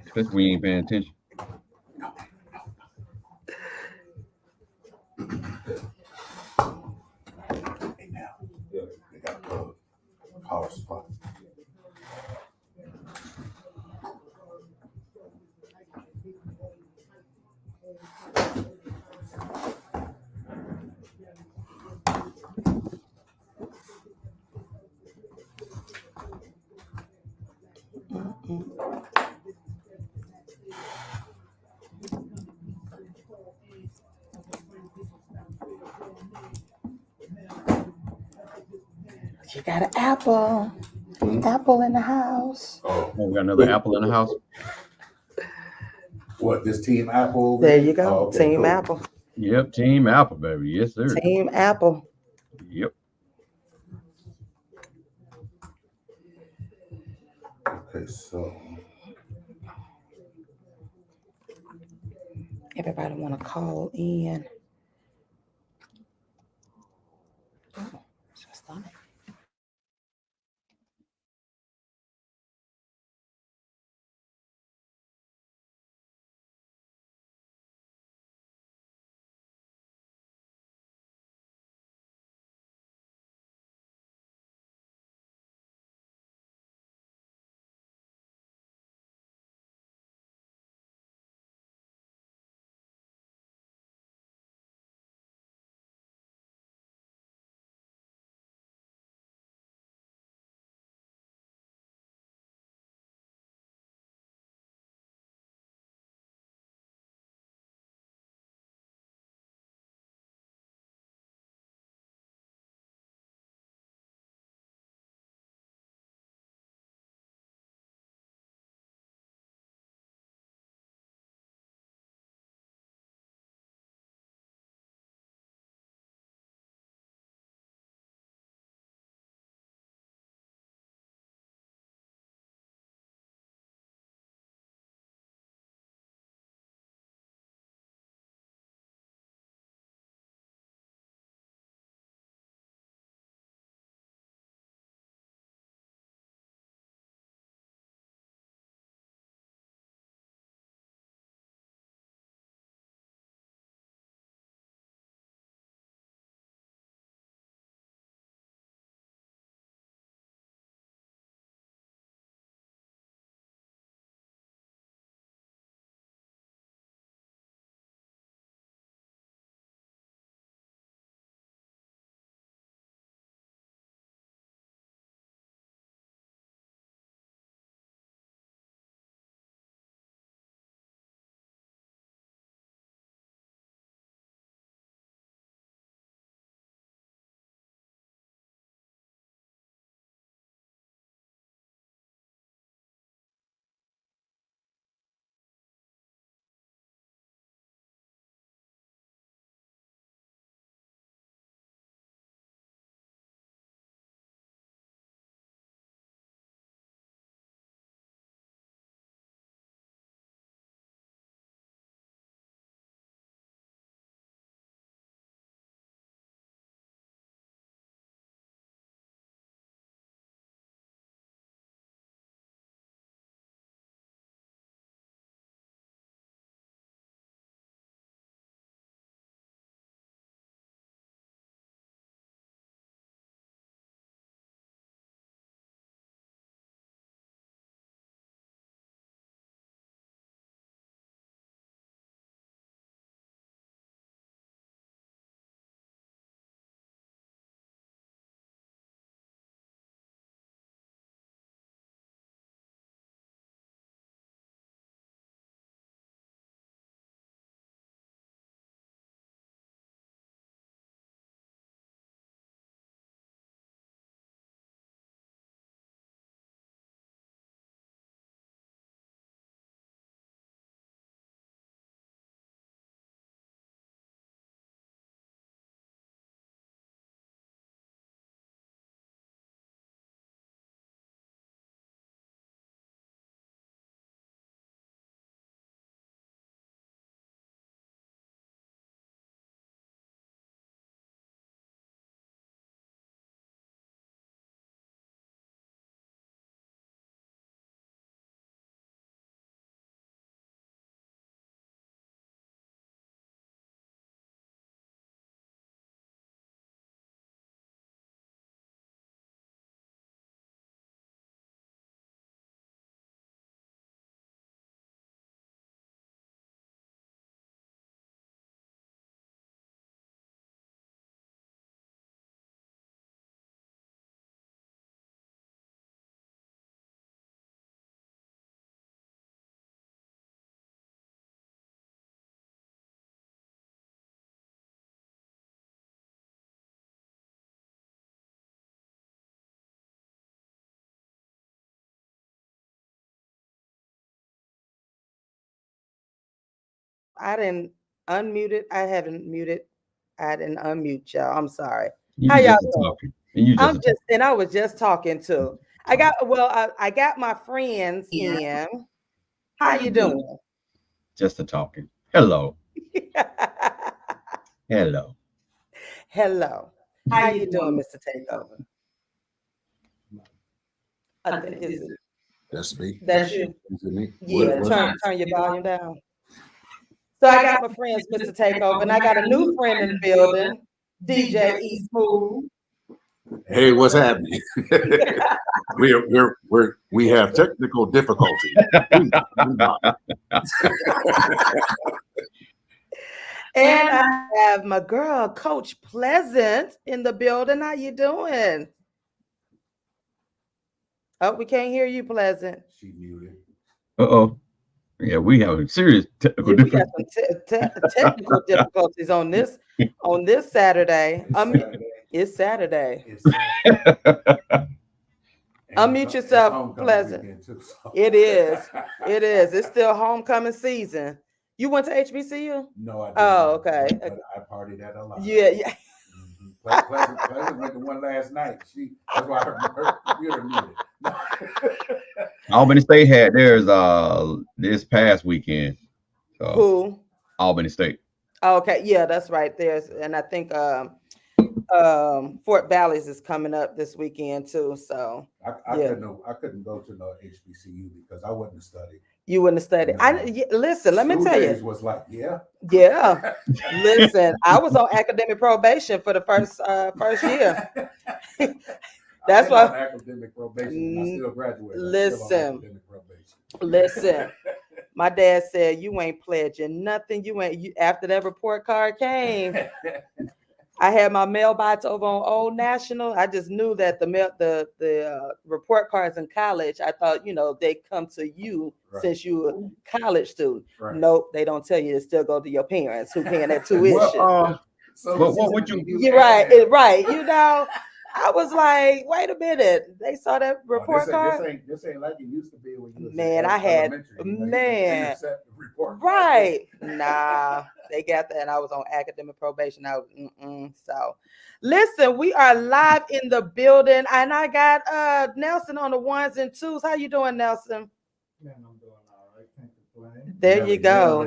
Especially when you ain't paying attention. Hey, now. They got a power supply. You got an apple. Apple in the house. Oh, Oh, we got another apple in the house. what, this Team Apple? There you go. Oh, okay, Team cool. Apple. Yep, Team Apple, baby. Yes, sir. Team Apple. Yep. Okay, so Everybody want to call in. It's my stomach. I didn't unmute it. I haven't muted. I didn't unmute y'all. I'm sorry. You How y'all just doing? talking. And you I'm just just, and I was just talking to. I got my friends in. How you doing? just a talking. Hello. Hello. Hello. How you doing, Mr. Takeover? I think is it That's me. that's you? Is it me? Yeah, turn your volume down. So I got my friends, Mr. Takeover, and I got a new friend in the building, DJ E Smooth. Hey, what's happening? we have technical difficulties. And I have my girl, Coach Pleasant, in the building. How you doing? Oh, we can't hear you, Pleasant. She muted. Uh-oh. Yeah, we have serious technical Yeah, we got difficulties. some technical difficulties on this Saturday. It's Saturday. Unmute yourself, Pleasant. It is. It is. It's still homecoming season. You went to HBCU? No, I didn't. Oh, okay. But I partied at a lot. Yeah. Pleasant went to one last night. That's why her computer muted. Albany State had theirs this past weekend. So Who? Albany State. Oh, okay. Yeah, that's right. And I think Fort Valleys is coming up this weekend too. So I couldn't go to no HBCU because I wouldn't have studied. You wouldn't have studied. Listen, let me tell you. Was like, yeah. Listen, I was on academic probation for the first year. That's why academic probation. I still graduated. Listen. My dad said you ain't pledging nothing. After that report card came. I had my mailbox over on Old National. I just knew that the report cards in college, I thought, they come to you since you were a college student. Right. Nope, they don't tell you. It still go to your parents who paying that tuition. What you? You're right. Right. I was like, wait a minute. They saw that report card. This ain't like it used to be when you was right. Nah, they got that, and I was on academic probation. So, listen, we are live in the building, and I got Nelson on the ones and twos. How you doing, Nelson? Man, I'm doing all right. Can't complain. There you go.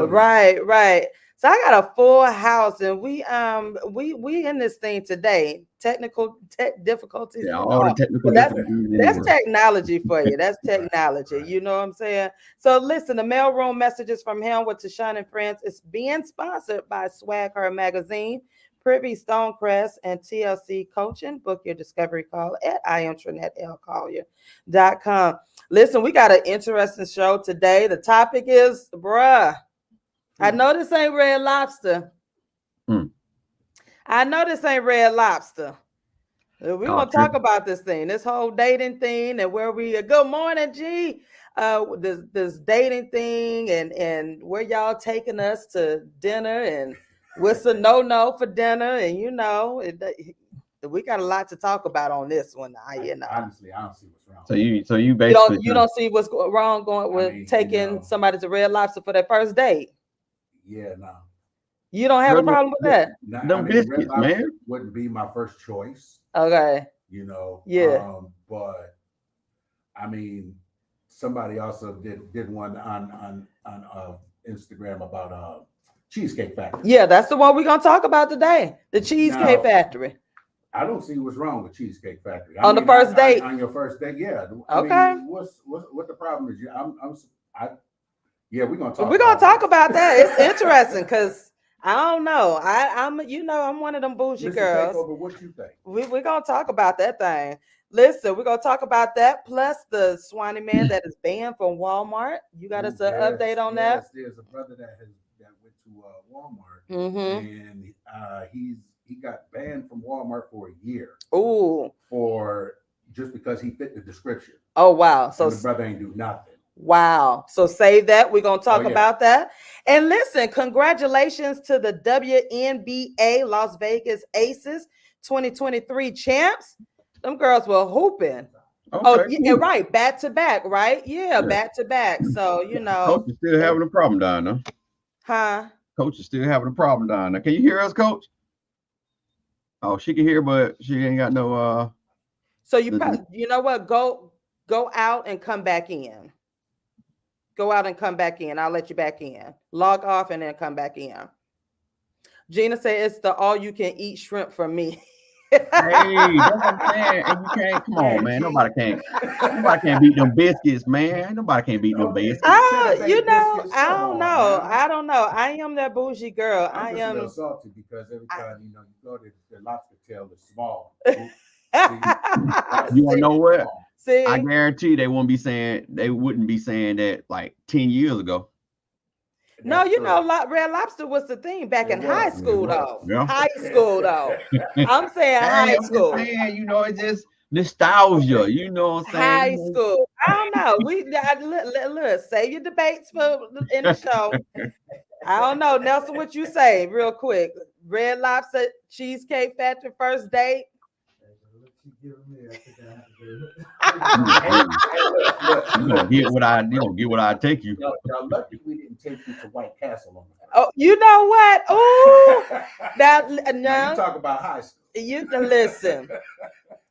Right. So I got a full house, and we in this thing today. Technical difficulties. Yeah, all the technical difficulties. That's technology for you. That's technology. You know what I'm saying? So listen, the mailroom messages from him with TaShon Friends is being sponsored by Swag Her Magazine, Privy Stonecrest, and TLC Coaching. Book your discovery call at IamTrinetteLcollier.com. Listen, we got an interesting show today. The topic is, bruh, I know this ain't Red Lobster. I know this ain't Red Lobster. We're going to talk about this thing, this whole dating thing, and where we, good morning, G. This dating thing and where y'all taking us to dinner and what's a no for dinner. And, we got a lot to talk about on this one. Honestly, I don't see what's wrong. So you basically you don't see what's wrong with taking somebody to Red Lobster for their first date. Yeah, no. You don't have a problem with that? No biscuits, man. Wouldn't be my first choice. Okay. Yeah. But I mean, somebody also did one on Instagram about Cheesecake Factory. Yeah, that's the one we're gonna talk about today. The Cheesecake Factory. I don't see what's wrong with Cheesecake Factory. The first date. On your first date, yeah. Okay. I mean, what the problem is? Yeah, we're gonna talk. We're gonna talk about that. It's interesting because I don't know. I'm one of them bougie girls. What you think? We're gonna talk about that thing. Listen, we're gonna talk about that plus the Swanee man that is banned from Walmart. You got us an update on that? There's a brother that went to Walmart, Mm-hmm. and he got banned from Walmart for a year. Ooh. For just because he fit the description. Oh wow! So and the brother ain't do nothing. Wow. So save that. We're going to talk about that. And listen, congratulations to the WNBA Las Vegas Aces 2023 champs. Them girls were hooping. Okay. Right. Back to back, right? Yeah, back to back. So, Coach is still having a problem down there. Huh? Coach is still having a problem down there. Can you hear us, Coach? Oh, she can hear, but she ain't got no. So you know what? Go out and come back in. Go out and come back in. I'll let you back in. Log off and then come back in. Gina said it's the all you can eat shrimp for me. Hey, that's what I'm saying. And you can't. Come on, man. Nobody can't beat them biscuits, man. Nobody can't beat them biscuits. You know, I don't know. I am that bougie girl. I'm just a little salty because every time you go to the lobster tail is small. You wanna know what? See, I guarantee they wouldn't be saying that like 10 years ago. No, you know, Red Lobster was the thing back in high school, though. Yeah. High school, though. I'm saying high school. You know, it's just nostalgia. You know what I'm saying? High school. I don't know. Look, save your debates for in the show. I don't know, Nelson. What you say, real quick? Red Lobster Cheesecake Factory first date. You don't get what I take you. Y'all lucky we didn't take you to White Castle on that. Oh, you know what? Oh, now you talk about high school. You can listen.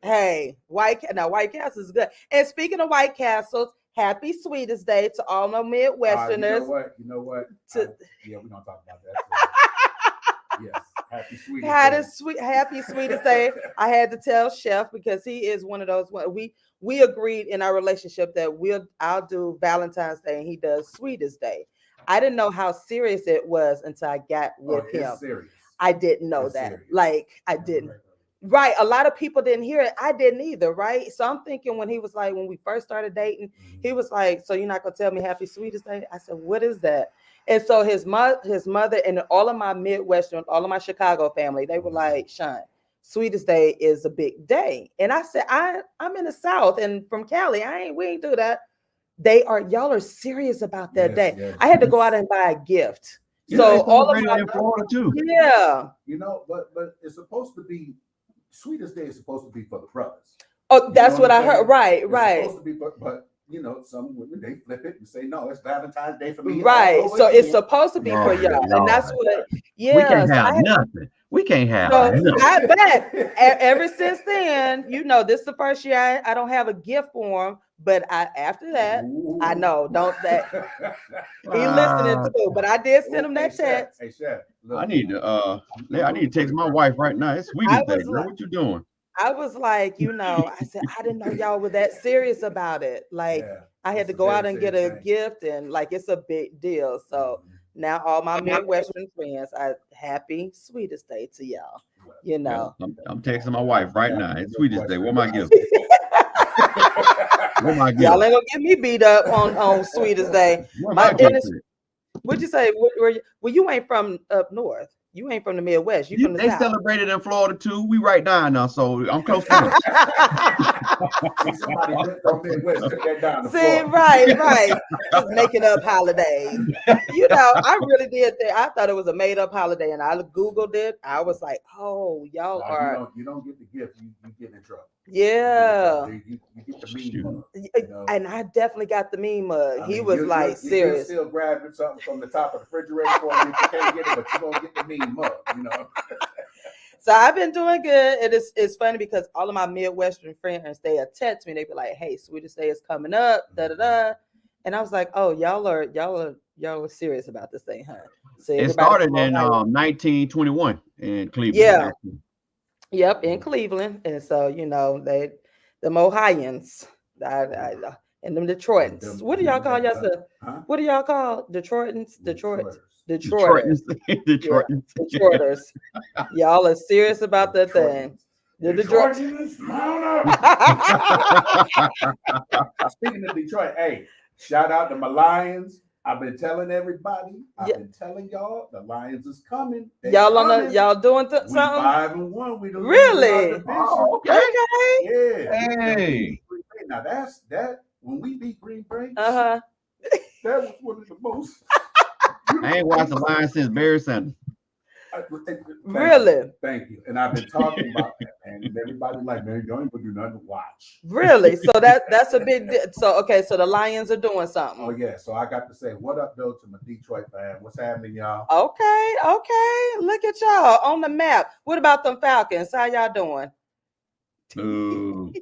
Hey, White Castle is good. And speaking of White Castles, happy Sweetest Day to all my Midwesterners. You know what? Yeah, we're gonna talk about that. Yes. Happy Sweetest Day. I had to tell Chef because he is one of those. We agreed in our relationship that I'll do Valentine's Day and he does Sweetest Day. I didn't know how serious it was until I got with him. Serious. I didn't know that. Serious. Like I didn't. Right. A lot of people didn't hear it. I didn't either. Right. So I'm thinking when he was like, when we first started dating, he was like, so you're not gonna tell me Happy Sweetest Day? I said, what is that? And so his mother and all of my Midwestern, all of my Chicago family, they were like, Sean, Sweetest Day is a big day. And I said, I'm in the South and from Cali. we ain't do that. Y'all are serious about that day. Yes. I had to go out and buy a gift. So all of my in Florida too. Yeah. You know, but it's supposed to be Sweetest Day is supposed to be for the brothers. Oh, that's what I heard. Right. It's supposed to be, but you know, some women they flip it and say, no, it's Valentine's Day for me. Right. So it's supposed to be for y'all. And that's what, yeah. We can't have nothing. We can't have nothing. I bet ever since then, you know, this is the first year I don't have a gift for him. But after that, I know, don't that he listening too. But I did send him that text. Hey, Chef, look, I need to text my wife right now. It's Sweetest Day, girl. What you doing? I was like, you know, I said, I didn't know y'all were that serious about it. Like, I had to go out and get a gift, and like, it's a big deal. So now all my Midwestern friends, happy Sweetest Day to y'all. You know, I'm texting my wife right now. It's Sweetest Day. What my gift? Y'all ain't gonna get me beat up on Sweetest Day. What'd you say? Well, you ain't from up north. You ain't from the Midwest. You from the South. They celebrated in Florida too. We right down now, so I'm close to them. See, right. Just making up holidays. You know, I really did think I thought it was a made up holiday, and I Googled it. I was like, oh, y'all are. You don't get the gift. You get in trouble. Yeah. You get the meme. And I definitely got the meme mug. He was like serious. You still grabbing something from the top of the refrigerator for you. You can't get it, but you're gonna get the meme mug, you know. So I've been doing good. It's funny because all of my Midwestern friends, they text me, they be like, hey, Sweetest Day is coming up, da. And I was like, oh, y'all are serious about this thing, huh? So it started in 1921 in Cleveland. Yeah. Yep, in Cleveland. And so, you know, the Ohioans and them Detroitans. What do y'all call yourself? What do y'all call Detroitans? Detroiters. Detroiters. Y'all are serious about that thing. The Detroiters. Speaking of Detroit, hey, shout out to my Lions. I've been telling everybody. I've been telling y'all the Lions is coming. Y'all doing something? 5-1. We really? Oh, okay. Yeah. Hey. Now that's that. When we beat Green Bay, that was one of the most. I ain't watched the Lions since Barry Sanders. Really? Thank you. And I've been talking about that, man. And everybody's like, man, you don't even do nothing to watch. Really? So that's a big so okay, so the Lions are doing something. Oh yeah. So I got to say, what up though to my Detroit fan? What's happening, y'all? Okay. Look at y'all on the map. What about them Falcons? How y'all doing? Ooh.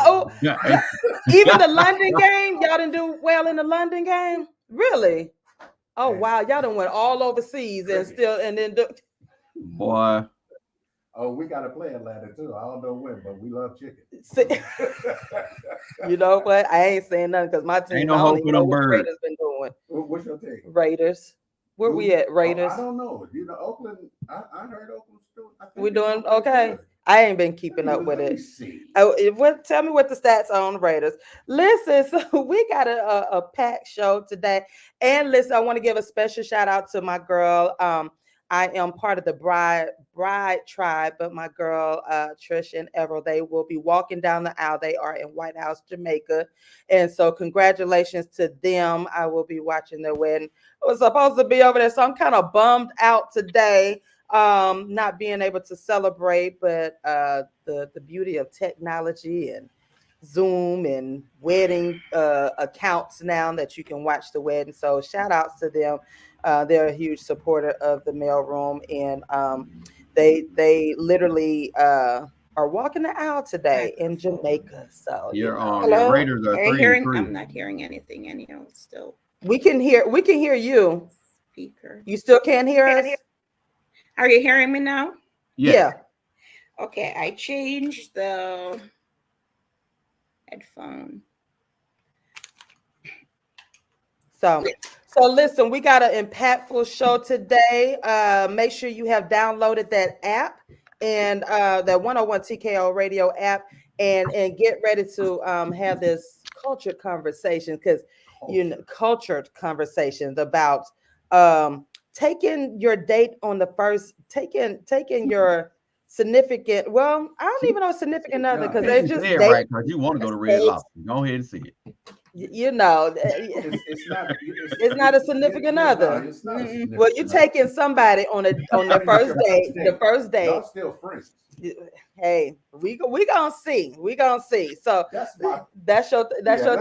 Oh, even the London game, y'all didn't do well in the London game? Really? Oh wow, y'all done went all overseas and still and then Boy. Oh, we got to play Atlanta too. I don't know when, but we love chicken. You know what? I ain't saying nothing because my team. Ain't no hope for them birds. Raiders been doing. What's your team? Raiders. Where we at? Raiders. I don't know. You know, Oakland. I heard Oakland's doing. We're doing okay. I ain't been keeping up with it. Tell me what the stats are on the Raiders. Listen, so we got a packed show today. And listen, I want to give a special shout out to my girl. I am part of the bride tribe, but my girl Trish and Everett, they will be walking down the aisle. They are in White House, Jamaica. And so congratulations to them. I will be watching their wedding. I was supposed to be over there, so I'm kind of bummed out today. Not being able to celebrate, but the beauty of technology and Zoom and wedding accounts now that you can watch the wedding. So shout outs to them. They're a huge supporter of the mailroom, and they literally are walking the aisle today in Jamaica. So your Raiders are 3-3. I'm not hearing anything anyhow. Still, we can hear you. Speaker. You still can't hear us? Are you hearing me now? Yeah. Okay, I changed the headphone. So listen, we got an impactful show today. Make sure you have downloaded that app and that 101 TKO radio app and get ready to have this cultured conversation because cultured conversations about taking your date on the first, taking your significant. Well, I don't even know significant other because they just say it right because you want to go to Red Lobster. Go ahead and see it. You know, it's not a significant other. It's not well, you're taking somebody on the first date. The first date. Y'all still friends. Hey, we gonna see. We gonna see. So that's your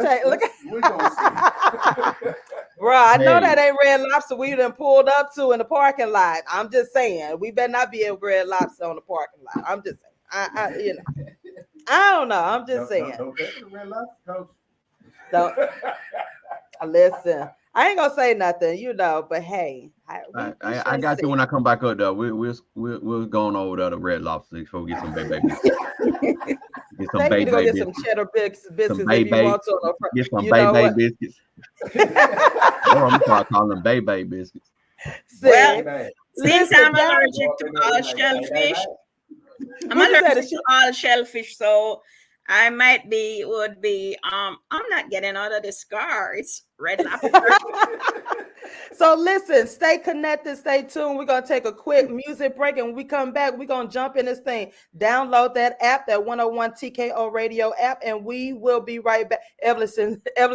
take. Look, we're gonna see. Bro, I know that ain't Red Lobster we done pulled up to in the parking lot. I'm just saying we better not be at Red Lobster on the parking lot. I'm just saying. I don't know. I'm just saying. Don't take the Red Lobster, Coach. Don't listen. I ain't gonna say nothing, but hey, I got you when I come back up though. We're going over to the Red Lobster before we get some baby. Get some baby get some cheddar biscuits if you want to. Get some baby biscuits. I'm gonna start calling them baby biscuits. Well, since I'm allergic to all shellfish, so I would be I'm not getting out of this car. It's Red Lobster. So listen, stay connected, stay tuned. We're gonna take a quick music break, and when we come back, we're gonna jump in this thing. Download that app, that 101 TKO radio app, and we will be right back. Evelyn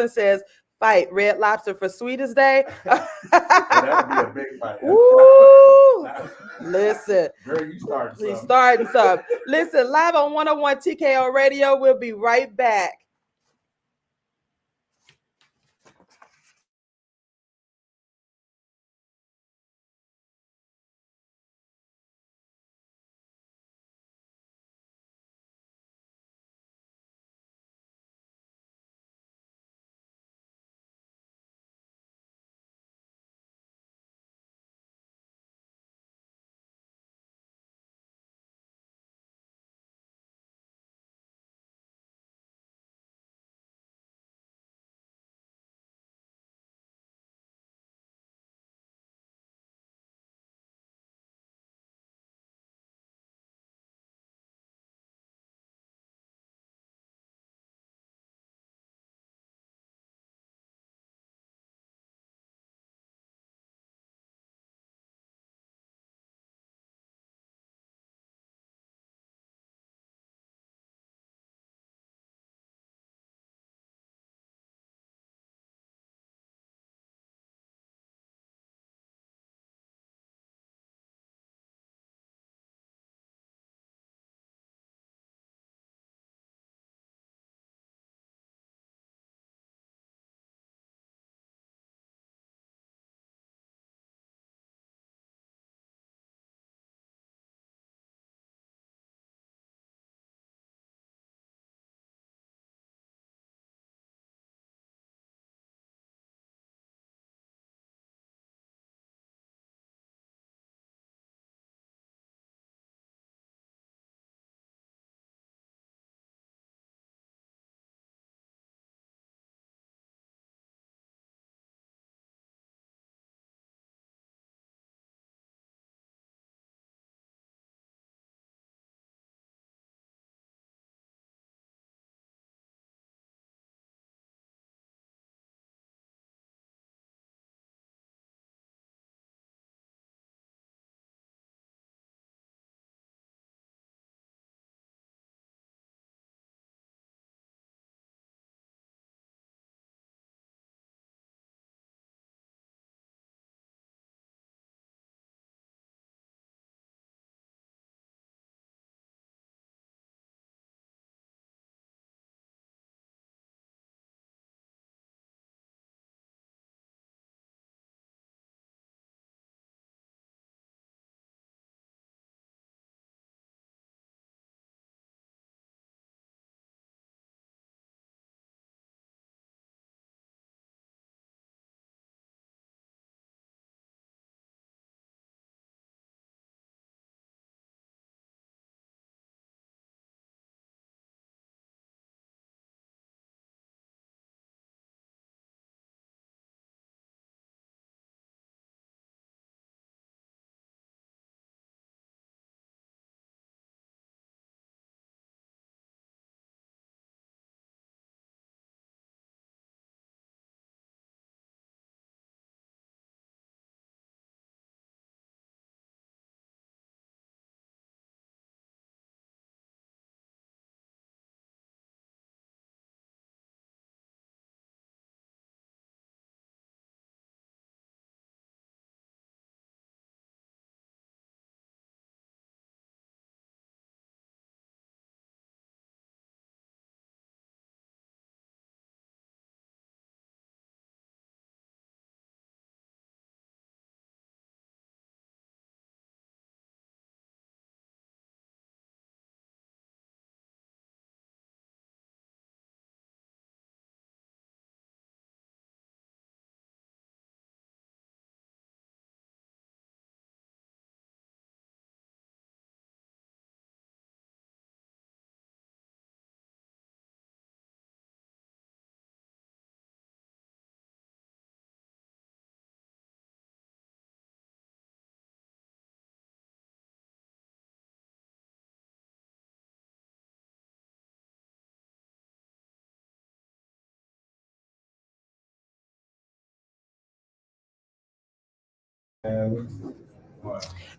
says, fight Red Lobster for Sweetest Day. That'd be a big fight. Woo! Listen, girl, you starting some. Listen, live on 101 TKO radio. We'll be right back.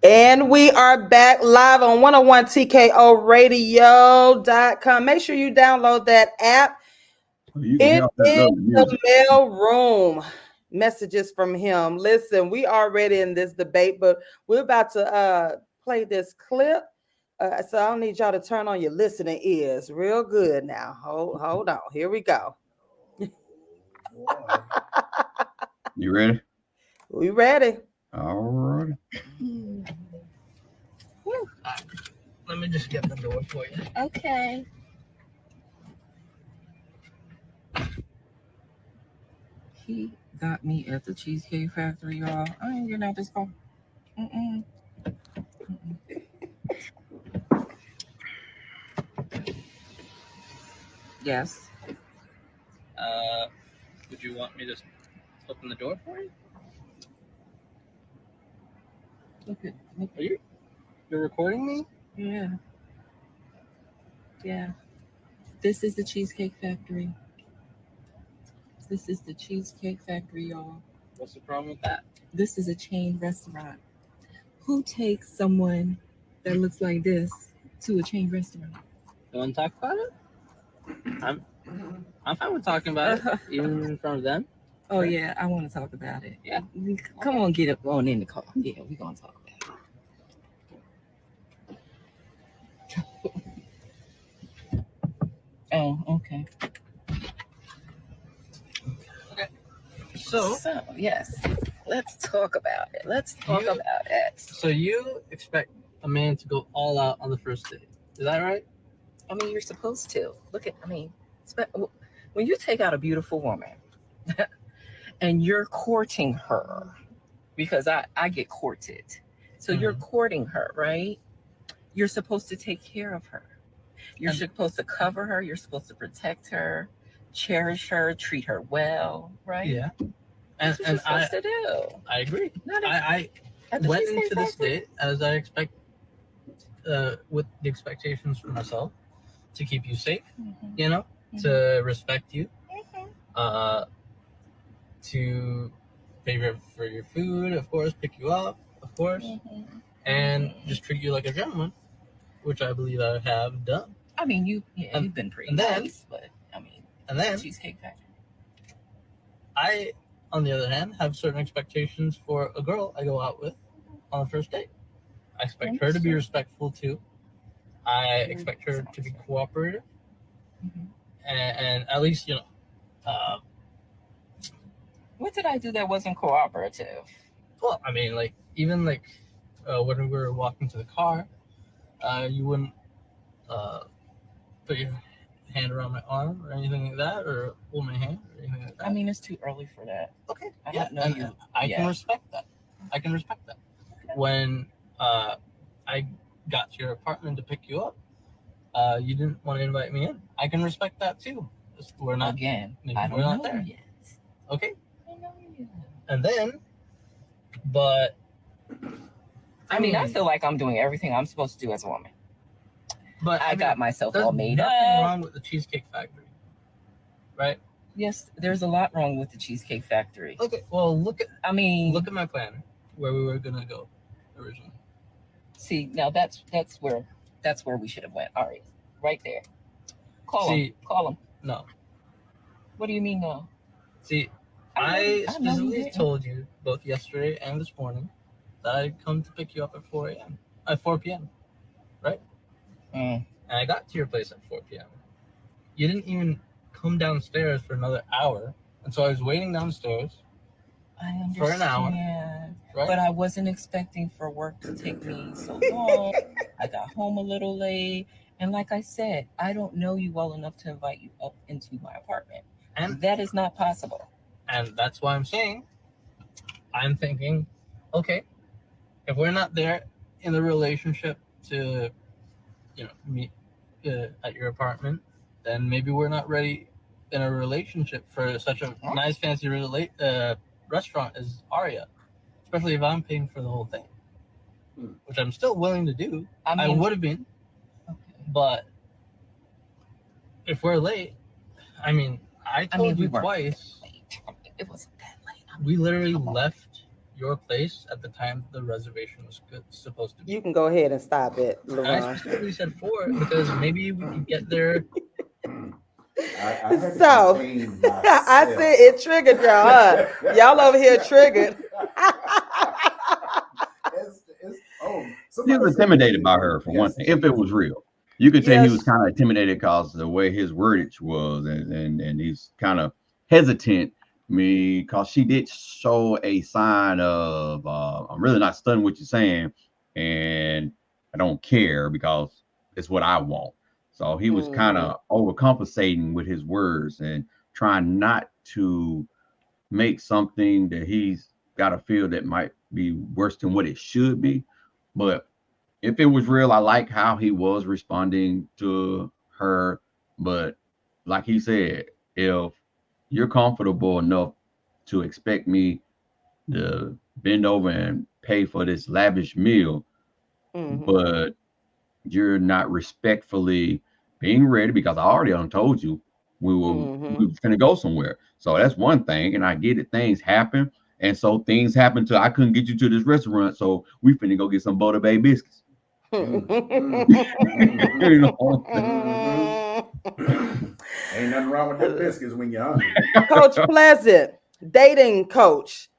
And we are back live on 101TKORadio.com. Make sure you download that app. You It can help that is love music. the mail room. Messages from him. Listen, we already in this debate, but we're about to play this clip. So I don't need y'all to turn on your listening ears real good now. Hold on. Here we go. You ready? We ready. All right. Let me just get the door for you. Okay. He got me at the Cheesecake Factory, y'all. I ain't getting out this car. Yes. Would you want me to open the door for you? Look. Are you're recording me? Yeah. Yeah. This is the Cheesecake Factory. This is the Cheesecake Factory, y'all. What's the problem with that? This is a chain restaurant. Who takes someone that looks like this to a chain restaurant? You want to talk about it? I'm fine with talking about it, even in front of them. Oh yeah, I want to talk about it. Yeah. Come on, get up on in the car. Yeah, we're gonna talk about it. Oh, okay. So yes, let's talk about it. Let's talk about it. So you expect a man to go all out on the first date? Is that right? I mean, you're supposed to. When you take out a beautiful woman and you're courting her, because I get courted. So you're courting her, right? You're supposed to take care of her. You're supposed to cover her. You're supposed to protect her, cherish her, treat her well, right? Yeah. That's what you're supposed to do. I agree. I At the went Cheesecake into this Factory? date as I expect, with the expectations for myself, to keep you safe, you know, to respect you, to pay for your food, of course, pick you up, of course, and just treat you like a gentleman, which I believe I have done. I mean, you've been pretty nice, but I mean, and then Cheesecake Factory. I, on the other hand, have certain expectations for a girl I go out with on the first date. I expect her to be respectful too. I expect her to be cooperative, and at least, you know. What did I do that wasn't cooperative? Well, I mean, like even like when we were walking to the car, you wouldn't put your hand around my arm or anything like that, or hold my hand or anything like that. I mean, it's too early for that. Okay, I yeah, don't know you. I can respect that. I can respect that. Okay. When I got to your apartment to pick you up, you didn't want to invite me in. I can respect that too. We're not Again. maybe I don't we're not know there yet. Okay. I don't know yet. And then, but I mean, I feel like I'm doing everything I'm supposed to do as a woman. But I got myself there's all made nothing up. wrong with the Cheesecake Factory, right? Yes, there's a lot wrong with the Cheesecake Factory. Okay, well look at my plan where we were gonna go originally. See, now that's where we should have went. All right there. Call him. No. What do you mean no? See, I specifically told you both yesterday and this morning that I'd come to pick you up at 4 p.m. Right? And I got to your place at 4 p.m. You didn't even come downstairs for another hour, and so I was waiting downstairs for an hour. Right? But I wasn't expecting for work to take me so long. I got home a little late, and like I said, I don't know you well enough to invite you up into my apartment, and that is not possible. And that's why I'm thinking, okay, if we're not there in the relationship to, you know, meet at your apartment, then maybe we're not ready in a relationship for such a nice fancy restaurant as Aria, especially if I'm paying for the whole thing, which I'm still willing to do. I would have been, but if we're late, I mean, I told you twice. It wasn't that late. We literally left your place at the time the reservation was supposed to be. You can go ahead and stop it, I LaRon. specifically said 4 because maybe we could get there. I had to So, contain I myself. said it triggered y'all. Huh? Y'all over here triggered. He was intimidated by her for one thing. If it was real, you could say he was kind of intimidated because the way his wordage was, and he's kind of hesitant. Because she did show a sign of I'm really not studying what you're saying, and I don't care because it's what I want. So he was kind of overcompensating with his words and trying not to make something that he's got to feel that might be worse than what it should be. But if it was real, I like how he was responding to her. But like he said, if you're comfortable enough to expect me to bend over and pay for this lavish meal, but you're not respectfully being ready, because I already done told you we were gonna go somewhere. So that's one thing, and I get it. Things happen, and so things happen to I couldn't get you to this restaurant, so we finna go get some Butter Bay biscuits. You know? Ain't nothing wrong with the biscuits when you're hungry. Coach Pleasant, dating coach.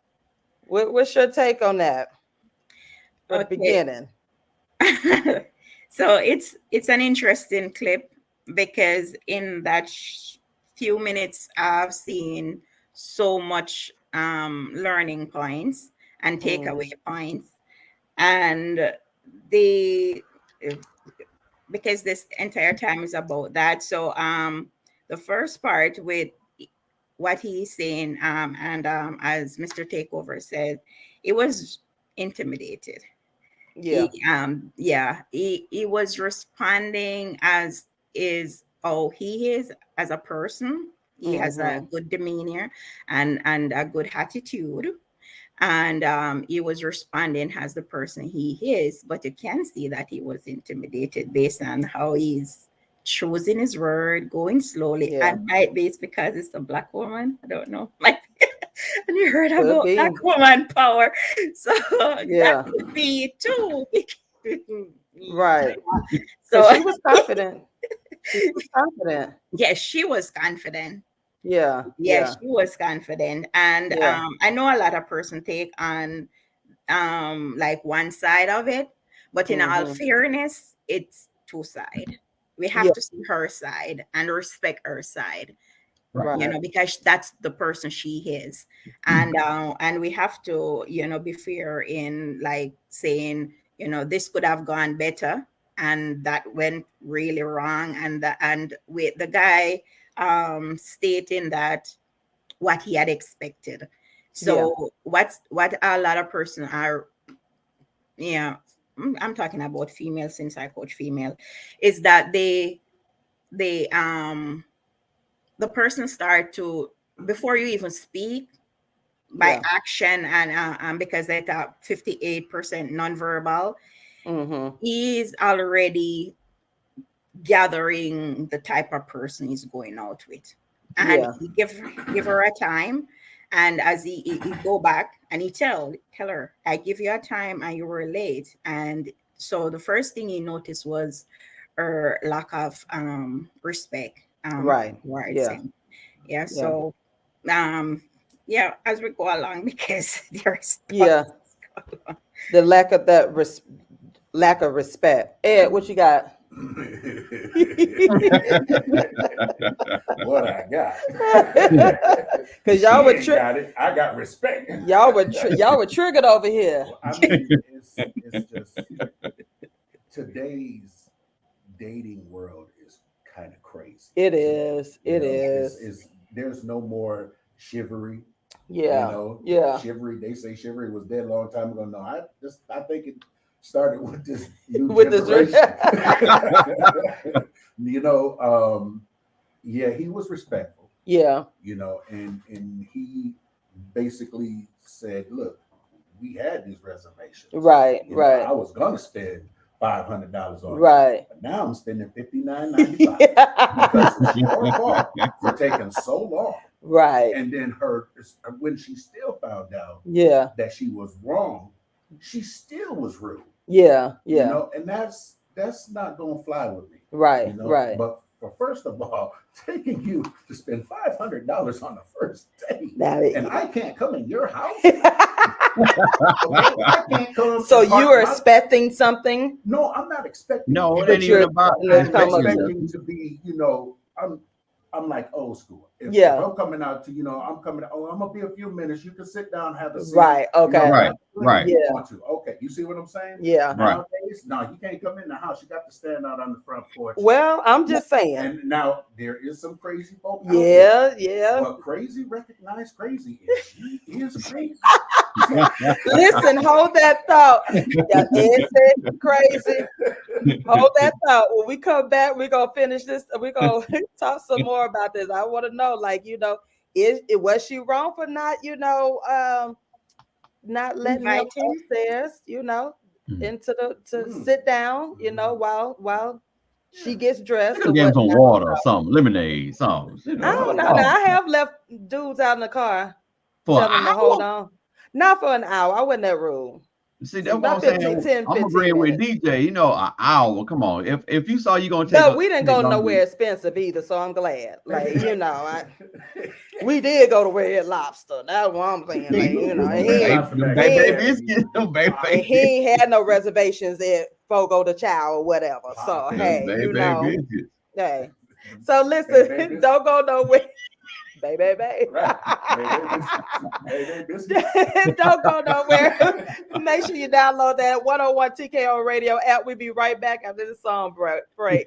What's your take on that? For the beginning. So it's an interesting clip because in that few minutes I've seen so much learning points and takeaway points, and because this entire time is about that. So the first part with what he's saying, and as Mr. Takeover said, it was intimidated. He was responding as is he is as a person. He has a good demeanor and a good attitude, and he was responding as the person he is. But you can see that he was intimidated based on how he's choosing his word, going slowly, and might be it's because it's a Black woman. I don't know. And you heard about Black woman power, so that could be too. Right. So she was confident. She was confident. Yes, she was confident. Yeah. She was confident, and I know a lot of person take on like one side of it, but in all fairness, it's two sides. We have to see her side and respect her side. Right. You know, because that's the person she is, and we have to, be fair in like saying, this could have gone better, and that went really wrong, and with the guy stating that what he had expected. So what a lot of person are, I'm talking about female since I coach female, is that the person start to, before you even speak, by action, and because they're 58% nonverbal, he's already gathering the type of person he's going out with, and he give her a time, and as he go back and he tell her, I give you a time and you were late, and so the first thing he noticed was her lack of respect. So as we go along, because there's the lack of that lack of respect. Ed, what you got? What I got? Because y'all were I got respect. Y'all were triggered over here. Well, I mean, it's just today's dating world is kind of crazy. It is. There's no more chivalry. Chivalry. They say chivalry was dead a long time ago. No, I think it started with this new generation. He was respectful. And he basically said, look, we had these reservations. Right. I was gonna spend $500 on it. But now I'm spending $59.95 because it's your fault for taking so long. Right. And then when she still found out yeah, that she was wrong, she still was rude. Yeah, You yeah. know, and that's not gonna fly with me. Right, You know, right. but for first of all, taking you to spend $500 on the first date, and I can't come in your house. Okay, I can't come. So you are expecting something? No, I'm not expecting. No, it ain't even about expecting to be. You know, I'm like old school. If I'm coming out to, I'm coming. Oh, I'm gonna be a few minutes. You can sit down, have a seat. Right. Okay. You know, right. You want to? Okay. You see what I'm saying? Yeah. Nowadays, no, you can't come in the house. You got to stand out on the front porch. Well, I'm just saying. And now there is some crazy folk. Yeah, yeah. But crazy recognize crazy. She is crazy. Listen, hold that thought. Yeah, it's crazy. Hold that thought. When we come back, we're gonna finish this. We're gonna talk some more about this. I want to know, like, was she wrong for not, not letting him upstairs, into sit down, while she gets dressed. Or get some water or something, lemonade, something. I don't know. I have left dudes out in the car. For tell them to hold on. Not for an hour. I wasn't that rude. See, that's what I'm saying. I'm agreeing with DJ. An hour. Come on. If you saw you gonna take. No, we didn't go nowhere expensive either, so I'm glad. Like, we did go to Red Lobster. That's what I'm saying. Like, he ain't had no reservations at Fogo de Chao or whatever. So hey, hey. So listen, don't go nowhere. Baby. Right. Don't go nowhere. Make sure you download that 101 TKO radio app. We'll be right back after the song break.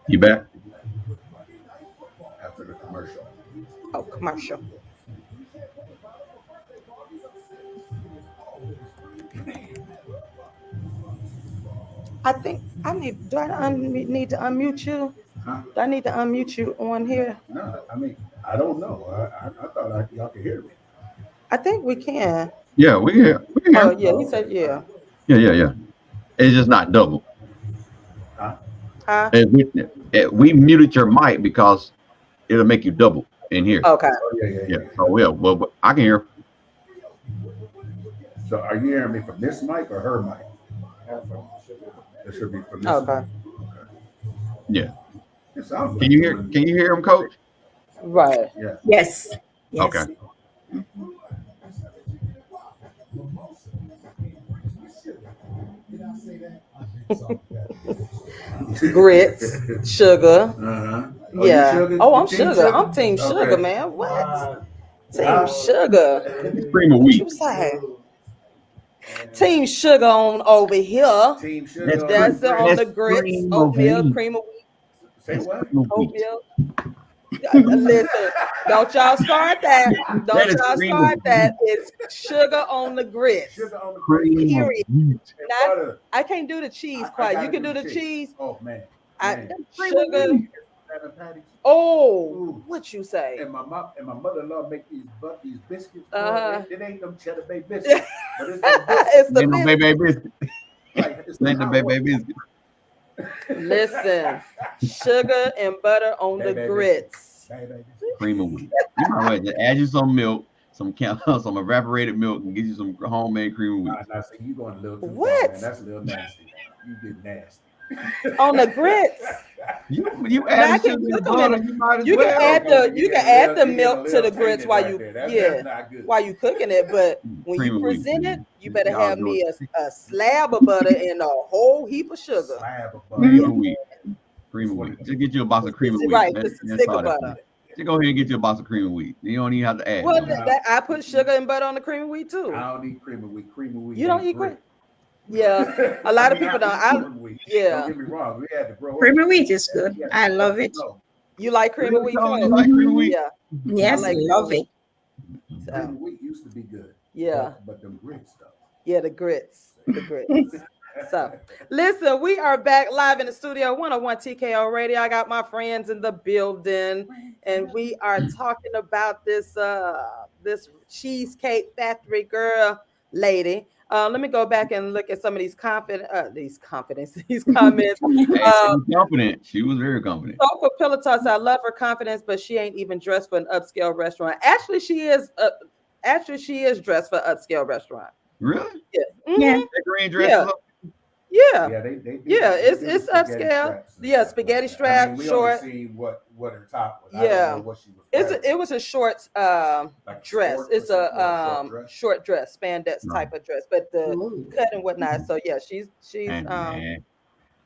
You back? After the commercial. Oh, commercial. I think I need. Do I need to unmute you? Huh? Do I need to unmute you on here? No, I mean I don't know. I thought y'all could hear me. I think we can. Yeah, we hear. Oh yeah, he said yeah. Yeah. It's just not double. Huh? We muted your mic because it'll make you double in here. Okay. Oh, yeah. Oh yeah. Well, I can hear. So are you hearing me from this mic or her mic? It should be from this. Okay. Mic. Yeah. It sounds Can you hear? Can you hear him, Coach? Right. Yeah. Yes. Okay. Grits, sugar. Oh, Yeah. Sugar? Oh, I'm Team sugar. I'm team sugar, man. What? Team sugar. Cream of What wheat. you say? Team sugar on over here. Team sugar. That's on the grits, cream oatmeal, of wheat. cream of wheat. Say what? Oatmeal. Listen, don't y'all start that. Don't y'all start that. It's sugar on the grits. Sugar on the Cream Period. of wheat. Not, I can't do the cheese quite. You can do the cheese. Oh man. Sugar. Patties. Oh, Ooh. what you say? And my mother-in-law make these biscuits. It ain't them cheddar bay biscuits, but it's It's the Ain't no baby biscuit. like, it's Ain't the baby biscuit. Listen, sugar and butter on the grits. Cream of wheat. You might want to add you some milk, some evaporated milk, and get you some homemade cream of wheat. Nah, see, you going a little too What? far, man. That's a little nasty. You get nasty. On the grits. You add sugar and butter, you might as You well. can add the milk to the grits while you while you cooking it, but when Cream you of wheat, present it, man. you better Y'all have do me it. a slab of butter and a whole heap of sugar. Slab of butter. Cream of wheat. Cream of wheat. Just get you a box of cream of wheat. Right, That's just a stick all of that butter. is. Just go ahead and get you a box of cream of wheat. You don't even have to add. Well, no. I put sugar and butter on the cream of wheat too. I don't eat cream of wheat. Cream of wheat. You don't eat cream? Yeah, a lot of people don't. Yeah. Don't get me wrong. We had to grow up. Cream of wheat is good. I love it. You like cream of wheat? You like cream of wheat? Yeah. Yes, I like love it. Cream of wheat used to be good. Yeah. But them grits stuff. Yeah, the grits. So, listen, we are back live in the studio, 101 TKO Radio. I got my friends in the building, and we are talking about this this Cheesecake Factory girl lady. Let me go back and look at some of these comments. These comments. She was confident. She was very confident. Sofa Pilatus, I love her confidence, but she ain't even dressed for an upscale restaurant. Actually, she is. She is dressed for an upscale restaurant. Really? Yeah. Mm-hmm. Yeah. That green dress. Yeah. Yeah, It's upscale. Yeah, spaghetti strap, we short. Only seen what her top was. Yeah. I don't know what she was It was a short dress. It's a short dress, spandex type of dress, but the cut and whatnot. So yeah, she's I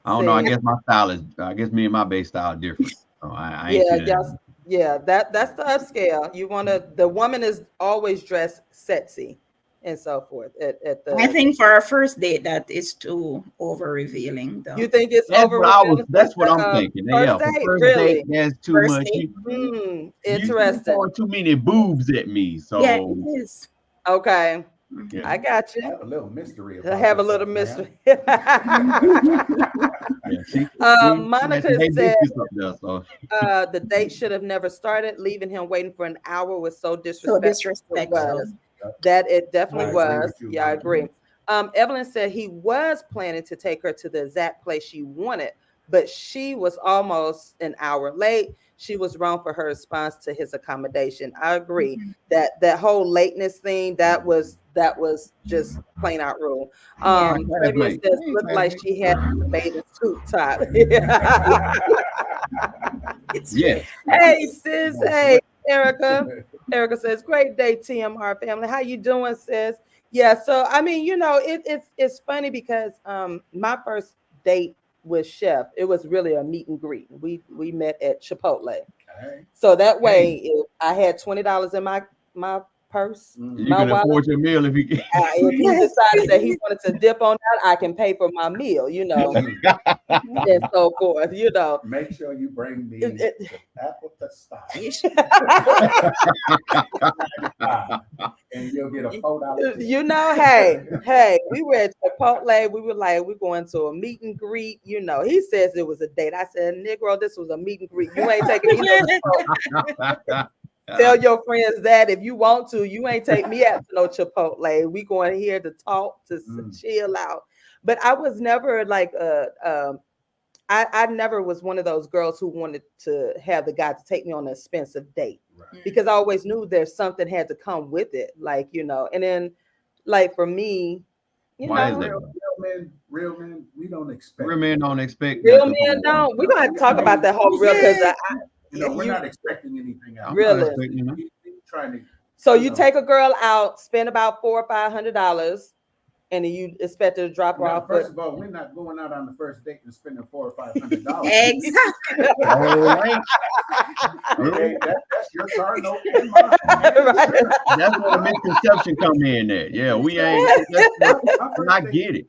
don't know. I guess my style is. I guess me and my base style are different. So I ain't that's the upscale. You want to. The woman is always dressed sexy and so forth. I think for our first date, that is too over revealing, though. You think it's over? That's what I'm thinking. Yeah, first date, that's too much. Interesting. You too many boobs at me. So yeah, it is. Okay. Yeah. I got you. I have a little mystery. I have a little mystery. Monica said the date should have never started. Leaving him waiting for an hour was so disrespectful. That it definitely was. Yeah, I agree. Evelyn said he was planning to take her to the exact place she wanted, but she was almost an hour late. She was wrong for her response to his accommodation. I agree. That whole lateness thing, that was just plain out rule. Previous says looked like she had made a suit top. Yeah. Hey sis, hey Erica. Erica says, great day, TMR family. How you doing, sis? Yeah, so I mean, it's funny because my first date with Chef, it was really a meet and greet. We met at Chipotle. So that way, if I had $20 in my purse, you my can wallet, afford your meal if you can. if he decided that he wanted to dip on that, I can pay for my meal, and so forth, Make sure you bring me the apple style. And you'll get a $4. Hey, we were at Chipotle. We were like, we're going to a meet and greet. He says it was a date. I said, Negro, this was a meet and greet. You ain't taking me no Tell your friends that if you want to, you ain't take me out to no Chipotle. We going here to talk, to chill out. But I was never like I never was one of those girls who wanted to have the guy to take me on an expensive date, because I always knew there's something had to come with it, and then like for me, real men, we don't expect. Real men don't expect. Real men don't. We're gonna have to talk about that whole real, because we're not expecting anything else. Really. So you take a girl out, spend about $400 or $500, and then you expect her to drop her off. First of all, we're not going out on the first date and spending $400 or $500. Exactly. Okay, that's your car note and mine. Right. That's where the misconception come in there. Yeah, we ain't. And I get it.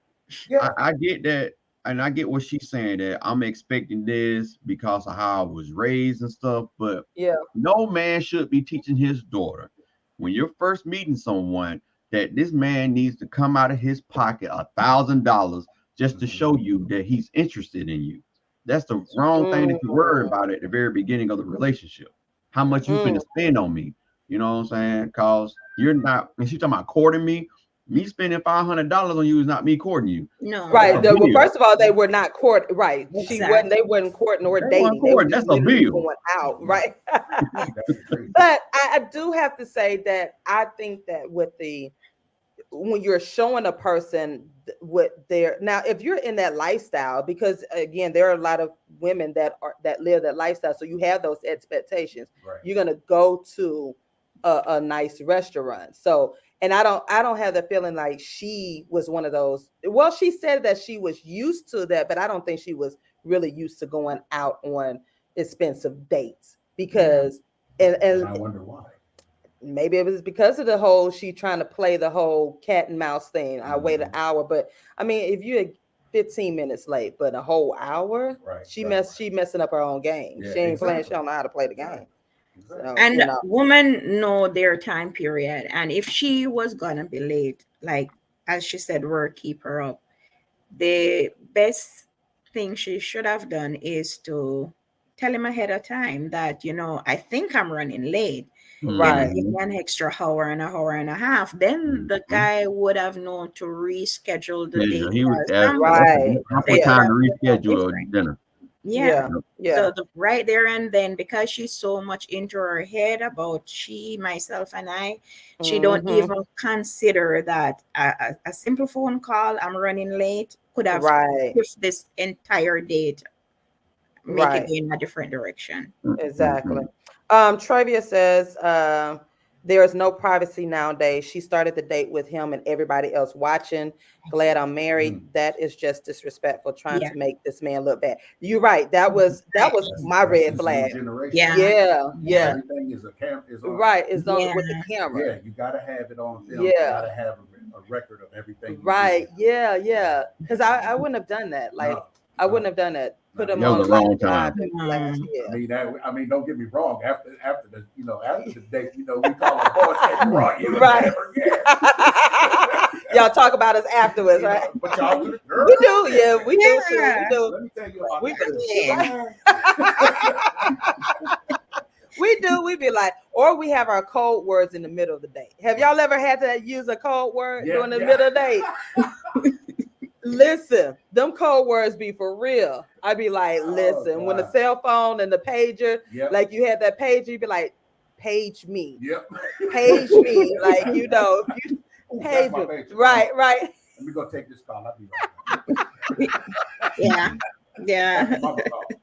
Yeah. I get that. And I get what she's saying, that I'm expecting this because of how I was raised and stuff. But no man should be teaching his daughter, when you're first meeting someone, that this man needs to come out of his pocket $1,000 just to show you that he's interested in you. That's the wrong thing that you worry about at the very beginning of the relationship. How much you finna spend on me? You know what I'm saying? Because you're not, when she's talking about courting me spending $500 on you is not me courting you. No. Right. Well, first of all, they were not courting. Right. Exactly. They wasn't courting or dating. That's a bill. Going out. Right. But I do have to say that I think that when you're showing a person what they're now, if you're in that lifestyle, because again, there are a lot of women that live that lifestyle. So you have those expectations. Right. You're gonna go to a nice restaurant. So. And I don't have the feeling like she was one of those. Well, she said that she was used to that, but I don't think she was really used to going out on expensive dates, because and I wonder why. Maybe it was because of the whole she trying to play the whole cat and mouse thing. I wait an hour, but I mean, if you're 15 minutes late, but a whole hour, she messing up her own game. Yeah, she ain't playing. She don't know how to play the game. So, and women know their time period, and if she was gonna be late, like as she said, work keep her up, the best thing she should have done is to tell him ahead of time that, I think I'm running late. Right. Give me an extra hour and a half. Then the guy would have known to reschedule the date. He was time to reschedule dinner. Yeah. So right there and then, because she's so much into her head about she, myself, and I, she don't even consider that a simple phone call, I'm running late, could have pushed this entire date, make it go in a different direction. Exactly. Trivia says there is no privacy nowadays. She started the date with him and everybody else watching. Glad I'm married. That is just disrespectful, trying to make this man look bad. You're right. That was my red flag. Yeah. Everything is on. Right. It's on with the camera. Yeah, you gotta have it on film. You gotta have a record of everything. Right. Yeah. Because I wouldn't have done that. I wouldn't have done that. Put them on the wrong time. I mean, don't get me wrong. After the date, we call our boss and brought you. Right. Y'all talk about us afterwards, right? But y'all do. We do, yeah. We do. Let me tell you about We do. We be like, or we have our code words in the middle of the day. Have y'all ever had to use a code word during the middle of the day? Listen, them code words be for real. I be like, listen, when the cell phone and the pager, like you had that pager, you be like, page me. Page me. Like, page me. Right. Let me go take this call. I'll be right back. Yeah.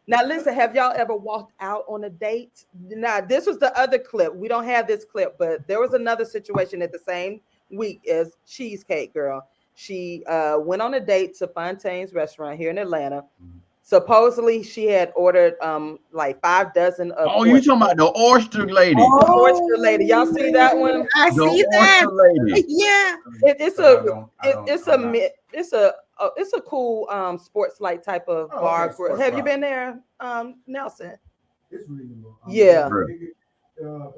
Now listen, have y'all ever walked out on a date? Now, this was the other clip. We don't have this clip, but there was another situation at the same week as Cheesecake Girl. She went on a date to Fontaine's restaurant here in Atlanta. Supposedly she had ordered like 5 dozen of. Oh, you talking about the oyster lady? The oyster lady. Y'all see that one? I see that. Lady. Yeah. It's a cool sports like type of bar. Okay, have you been there, Nelson? It's reasonable. Yeah. I'm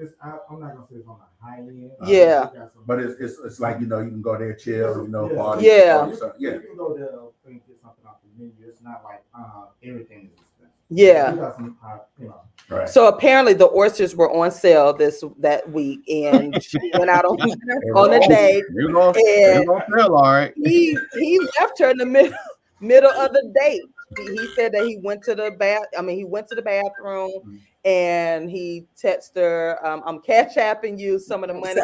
not gonna say it's on the high end. Yeah. But it's like, you know, you can go there, chill, you know, party. Yeah. You can go there and get something off the menu. It's not like everything is expensive. Yeah. You got some, Right. So apparently the oysters were on sale that week, and she went out on a date. You're gonna sell, all right. He left her in the middle of the date. He said that he went to the bathroom and he texted her, I'm cash apping you some of the money.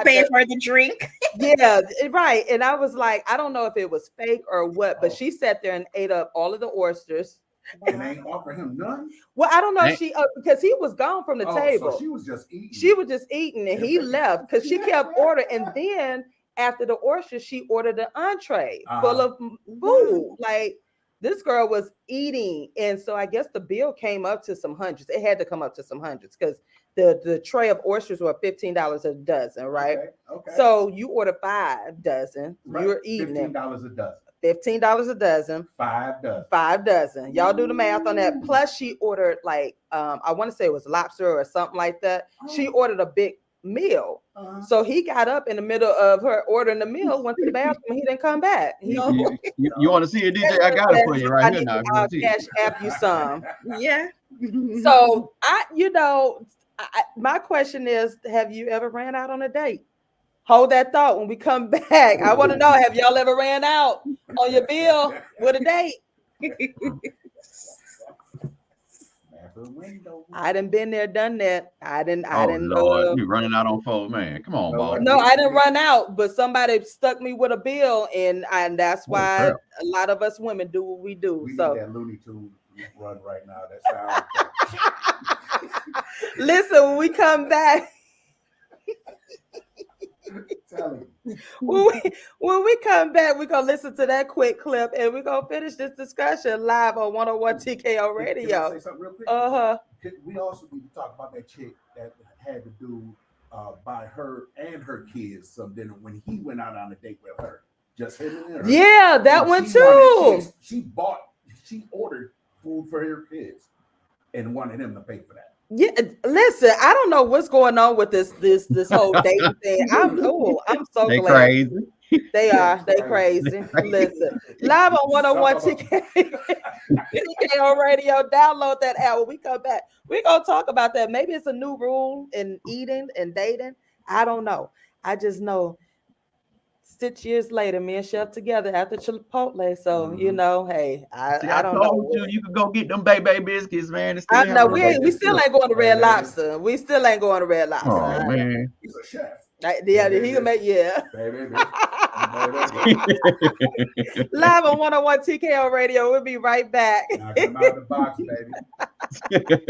Pay for the drink. Yeah, right. And I was like, I don't know if it was fake or what, but she sat there and ate up all of the oysters. And they ain't offer him none. Well, I don't know if she because he was gone from the table. So she was just eating. She was just eating, and he left because she kept ordering. And then after the oysters, she ordered an entree full of food. Like this girl was eating, and so I guess the bill came up to some hundreds. It had to come up to some hundreds because the tray of oysters were $15 a dozen, right? Okay. So you order 5 dozen. Right. You're eating $15 a dozen. $15 a dozen. 5 dozen. 5 dozen. Y'all do the math on that. Plus, she ordered like I want to say it was lobster or something like that. She ordered a big meal. So he got up in the middle of her ordering the meal, went to the bathroom, he didn't come back. You want to see it, DJ? I got it for you right here now. I'll cash app you some. Yeah. So my question is, have you ever ran out on a date? Hold that thought when we come back. I want to know, have y'all ever ran out on your bill with a date? I done been there, done that. I didn't. Lord, you running out on folks, man. Come on, boss. No, I didn't run out, but somebody stuck me with a bill, and that's why a lot of us women do what we do. We so need that Looney Tunes run right now. That sounds. Listen, when we come back. When we come back, we're gonna listen to that quick clip and we're gonna finish this discussion live on 101 TKO Radio. Can I say something real quick? We also need to talk about that chick that had to do by her and her kids some dinner when he went out on a date with her. Just him and her. Yeah, that one too. She ordered food for her kids and wanted him to pay for that. Yeah, listen, I don't know what's going on with this whole dating thing. I'm so they glad. Crazy. They crazy. Listen, live on 101 TKO Radio. Download that app. When we come back, we're gonna talk about that. Maybe it's a new rule in eating and dating. I don't know. I just know 6 years later, me and Chef together at the Chipotle. So you know, hey, I don't know. You could go get them baby biscuits, man. I know we still ain't going to Red Lobster. We still ain't going to Red Lobster. Oh man, he's a chef. Yeah, he can make Live on 101 TKO Radio. We'll be right back. Knock him out of the box, baby.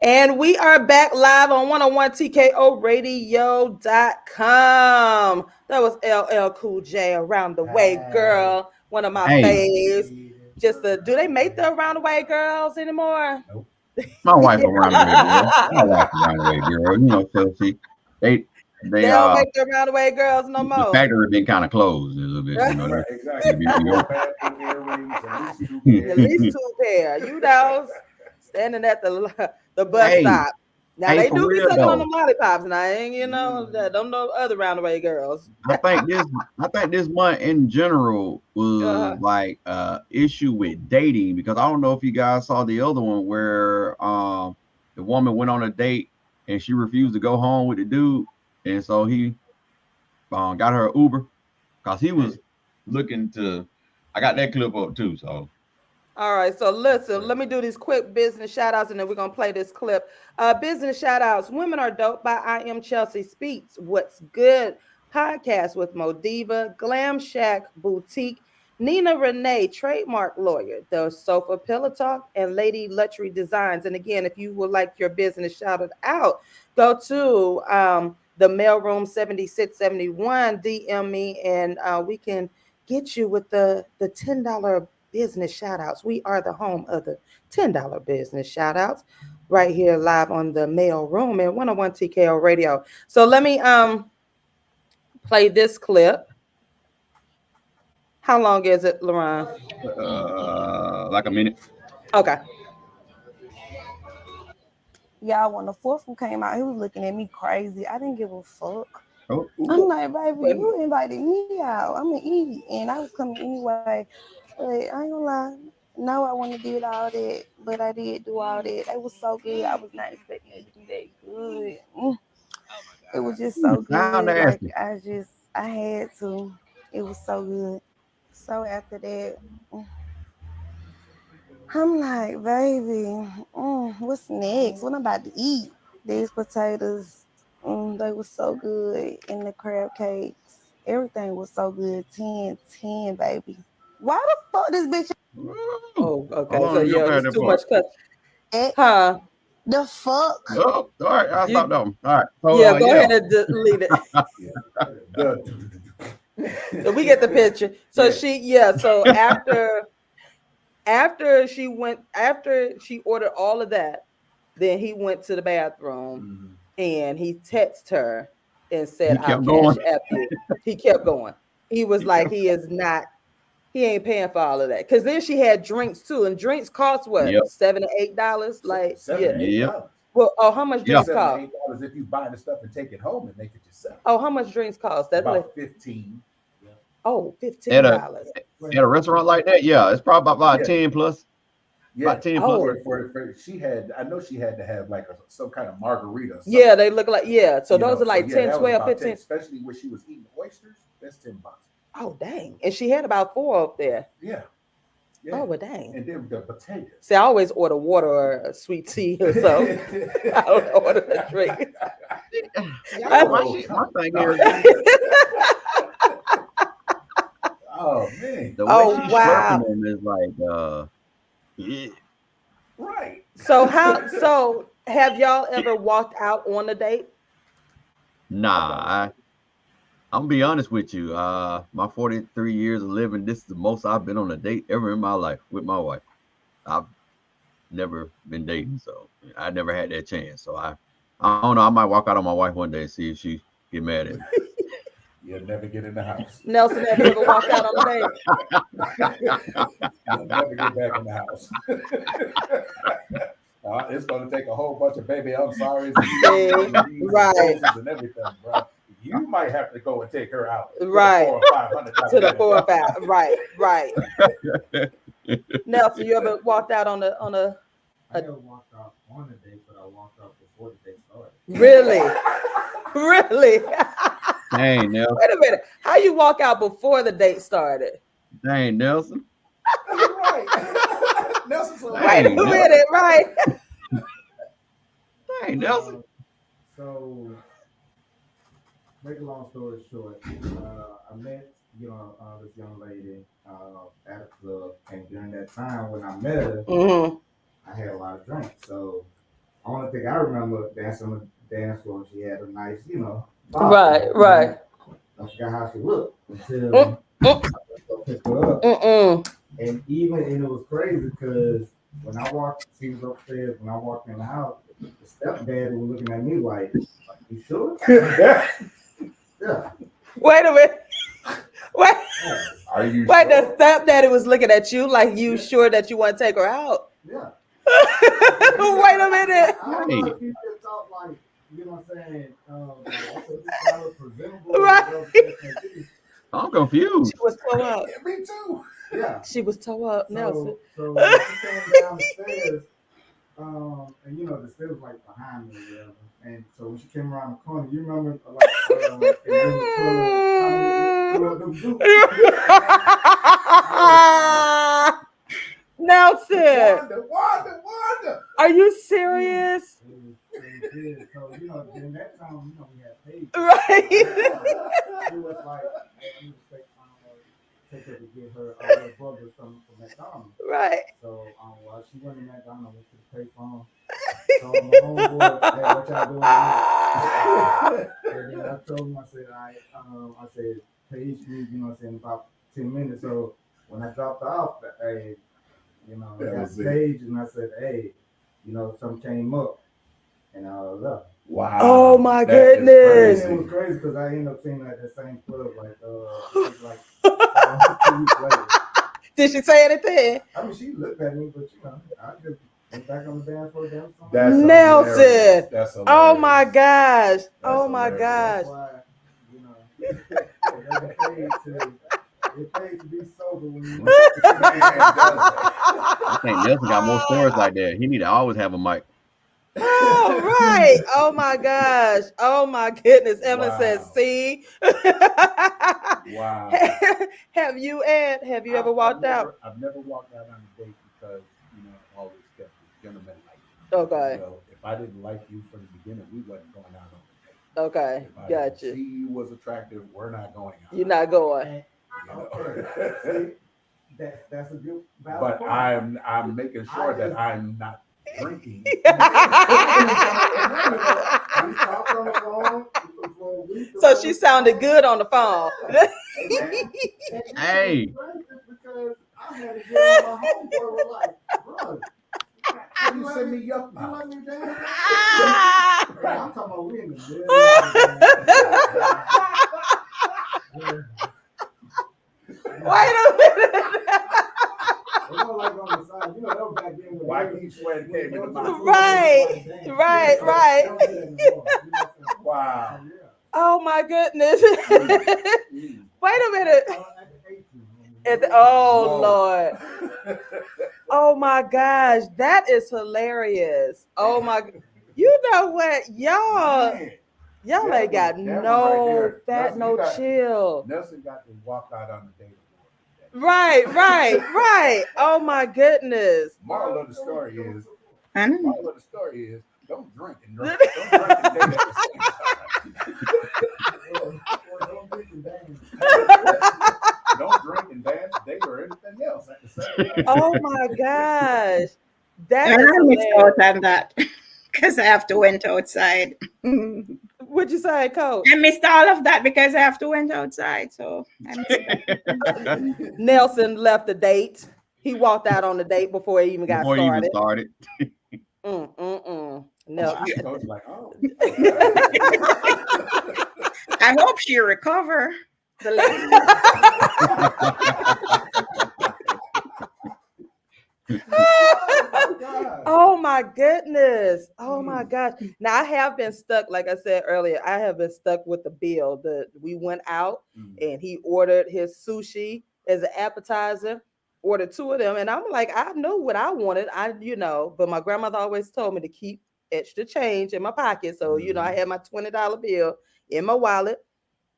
And we are back live on 101TKORadio.com. That was LL Cool J, Around the Way Girl. One of my faves. Just do they make the Around the Way girls anymore? Nope. My wife Around the Way girl. My wife Around the Way girl. You know, Chelsea. They don't make the Around the Way girls no more. The factory been kind of closed a little bit. You know, exactly. At least 2 pair. You know, standing at the bus stop. Now they do be sucking on the lollipops. Now, you know, don't know other Round the Way girls. I think this month in general was like issue with dating, because I don't know if you guys saw the other one where the woman went on a date and she refused to go home with the dude, and so he got her an Uber because he was looking to. I got that clip up too, so. All right, so listen, let me do these quick business shout outs and then we're going to play this clip. Business shout outs. Women Are Dope by I Am Chelsea Speaks. What's Good? Podcast with Modiva. Glam Shack Boutique. Nina Renee, trademark lawyer. The Sofa Pillow Talk and Lady Luxury Designs. And again, if you would like your business shouted out, go to the mailroom 7671. DM me and we can get you with the $10 business shout outs. We are the home of the $10 business shout outs right here live on the mail room at 101 TKO Radio. So let me play this clip. How long is it, Lauren? Like a minute. Okay. Y'all, when the fourth one came out, he was looking at me crazy. I didn't give a fuck. Oh. I'm like, baby, you invited me out. I'm gonna eat, and I was coming anyway. But I ain't gonna lie. No, I wouldn't have did all that, but I did do all that. It was so good. I was not expecting it to be that good. It was just so good. Like I had to. It was so good. So after that, I'm like, baby, what's next? What I'm about to eat? These potatoes, they were so good. And the crab cakes, everything was so good. 10, baby. Why the fuck this bitch? Oh, okay. So yeah, it's too much cut. Huh? The fuck? Oh, all right. I'll stop them. All right. So, yeah, go ahead and delete it. So we get the picture. So so after she ordered all of that, then he went to the bathroom and he texted her and said, I'll cash app you. He kept going. He was like, he ain't paying for all of that. Because then she had drinks too. And drinks cost what? $7 to $8? Like, $7 Well, how much drinks cost? $7 if you buy the stuff and take it home and make it yourself. Oh, how much drinks cost? That's about $15. Oh, $15. At a restaurant like that, it's probably about 10 plus. Yeah, about 10 plus. I know she had to have like some kind of margarita. Yeah, they look like So those are like 10, 12, 15. 10, especially when she was eating oysters. That's $10. Oh, dang. And she had about 4 up there. Yeah. Oh, well, dang. And then the potatoes. See, I always order water or a sweet tea or so. I don't order a drink. My thing is, oh man. The way she's slurping them is like right. So have y'all ever walked out on a date? Nah, I'm gonna be honest with you. My 43 years of living, this is the most I've been on a date ever in my life with my wife. I've never been dating, so I never had that chance. So I don't know. I might walk out on my wife one day and see if she get mad at me. You'll never get in the house. Nelson, have you ever walked out on a date? You'll never get back in the house. It's going to take a whole bunch of baby I'm sorry right and everything, bro. You might have to go and take her out. Right. To the 4 or 5. Right. Nelson, you ever walked out on a I never walked out on a date, but I walked out before the date started. Really? Dang, Nelson. Wait a minute. How you walk out before the date started? Dang, Nelson. Right. Nelson's Wait a minute, right? Dang, Nelson. So, make a long story short, I met this young lady at a club, and during that time when I met her, I had a lot of drinks. So only thing I remember dancing on the dance floor, she had a nice, body. Right. I forgot how she looked until I picked her up. And it was crazy because when I walked, she was upstairs. When I walked in the house, the stepdad was looking at me like, "You sure?" Yeah. Wait a minute. Wait. Are you Wait, sure? the stepdaddy was looking at you like you sure that you want to take her out? Yeah. Wait a minute. I don't know if he just thought like, you know what I'm saying? Right. I'm confused. She was toe up. Yeah, me too. Yeah. She was toe up, Nelson. So when she came down the stairs, and the stairs was like behind me, and so when she came around the corner, you remember like Nelson, Wanda. are you serious? So in that time, we had paid. Right. It was like, hey, I need to take her to get her a little burger from McDonald's. Right. So while she went to McDonald's, went to the payphone. So my homeboy, hey, what y'all doing? And then I told him, I said, I said, Paige needs, in about 10 minutes. So when I dropped off, hey, I got Paige, and I said, hey, something came up, and I was up. Wow. Oh my goodness. It was crazy because I ended up seeing her at the same club like 2 weeks later. Did she say anything? I mean, she looked at me, but I just went back on the dance floor. That's Nelson. hilarious. That's hilarious. Oh my gosh. That's my hilarious. gosh. That's why, it paid to be sober when you. I think Nelson got more stories like that. He need to always have a mic. Oh, right. Oh my gosh. Oh my goodness. Evelyn says, see. Wow. Have you ever walked out? I've never walked out on a date because, I always kept the gentleman like, Okay. if I didn't like you from the beginning, we wasn't going out on a date. Okay. If I Gotcha. see you was attractive, we're not going out. You're not going. See, that's a good balance. But I'm making sure that I'm not drinking. So she sounded good on the phone. Hey. Because I had to get on my homeboy was like, bro, You send me up you now. let me down? I'm talking about we in the Wait a minute. Why keep sweating came in the mouth? Right. Wow. Oh my goodness. Wait a minute. Oh Lord. Oh my gosh, that is hilarious. Oh my, you know what, y'all ain't got no fat, no chill. Nelson got to walk out on the date. Right. Oh my goodness. Moral of the story is, don't drink and date at the same time. Don't drink and dance, date, or anything else at the same time. Oh my gosh. That I missed out on that because I have to went outside. What'd you say, Coach? I missed all of that because I have to went outside. So Nelson left the date. He walked out on the date before he even got started. No. I was like, oh. I hope she recover. Oh my goodness. Oh my gosh. Now I have been stuck, like I said earlier, I have been stuck with the bill. We went out and he ordered his sushi as an appetizer, ordered 2 of them. And I'm like, I knew what I wanted. But my grandmother always told me to keep extra change in my pocket. So, I had my $20 bill in my wallet.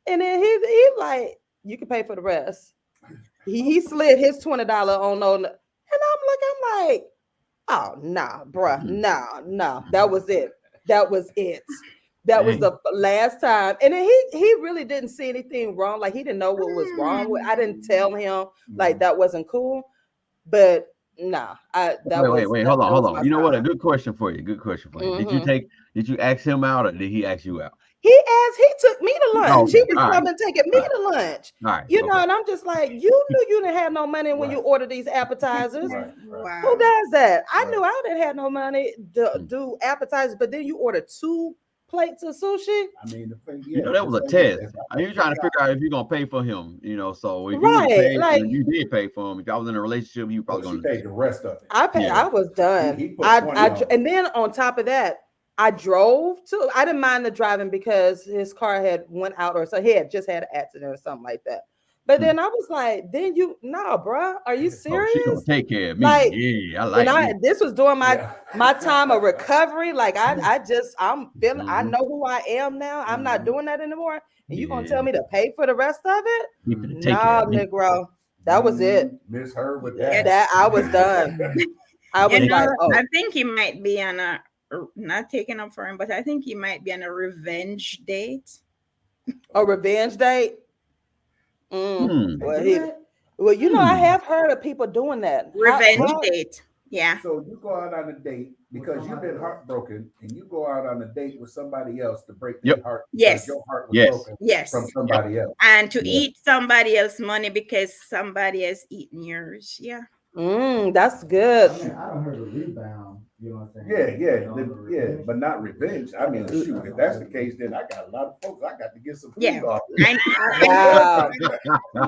And then he like, you can pay for the rest. He slid his $20 on. And I'm like, oh, nah, bruh, nah. That was it. That was the last time. And then he really didn't see anything wrong. Like he didn't know what was wrong with. I didn't tell him like that wasn't cool. But nah, wait, hold on. You know what? A good question for you. Did you ask him out or did he ask you out? He took me to lunch. He was coming taking me to lunch. All right. You know, and I'm just like, you knew you didn't have no money when you order these appetizers. Wow. Who does that? I knew I didn't have no money to do appetizers, but then you order 2 plates of sushi. I mean, the thing, you know, that was a test. You're trying to figure out if you're gonna pay for him. You know, so if you did pay for him, if I was in a relationship, you probably gonna pay the rest of it. I was done. And then on top of that, I drove to. I didn't mind the driving because his car had went out, or so he had just had an accident or something like that. But then I was like, bro, are you serious? She gonna take care of me. Like, yeah, I like this was during my time of recovery. Like I'm feeling, I know who I am now. I'm not doing that anymore. And you gonna tell me to pay for the rest of it? No, Negro. That was it. Miss her with that. That I was done. I was like, I think he might be on a not taking up for him, but I think he might be on a revenge date. A revenge date? Well, you know, I have heard of people doing that. Revenge date. Yeah. So you go out on a date because you've been heartbroken, and you go out on a date with somebody else to break their heart. Yes. Your heart was broken from somebody else. And to eat somebody else's money because somebody has eaten yours. Yeah. That's good. I mean, I don't heard a rebound. You know what I'm saying? Yeah, but not revenge. I mean, shoot, if that's the case, then I got a lot of folks I got to get some food off.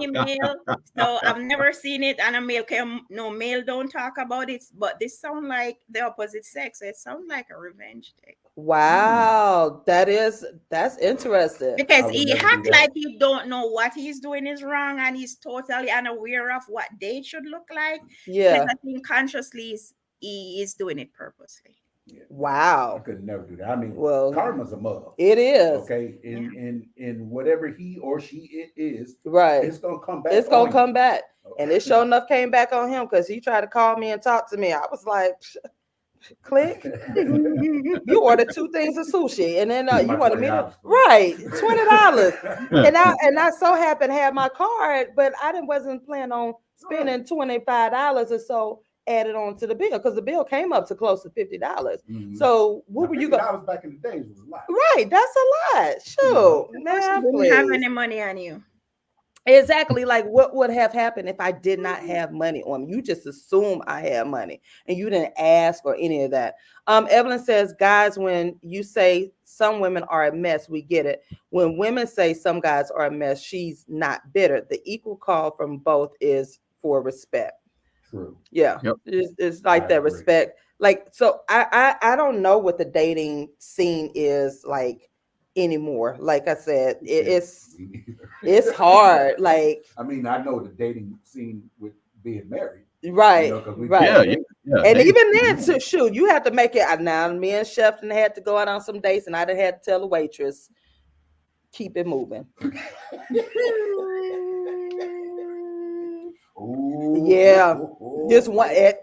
Email. So I've never seen it on a male. No, male don't talk about it, but this sound like the opposite sex. It sounds like a revenge thing. Wow, that's interesting. Because he act like he don't know what he's doing is wrong, and he's totally unaware of what date should look like. Yeah, I think consciously he is doing it purposely. Yeah. Wow, I could never do that. I mean, well, karma's a mother. It is okay. In whatever he or she is, right? It's gonna come back. It's gonna come back, and it sure enough came back on him because he tried to call me and talk to me. I was like, click. You ordered 2 things of sushi, and then you wanted me to $20, and I so happened to have my card, but I wasn't planning on spending $25 or so added on to the bill because the bill came up to close to $50. So what were you going? Back in the days was a lot. Right, that's a lot. Sure, man. Didn't have any money on you. Exactly. Like what would have happened if I did not have money on me? You just assume I had money and you didn't ask or any of that. Evelyn says, guys, when you say some women are a mess, we get it. When women say some guys are a mess, she's not bitter. The equal call from both is for respect. True. Yeah. Yep. It's like that respect. Like, so I don't know what the dating scene is like anymore. Like I said, it's hard. Like, I mean, I know the dating scene with being married, right? Right. Yeah. And even then, so shoot, you have to make it. Now, me and Chef and had to go out on some dates, and I done had to tell the waitress, keep it moving. Ooh, yeah, this one at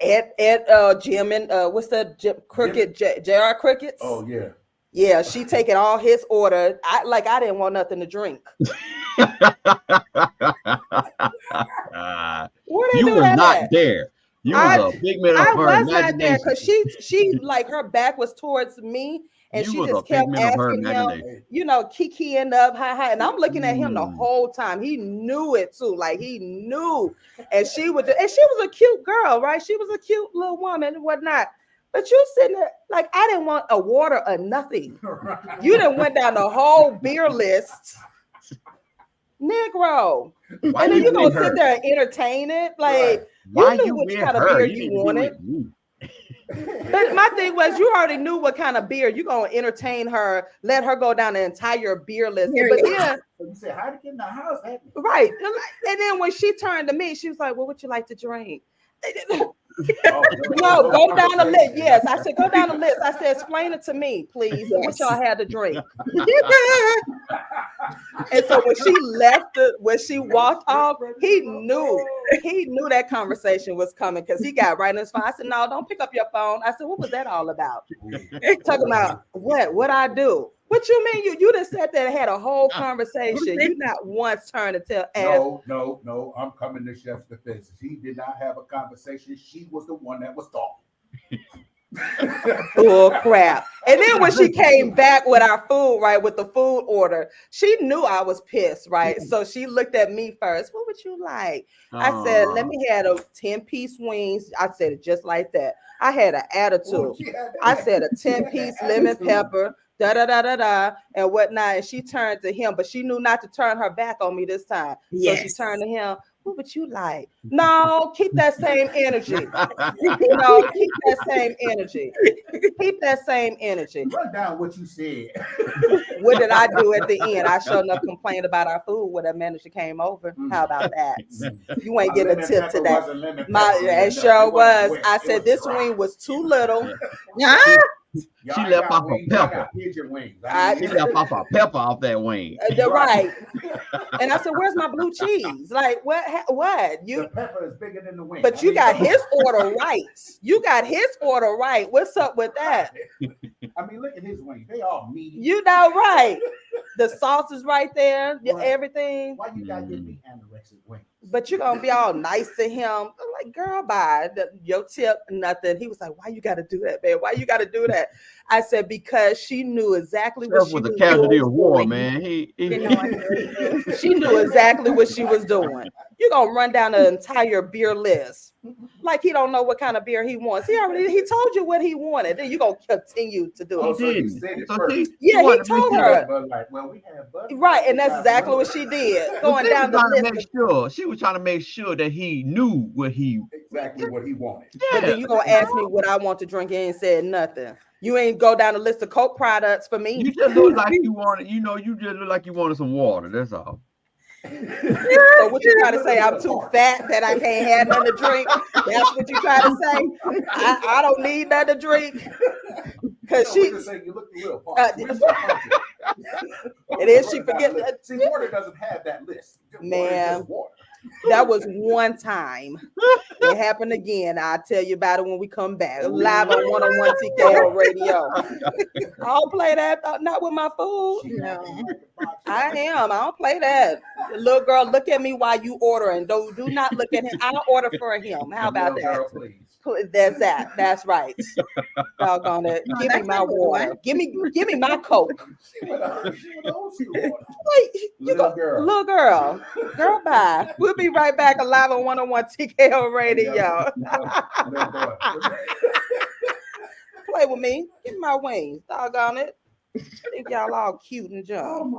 Jim and what's that? JR Crickets. Oh yeah. Yeah, she taking all his order. I didn't want nothing to drink. You were not there. You was a figment of her imagination. I was not there because she like her back was towards me, and she just kept asking him, kikiing up, hi, and I'm looking at him the whole time. He knew it too, like he knew, and she was a cute girl, right? She was a cute little woman and whatnot. But you sitting there like I didn't want a water or nothing. You done went down the whole beer list, Negro. And then you gonna sit there and entertain it, like you knew which kind of beer you wanted. But my thing was, you already knew what kind of beer you gonna entertain her, let her go down the entire beer list. But then you said, "How to get in the house?" Right, and then when she turned to me, she was like, "Well, what you like to drink?" No, go down the list. Yes, I said go down the list. I said explain it to me, please. What y'all had to drink. And so when she walked off, he knew that conversation was coming because he got right in his phone. I said, no, don't pick up your phone. I said, what was that all about? Talking about what I do. What you mean? You just sat there and had a whole conversation. You not once turned to tell No. I'm coming to Chef's defense. She did not have a conversation. She was the one that was talking. Bull crap. And then when she came back with our food, right, with the food order, she knew I was pissed, right? So she looked at me first. What would you like? I said, let me have a 10-piece wings. I said it just like that. I had an attitude. I said a 10-piece lemon pepper, da da da da da, and whatnot. And she turned to him, but she knew not to turn her back on me this time. So she turned to him. What would you like? No, keep that same energy. Keep that same energy. Keep that same energy. Run down what you said. What did I do at the end? I sure enough complained about our food when that manager came over. How about that? You ain't getting a tip today. It sure was. I said this wing was too little. She left off a pepper. She left off a pepper off that wing. Right. And I said, "Where's my blue cheese? Like what? You the pepper is bigger than the wing." But you got his order right. You got his order right. What's up with that? I mean, look at his wings. They all meaty. You know, right? The sauce is right there. Right. Everything. Why you got your meat anorexic wings? But you're gonna be all nice to him. I'm like, girl, bye. Your tip, nothing. He was like, why you gotta do that, man? Why you gotta do that? I said, because she knew exactly what she was doing. The casualty of war, man. She knew exactly what she was doing. You're gonna run down the entire beer list. Like he don't know what kind of beer he wants. He told you what he wanted. Then you're gonna continue to do it. He told her. We have right, and that's exactly what she did. Going down the list. She was trying to make sure that he knew what he wanted. Yeah. But then you gonna ask me what I want to drink and ain't said nothing. You ain't go down the list of Coke products for me. You just look like you wanted, you just look like you wanted some water. That's all. So what you trying to say? I'm too fat that I can't have nothing to drink. That's what you trying to say? I don't need nothing to drink. Because she you look the real it is she forget that. See, water doesn't have that list. Man, that was one time. It happened again. I'll tell you about it when we come back. Live on 101 TKL radio. I don't play that. Not with my food. No. I don't play that. The little girl, look at me while you ordering. Do not look at him. I'll order for him. How about that? Girl, please. That's that. That's right. Doggone it. Give me my water. Give me my Coke. Little girl. Girl, bye. We'll be right back live on 101 TKO radio. Play with me. Give me my wings. Doggone it. Think y'all all cute and junk.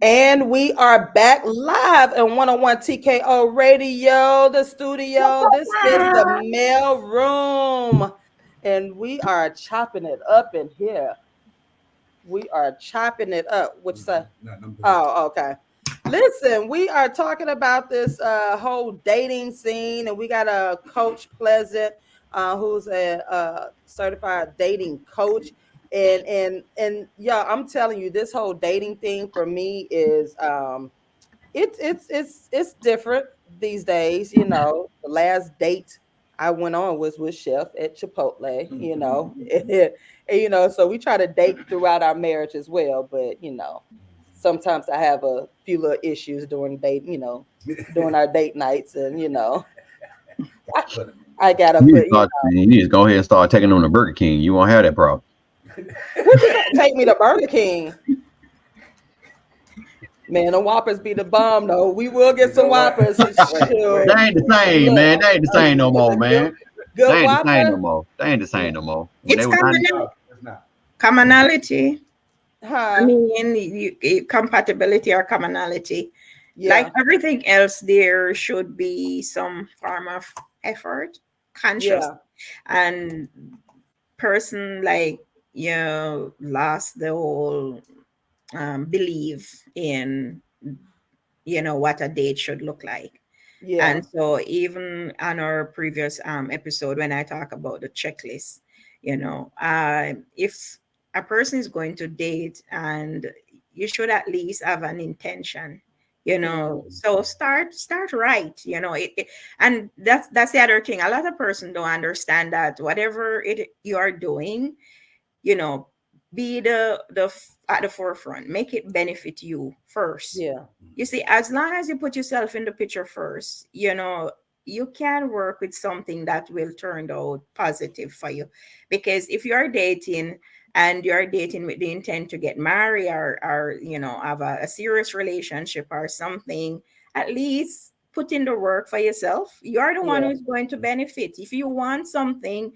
And we are back live on 101 TKO Radio, the studio. This is the mail room. And we are chopping it up in here. We are chopping it up. Which side? Oh, okay. Listen, we are talking about this whole dating scene, and we got a Coach Pleasant, who's a certified dating coach. And yeah, I'm telling you, this whole dating thing for me is it's different these days. You know, the last date I went on was with Chef at Chipotle. You know, and, you know, so we try to date throughout our marriage as well. But you know, sometimes I have a few little issues during date. You know, during our date nights, and you know. I gotta you need to go ahead and start taking them to Burger King. You won't have that problem. Take me to Burger King. Man, the Whoppers be the bomb though. We will get some Whoppers. They ain't the same, man. They ain't the same no more, man. They ain't the same no more. They ain't the same no more. It's commonality. Huh. I mean, compatibility or commonality. Yeah. Like everything else, there should be some form of effort, conscious, and person like lost the whole belief in what a date should look like. Yeah. And so even on our previous episode, when I talk about the checklist, if a person is going to date, and you should at least have an intention. So start right. And that's the other thing. A lot of persons don't understand that whatever you are doing, be at the forefront. Make it benefit you first. Yeah. You see, as long as you put yourself in the picture first, you can work with something that will turn out positive for you. Because if you are dating and you're dating with the intent to get married or have a serious relationship or something, at least put in the work for yourself. You're the one who's going to benefit. If you want something,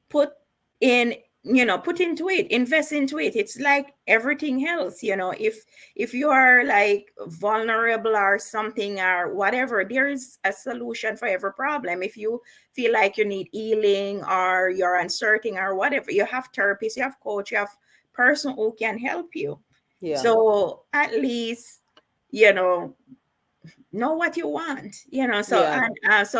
put into it, invest into it. It's like everything else, if you are like vulnerable or something or whatever, there is a solution for every problem. If you feel like you need healing or you're uncertain or whatever, you have therapists, you have coach, you have person who can help you. Yeah. So at least, know what you want, so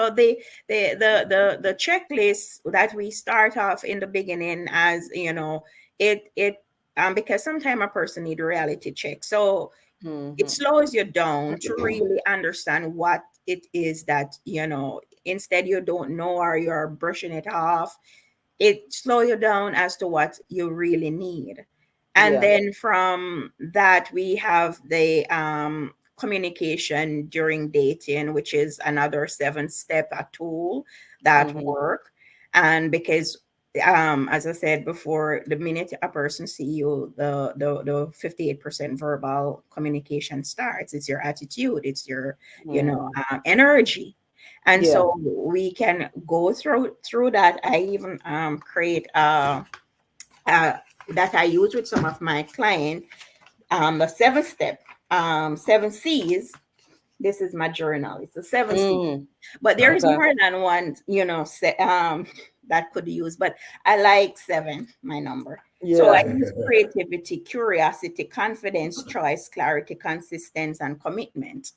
the checklist that we start off in the beginning, as because sometimes a person need a reality check, so it slows you down to really understand what it is that instead you don't know or you're brushing it off. It slows you down as to what you really need. And then from that we have the communication during dating, which is another 7-step tool that work. And because as I said before, the minute a person see you, the 58% verbal communication starts. It's your attitude, it's your energy. And so we can go through that. I even create that I use with some of my clients, the 7-step 7 C's. This is my journal. It's a 7 C's, but there is more than one, that could use, but I like 7, my number. So I use creativity, curiosity, confidence, choice, clarity, consistency, and commitment.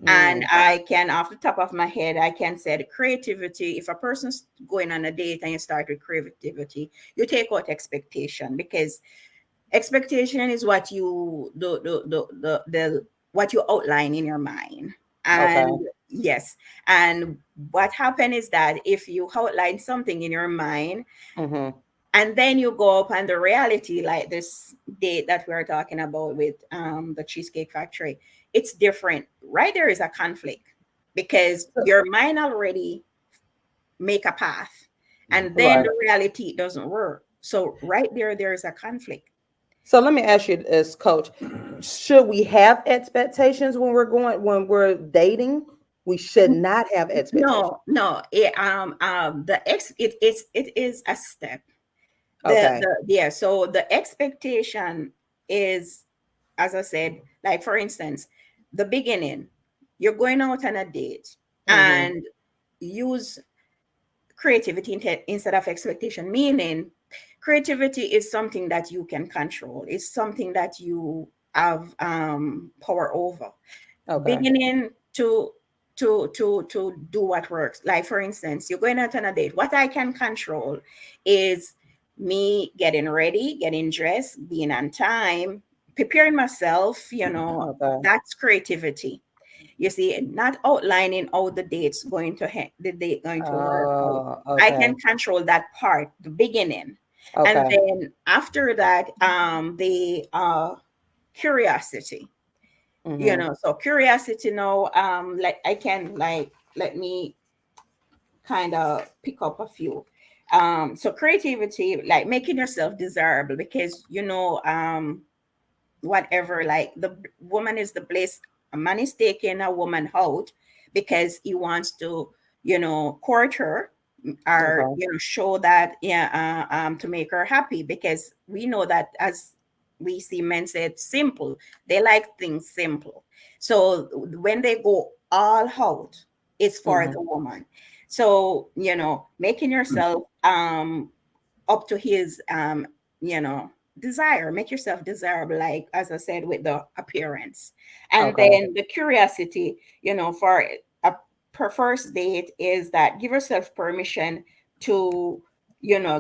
And I can, off the top of my head, I can say the creativity. If a person's going on a date and you start with creativity, you take out expectation, because expectation is what you what you outline in your mind. And yes, and what happened is that if you outline something in your mind, and then you go up on the reality, like this date that we're talking about with the Cheesecake Factory, it's different. Right there is a conflict, because your mind already make a path, and then the reality doesn't work. So right there is a conflict. So let me ask you as coach, should we have expectations when we're dating? We should not have expectations. No. It is a step. So the expectation is, as I said, like for instance, the beginning, you're going out on a date and use creativity instead of expectation, meaning creativity is something that you can control. It's something that you have power over. Beginning to do what works. Like for instance, you're going out on a date. What I can control is me getting ready, getting dressed, being on time, preparing myself, that's creativity. You see, not outlining how the date's going to the date going to work out. I can control that part, the beginning. And then after that, the curiosity. So curiosity now, like I can let me kind of pick up a few. So creativity, like making yourself desirable, because whatever, like the woman is the place, a man is taking a woman out because he wants to court her, or show that to make her happy, because we know that, as we see men said, simple, they like things simple. So when they go all out, it's for the woman. So making yourself up to his desire, make yourself desirable, like as I said, with the appearance. And then the curiosity, for a first date, is that give yourself permission to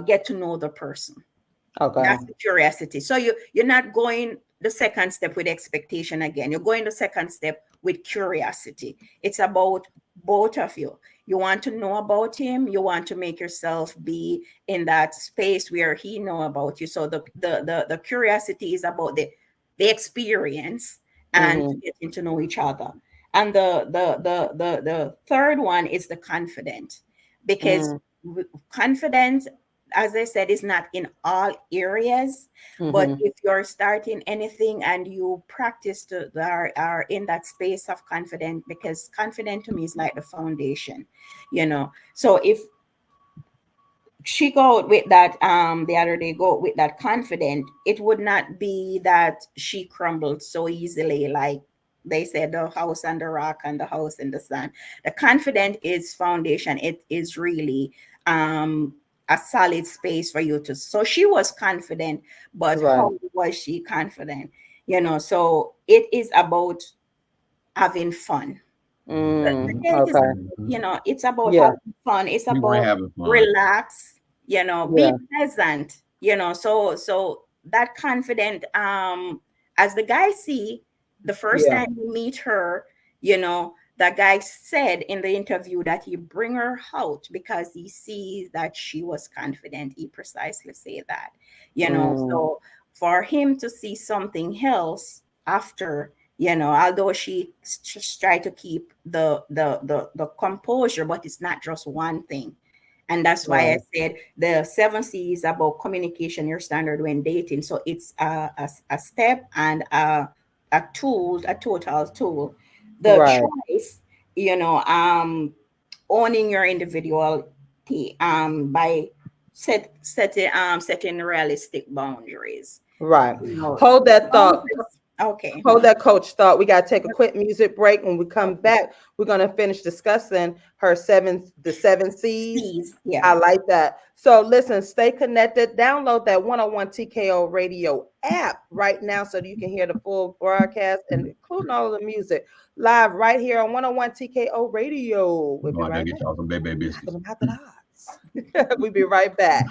get to know the person. That's the curiosity. So you're not going the second step with expectation again. You're going the second step with curiosity. It's about both of you. You want to know about him. You want to make yourself be in that space where he know about you. So the curiosity is about the experience and getting to know each other. And the third one is the confident, because confidence, as I said, is not in all areas, but if you're starting anything and you practice are in that space of confidence, because confident to me is like the foundation, So if she go with that, the other day, go with that confident, it would not be that she crumbled so easily, like they said, the house on the rock and the house in the sun. The confident is foundation. It is really a solid space for you to. So she was confident, but how was she confident? So it is about having fun. It's about having fun. It's about relax, be pleasant, so that confident, as the guy see the first time you meet her, that guy said in the interview that he bring her out because he sees that she was confident. He precisely say that, so for him to see something else after, although she tried to keep the composure, but it's not just one thing. And that's why I said the 7 C's about communication, your standard when dating. So it's a step and a tool, a total tool. The choice, owning your individuality by setting realistic boundaries. Hold that thought. Okay. Hold that, coach thought. We got to take a quick music break. When we come back, we're going to finish discussing the 7 C's. I like that. So listen, stay connected. Download that 101 TKO radio app right now so that you can hear the full broadcast and including all of the music live right here on 101 TKO radio. We'll be right back. We'll be right back.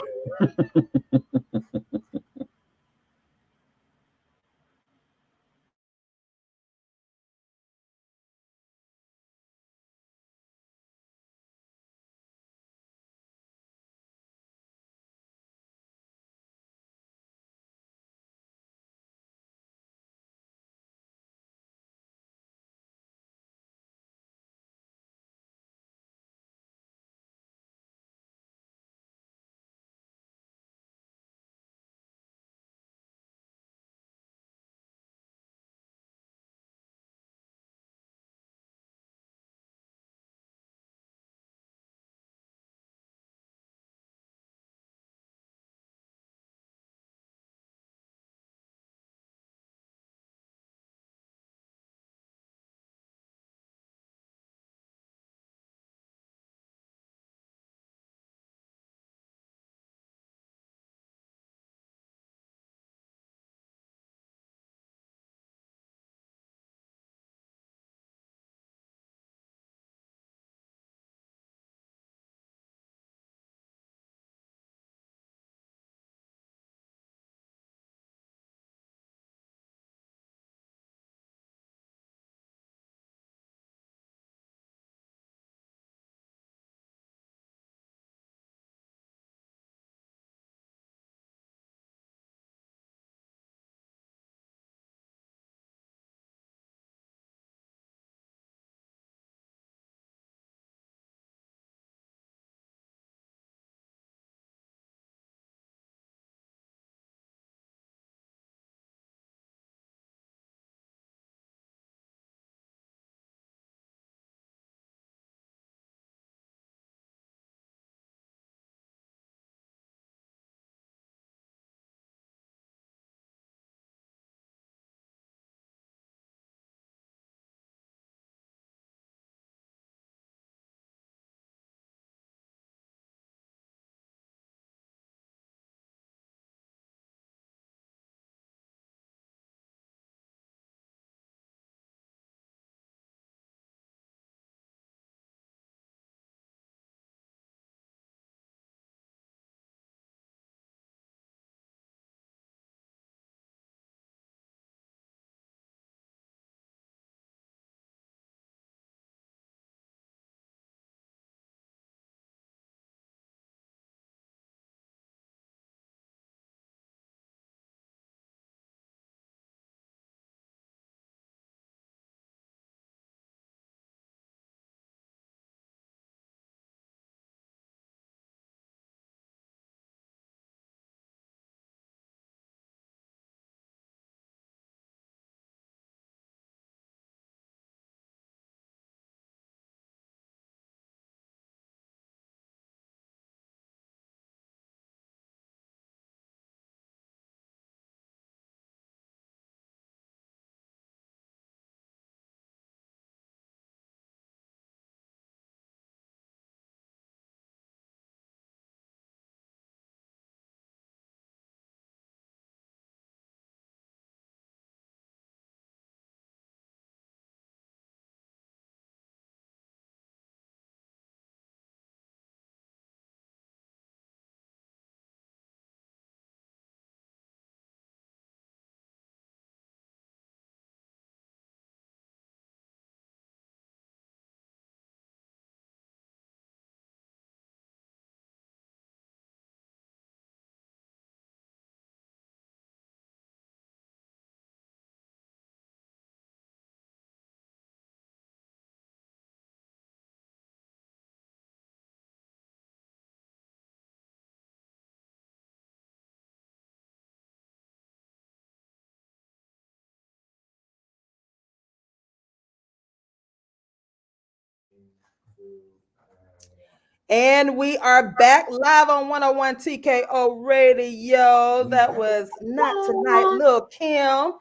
And we are back live on 101 TKO Radio. That was Not Tonight, Lil Kim.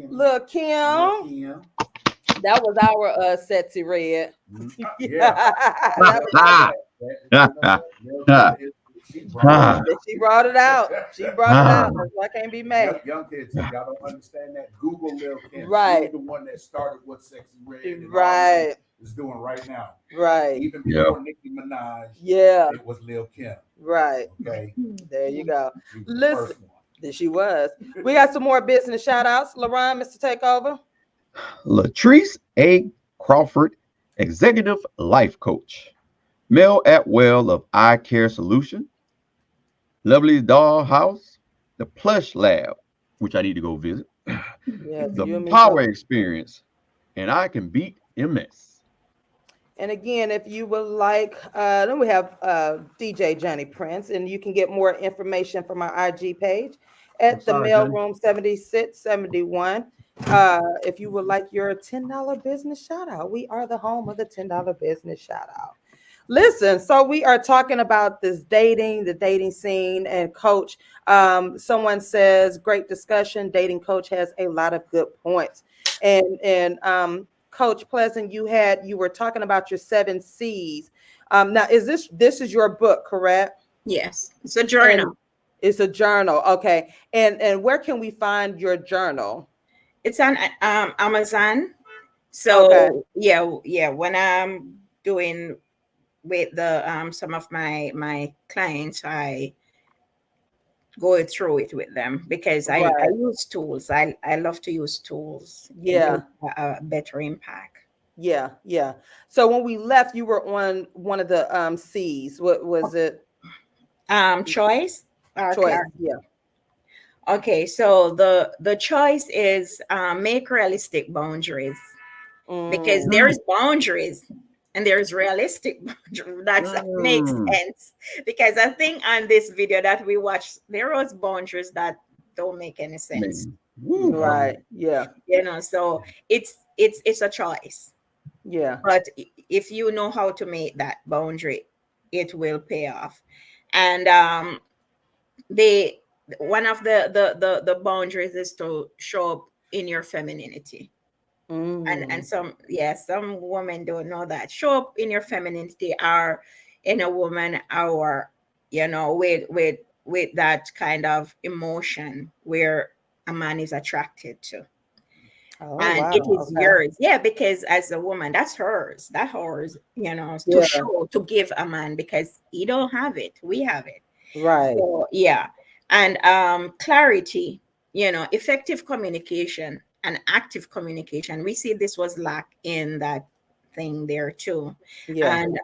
Lil Kim. That was our sexy red. Yeah. She brought it out. She brought it out. So I can't be mad. Young kids, y'all don't understand that. Google Lil Kim. Right. She's the one that started what Sexy Red is doing right now. Right. Even before Nicki Minaj. Yeah. It was Lil Kim. Right. Okay. There you go. Listen. She was. We got some more business shout outs. LaRon, Mr. Takeover. Latrice A. Crawford, Executive Life Coach. Mel Atwell of Eye Care Solution. Lovely Dollhouse. The Plush Lab, which I need to go visit. Yes, the Power Experience. And I Can Beat MS. And again, if you would like, then we have DJ JohnnyPrince, and you can get more information from our IG page at the Mailroom 7671. If you would like your $10 business shout out, we are the home of the $10 business shout out. Listen, so we are talking about this the dating scene, and Coach, someone says, great discussion. Dating Coach has a lot of good points. And Coach Pleasant, you were talking about your 7 C's. Now, this is your book, correct? Yes, it's a journal. It's a journal, okay. And where can we find your journal? It's on Amazon. So okay. yeah. When I'm doing with the some of my clients, I go through it with them because I use tools. I love to use tools. Yeah, a better impact. Yeah. So when we left, you were on one of the C's. What was it? Choice. Choice. Yeah. Okay, so the choice is make realistic boundaries, because there's boundaries and there's realistic boundaries. That makes sense, because I think on this video that we watched, there was boundaries that don't make any sense. Right. Yeah. So it's a choice. Yeah. But if you know how to make that boundary, it will pay off. And one of the boundaries is to show up in your femininity. And some women don't know that. Show up in your femininity, or in a woman, or with that kind of emotion where a man is attracted to. It is yours. Yeah, because as a woman, that's hers. That's hers, to show, to give a man, because he don't have it. We have it. Right. So, yeah. And clarity, effective communication and active communication. We see this was lack in that thing there too. Yeah. And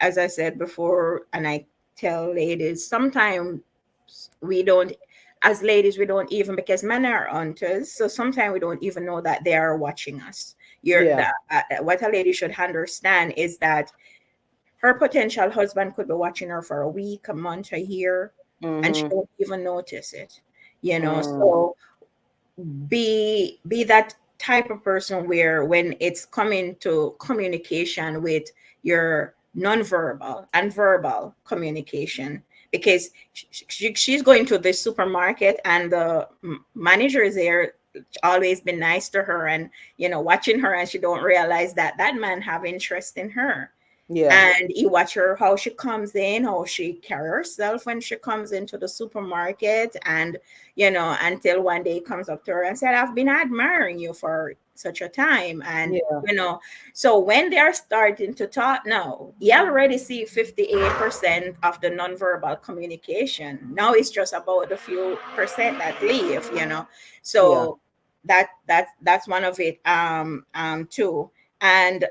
as I said before, and I tell ladies, sometimes as ladies, we don't even, because men are hunters, so sometimes we don't even know that they are watching us. What a lady should understand is that her potential husband could be watching her for a week, a month, a year, and she don't even notice it. So be that type of person where when it's coming to communication with your nonverbal and verbal communication, because she's going to the supermarket and the manager is there, always been nice to her and watching her, and she don't realize that man have interest in her. Yeah. And he watch her, how she comes in, how she carry herself when she comes into the supermarket, and until one day he comes up to her and said, I've been admiring you for such a time. And so when they're starting to talk now, you already see 58% of the nonverbal communication. Now it's just about the few percent that leave, so that's one of it too. And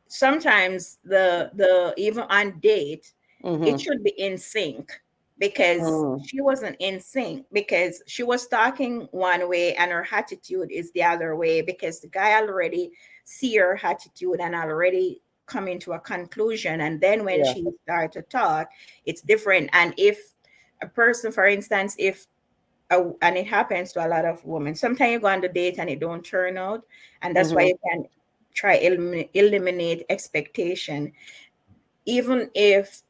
sometimes the even on date, it should be in sync, because she wasn't in sync, because she was talking one way and her attitude is the other way, because the guy already see her attitude and already come into a conclusion, and then when she started to talk, it's different. And if a person, for instance, and it happens to a lot of women, sometimes you go on the date and it don't turn out, and that's why you can try eliminate expectation. Even if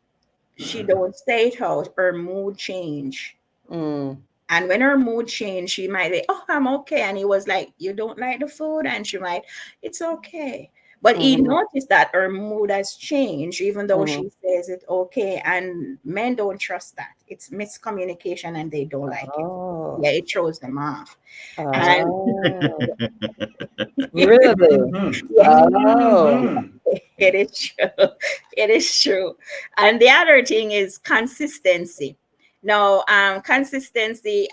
she don't say it out, her mood change. And when her mood changed, she might say, "Oh, I'm okay." And he was like, "You don't like the food?" And she might, "It's okay." But he noticed that her mood has changed, even though she says it okay. And men don't trust that. It's miscommunication and they don't like it. Yeah, it throws them off. And really? It is true. It is true. And the other thing is consistency. Now, consistency,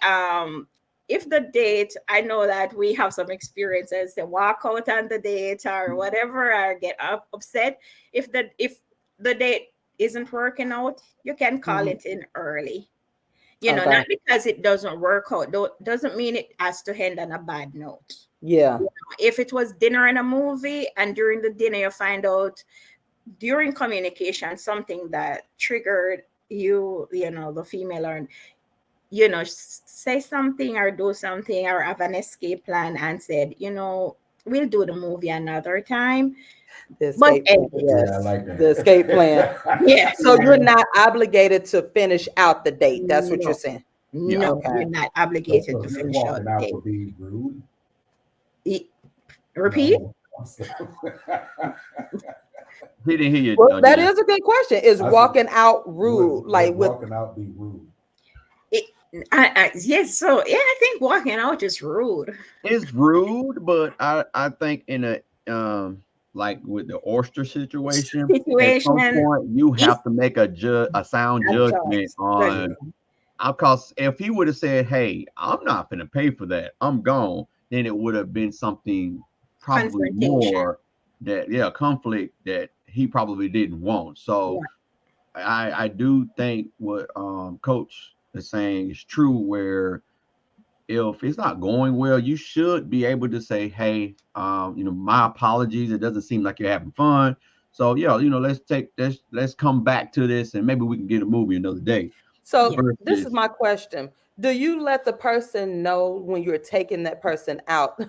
if the date, I know that we have some experiences to walk out on the date or whatever, or get upset. If the date isn't working out, you can call it in early. You know, not because it doesn't work out, doesn't mean it has to end on a bad note. Yeah. You know, if it was dinner and a movie, and during the dinner you find out during communication something that triggered you know, the female, or you know, say something or do something or have an escape plan and said, you know, we'll do the movie another time. The escape plan. Yes. Yeah, I like that. The escape plan. Yeah. So you're not obligated to finish out the date. That's what you're saying. No, you're not obligated to finish out the date. Would be rude. Repeat. He didn't hear you. Well, that is a good question. Is walking out rude? Like with walking out be rude? Yes. So yeah, I think walking out is rude. It's rude, but I think in a like with the oyster situation, at some point you have to make a sound judgment on. Because if he would have said, "Hey, I'm not going to pay for that, I'm gone," then it would have been something probably more conflict that he probably didn't want. So I do think what Coach is saying is true, where if it's not going well, you should be able to say, "Hey, you know, my apologies. It doesn't seem like you're having fun. So yeah, you know, let's come back to this, and maybe we can get a movie another day." So this is my question. Do you let the person know when you're taking that person out?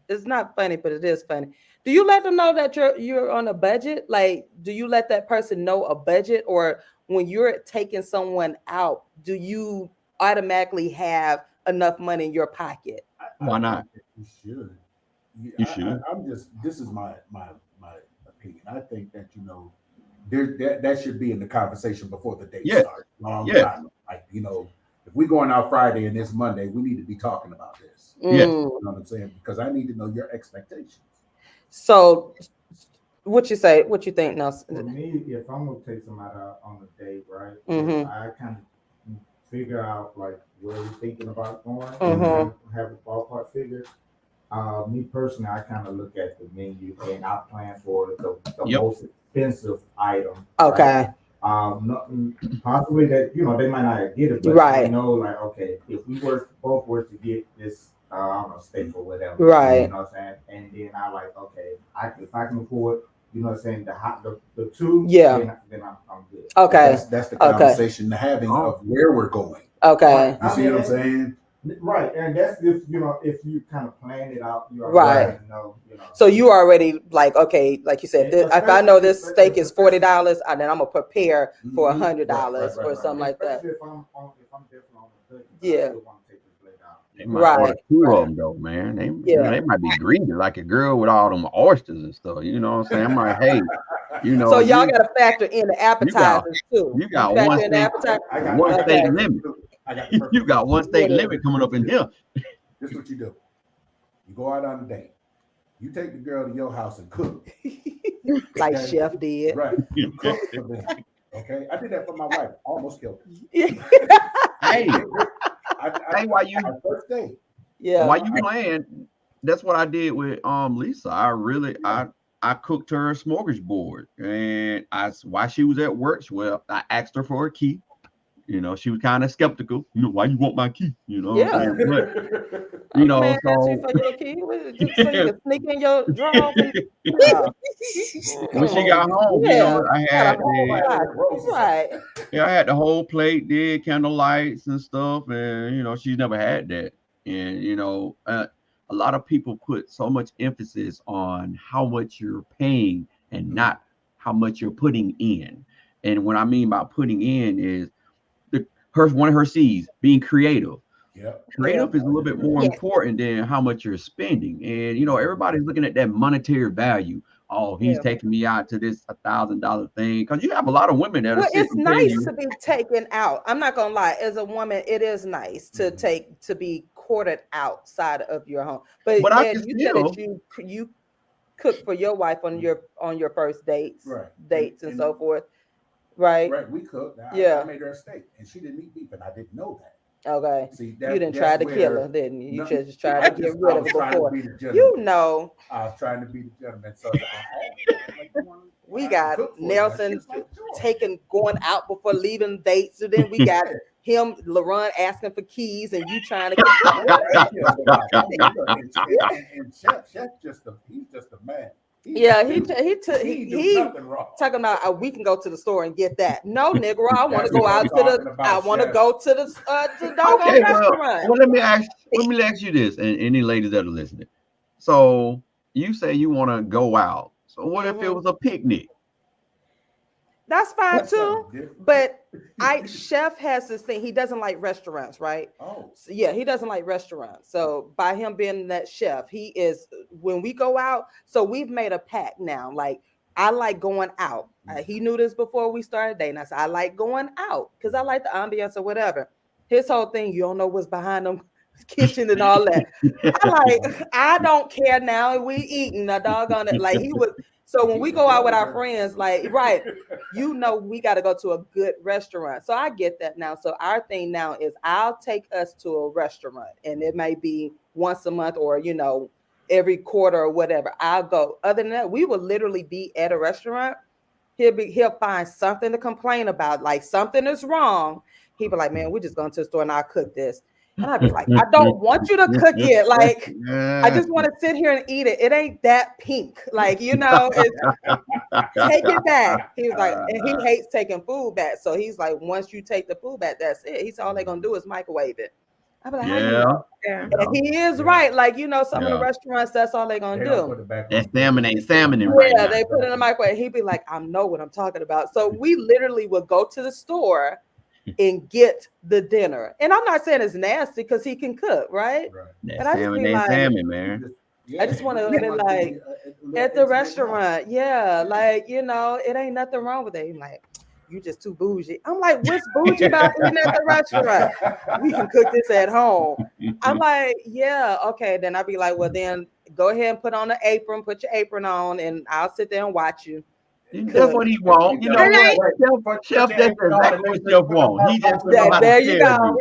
It's not funny, but it is funny. Do you let them know that you're on a budget? Like, do you let that person know a budget? Or when you're taking someone out, do you automatically have enough money in your pocket? Why not? You should. You should. This is my opinion. I think that, you know, that should be in the conversation before the date starts. Time. Like, you know, if we're going out Friday and it's Monday, we need to be talking about this. Yeah. You know what I'm saying? Because I need to know your expectations. So what you say? What you think, Nelson? For me, if I'm gonna take somebody out on a date, right? I kind of figure out like where we're thinking about going. Have a ballpark figure. Me personally, I kind of look at the menu and I plan for the most expensive item. Okay. Right? Possibly that, you know, they might not get it, but I know, like, okay, if we both were to get this, I don't know, steak or whatever, right? You know what I'm saying? And then I like, okay, if I can afford, you know what I'm saying, the two, then I'm good. Okay. That's the conversation having of where we're going. Okay. You see what I'm saying? Right, and that's if you kind of plan it out, you already know. So you already like, okay, like you said, if I know this steak is $40, and then I'm gonna prepare for $100 or something like that. If I'm definitely on the budget, yeah. I still want to take this plate out. They might order two of them though, man. They might be greedy, like a girl with all them oysters and stuff. You know what I'm saying? I'm like, hey, you know. So y'all got to factor in the appetizers too. You got one steak limit. You got one steak limit coming up in here. This is what you do. You go out on a date. You take the girl to your house and cook. Like Chef did. Right. You cook for them. Okay. I did that for my wife. Almost killed her. Hey, why you first date? Yeah. Why you playing? That's what I did with Lisa. I cooked her a smorgasbord, and while she was at work, I asked her for a key. You know, she was kind of skeptical. You know, why you want my key? You know, but, you know, so for your key, so you can sneak in your drawer. When she got home, you know, I had I had the whole plate, did candle lights and stuff, and you know, she's never had that, and you know, a lot of people put so much emphasis on how much you're paying and not how much you're putting in. And what I mean by putting in is one of her C's, being creative. Creative is a little bit more important than how much you're spending. And everybody's looking at that monetary value. Oh, he's taking me out to this $1,000 thing, because you have a lot of women that are. It's nice to be taken out. I'm not gonna lie. As a woman, it is nice to be courted outside of your home. But Ed, you said that you cook for your wife on your first dates, and so forth, right? Right. We cooked. I made her a steak, and she didn't eat beef, and I didn't know that. Okay. See, you didn't try to kill her, didn't you? You just tried to get rid of her before. I was trying to be the gentleman. So we got Nelson going out before leaving dates. So then we got him, LaRon, asking for keys, and you trying to and Chef he's just a man. He talking about we can go to the store and get that. No, nigga, I want to go out to the. I want to go to the doggone restaurant. Well, let me ask you this, and any ladies that are listening. So you say you want to go out. So what if it was a picnic? That's fine too. But Chef has this thing. He doesn't like restaurants, right? Oh. So, yeah, he doesn't like restaurants. So by him being that chef, he is, when we go out, so we've made a pact now. Like, I like going out. He knew this before we started dating. I said, I like going out because I like the ambience or whatever. His whole thing, you don't know what's behind them kitchen and all that. I don't care now. We eating a doggone it. Like he would. So when we go out with our friends, like, we got to go to a good restaurant. So I get that now. So our thing now is I'll take us to a restaurant, and it may be once a month or, every quarter or whatever. I'll go. Other than that, we will literally be at a restaurant. He'll find something to complain about, like something is wrong. He'll be like, man, we're just going to the store and I'll cook this. And I'd be like, I don't want you to cook it. Like, I just want to sit here and eat it. It ain't that pink. Like, take it back. He was like, and he hates taking food back. So he's like, once you take the food back, that's it. He's all they're going to do is microwave it. I'd be like, And he is right. Like, some of the restaurants, that's all they're going to do. That salmon ain't salmon. Yeah, they put it in the microwave. He'd be like, I know what I'm talking about. So we literally would go to the store and get the dinner. And I'm not saying it's nasty because he can cook, right? But I just be like, salmon, man. I just want to be like at the restaurant. Yeah, like, it ain't nothing wrong with it. He's like, you just too bougie. I'm like, what's bougie about eating at the restaurant? We can cook this at home. I'm like, yeah, okay. Then I'd be like, well, then go ahead and put on the apron, put your apron on, and I'll sit there and watch you. That's what he wants. You know what? Chef, that's exactly what Chef wants. He just there you go.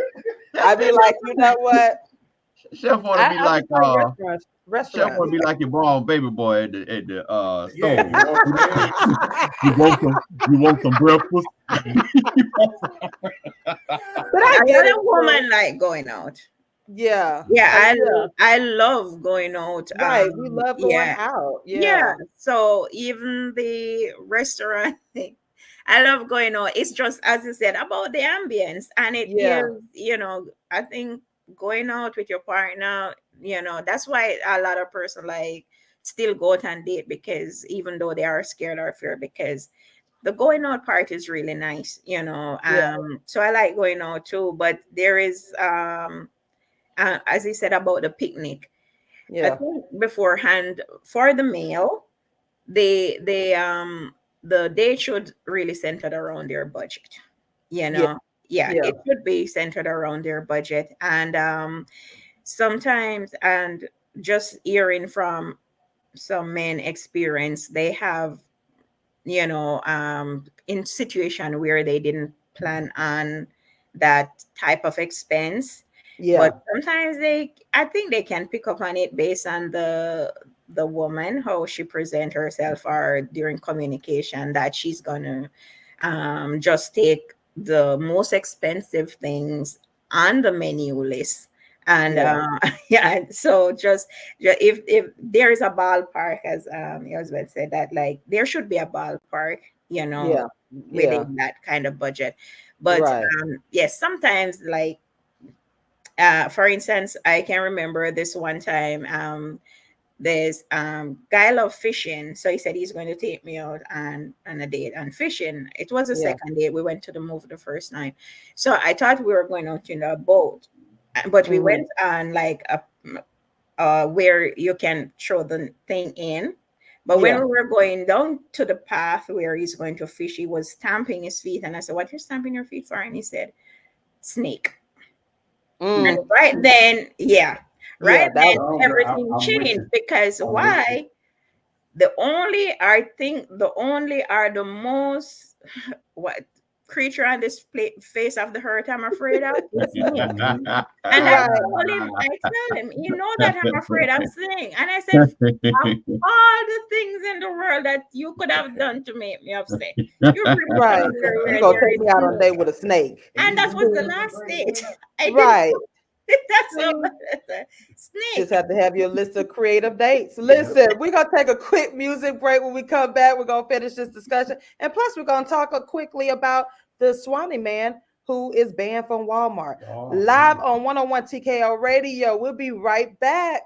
I'd be like, you know what? Chef want to be like Chef want to be like your brown baby boy at the store. You want some breakfast? But I get a woman like going out. Yeah. I love going out. Right, we love going out. Yeah. So even the restaurant thing, I love going out. It's just, as you said, about the ambience, and it gives, I think going out with your partner, that's why a lot of person like still go out and date, because even though they are scared or fear, because the going out part is really nice, so I like going out too. But there is as he said about the picnic, I think beforehand for the male, the date should really centered around their budget. It should be centered around their budget. And sometimes, and just hearing from some men experience, they have, in situation where they didn't plan on that type of expense. But sometimes I think they can pick up on it based on the woman, how she present herself, or during communication, that she's gonna just take the most expensive things on the menu list. And so just if there is a ballpark, as your husband said, that like there should be a ballpark, within that kind of budget. But yes, sometimes like For instance, I can remember this one time. There's guy loved fishing, so he said he's going to take me out on a date and fishing. It was the second date. We went to the movie the first night, so I thought we were going out in a boat, but we went on like a where you can throw the thing in. But when we were going down to the path where he's going to fish, he was stamping his feet, and I said, "What are you stamping your feet for?" And he said, "Snake." And right then, right then, everything changed because why? I think the only are the most what creature on this face of the earth I'm afraid of is snake. And I tell him, you know that I'm afraid of snake. And I said, of all the things in the world that you could have done to make me upset, you're gonna take me out on a date with a snake. And that was the last date. That's all. Snake. Just have to have your list of creative dates. Listen, we're gonna take a quick music break. When we come back, we're gonna finish this discussion, and plus we're gonna talk quickly about the Swanee man who is banned from Walmart. Live on 101 TKO Radio. We'll be right back.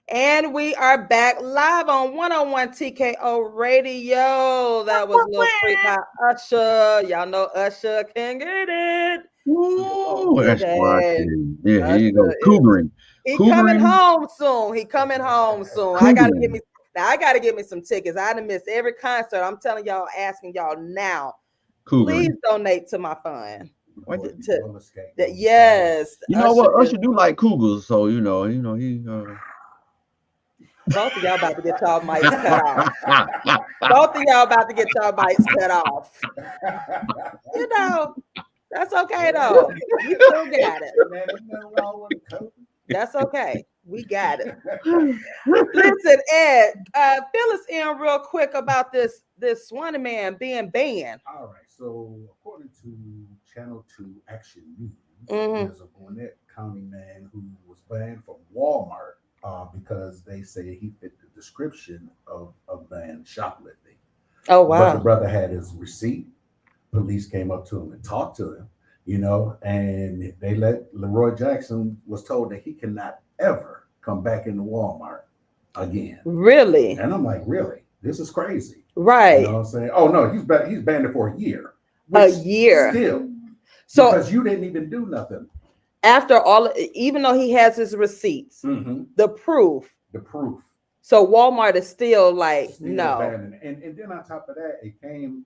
And we are back live on 101 TKO Radio. That was Lil Freak by Usher. Y'all know Usher can get it. Ooh, that's right. Yeah, here you go. Cougering. He coming home soon. He coming home soon. I gotta get me some tickets. I done missed every concert. I'm telling y'all, asking y'all now. Please donate to my fund. Yes. You know what? Usher do like cougars, so you know he. Both of y'all about to get y'all mics cut off. Both of y'all about to get y'all mics cut off. You know, that's okay though. We still got it. That's okay. We got it. Listen, Ed, fill us in real quick about this Swanee man being banned. All right. So according to Channel 2 Action News, there's a Gwinnett County man who was banned from Walmart because they say he fit the description of a man shoplifting. Oh, wow. But the brother had his receipt. Police came up to him and talked to him, you know, and they let Leroy Jackson was told that he cannot ever come back into Walmart again. Really? And I'm like, really? This is crazy. Right. You know what I'm saying? Oh, no, he's banned it for a year. A year. Still. So, because you didn't even do nothing. After all, even though he has his receipts, the proof. So Walmart is still like, no. And then on top of that, it came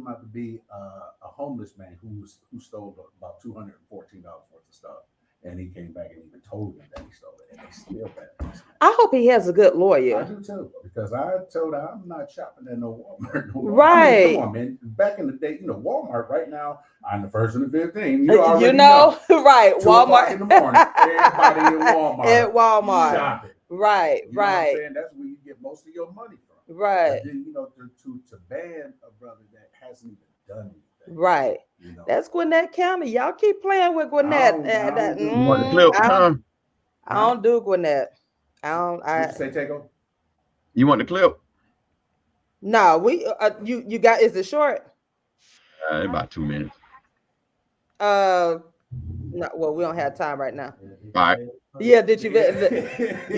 out to be a homeless man who stole about $214 worth of stuff. And he came back and even told them that he stole it. And they still banned it. I hope he has a good lawyer. I do too. Because I told her I'm not shopping at no Walmart. Right. I mean, come on, man. Back in the day, you know, Walmart right now, on the 1st and the 15th, you know, right. Walmart in the morning. Everybody in Walmart. At Walmart. Shopping. Right, you know right. What I'm saying? That's where you get most of your money from. Right. But then, you know, to ban a brother that hasn't even done anything. Right. You know? That's Gwinnett County. Y'all keep playing with Gwinnett. I don't do Gwinnett. Did you say Taco? You want the clip? No, we you got, is it short? About 2 minutes. No, well, we don't have time right now. All right. Yeah, did you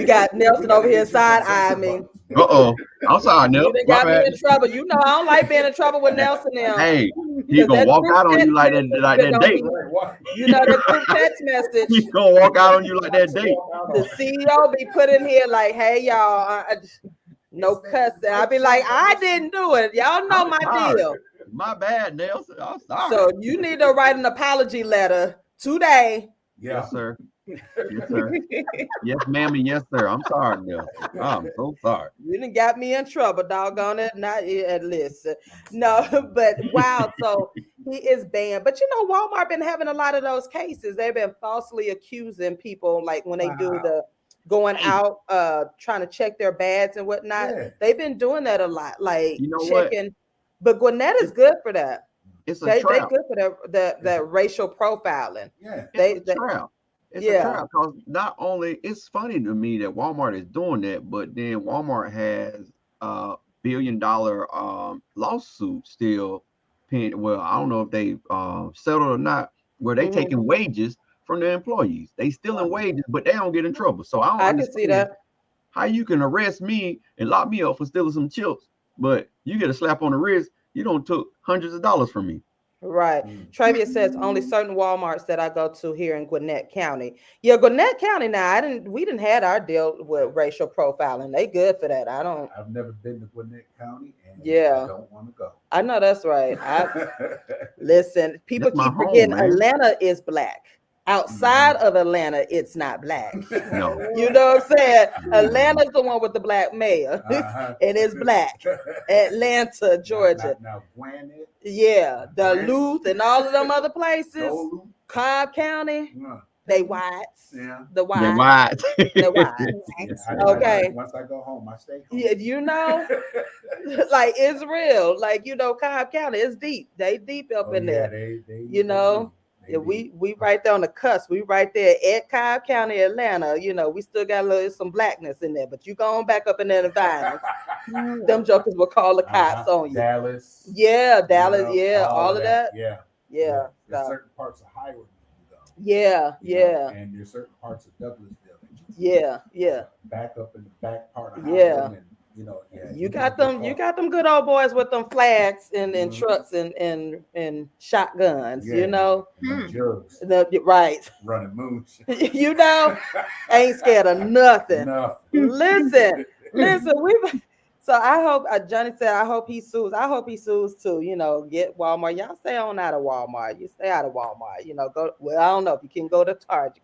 got Nelson over here side eye me? I'm sorry, Nelson. You got me in trouble. You know I don't like being in trouble with Nelson now. Hey, he's gonna walk out on you like that date. You know that group text message. He's gonna walk out on you like that date. The CEO be put in here like, hey y'all, no cussing. I be like, I didn't do it. Y'all know my deal. My bad, Nelson. I'm sorry. So you need to write an apology letter today. Yeah. Yes, sir. Yes, sir. Yes, ma'am, and yes, sir. I'm sorry, Nelson. I'm so sorry. You done got me in trouble, doggone it. Not at least. No, but wow. So he is banned. But you know, Walmart been having a lot of those cases. They've been falsely accusing people, like when they do the going out, trying to check their bags and whatnot. Yeah. They've been doing that a lot, like checking. What? But Gwinnett is good for that. It's a they trap. They good for that racial profiling. Yeah, it's a trap. It's a trap because not only it's funny to me that Walmart is doing that, but then Walmart has a $1 billion lawsuit still pending. Well, I don't know if they settled or not, where they taking wages from their employees. They stealing wages, but they don't get in trouble. So I can see that. How you can arrest me and lock me up for stealing some chips, but you get a slap on the wrist. You don't took hundreds of dollars from me. Right. Travia says only certain Walmarts that I go to here in Gwinnett County. Yeah, Gwinnett County now. We didn't had our deal with racial profiling. They good for that. I've never been to Gwinnett County and I don't want to go. I know that's right. Listen, people keep forgetting Atlanta is black. Outside of Atlanta, it's not black. No. You know what I'm saying? Atlanta's the one with the black mayor. It is black. Atlanta, Georgia. Now Gwinnett. Yeah, Duluth and all of them other places. Cobb County. They whites. Yeah. The whites. The whites. Okay. Once I go home, I stay home. Yeah, you know, like it's real. Like, you know, Cobb County is deep. They deep up in there. You know. Yeah, we right there on the cusp. We right there at Cobb County, Atlanta. You know, we still got some blackness in there, but you go on back up in there and violence. Them jokers will call the cops on you. Dallas. Yeah, Dallas. Yeah, all of that. Yeah. There's certain parts of Highwood. Yeah. And there's certain parts of Douglasville that you Yeah, yeah. Back up in the back part of Yeah. Highland, and You got them good old boys with them flags and trucks and shotguns, and jugs right. running moons. Ain't scared of nothing. Listen, so I hope Johnny said I hope he sues. I hope he sues too. Get Walmart. Y'all stay on out of Walmart. You stay out of Walmart. Go. Well, I don't know if you can go to Target.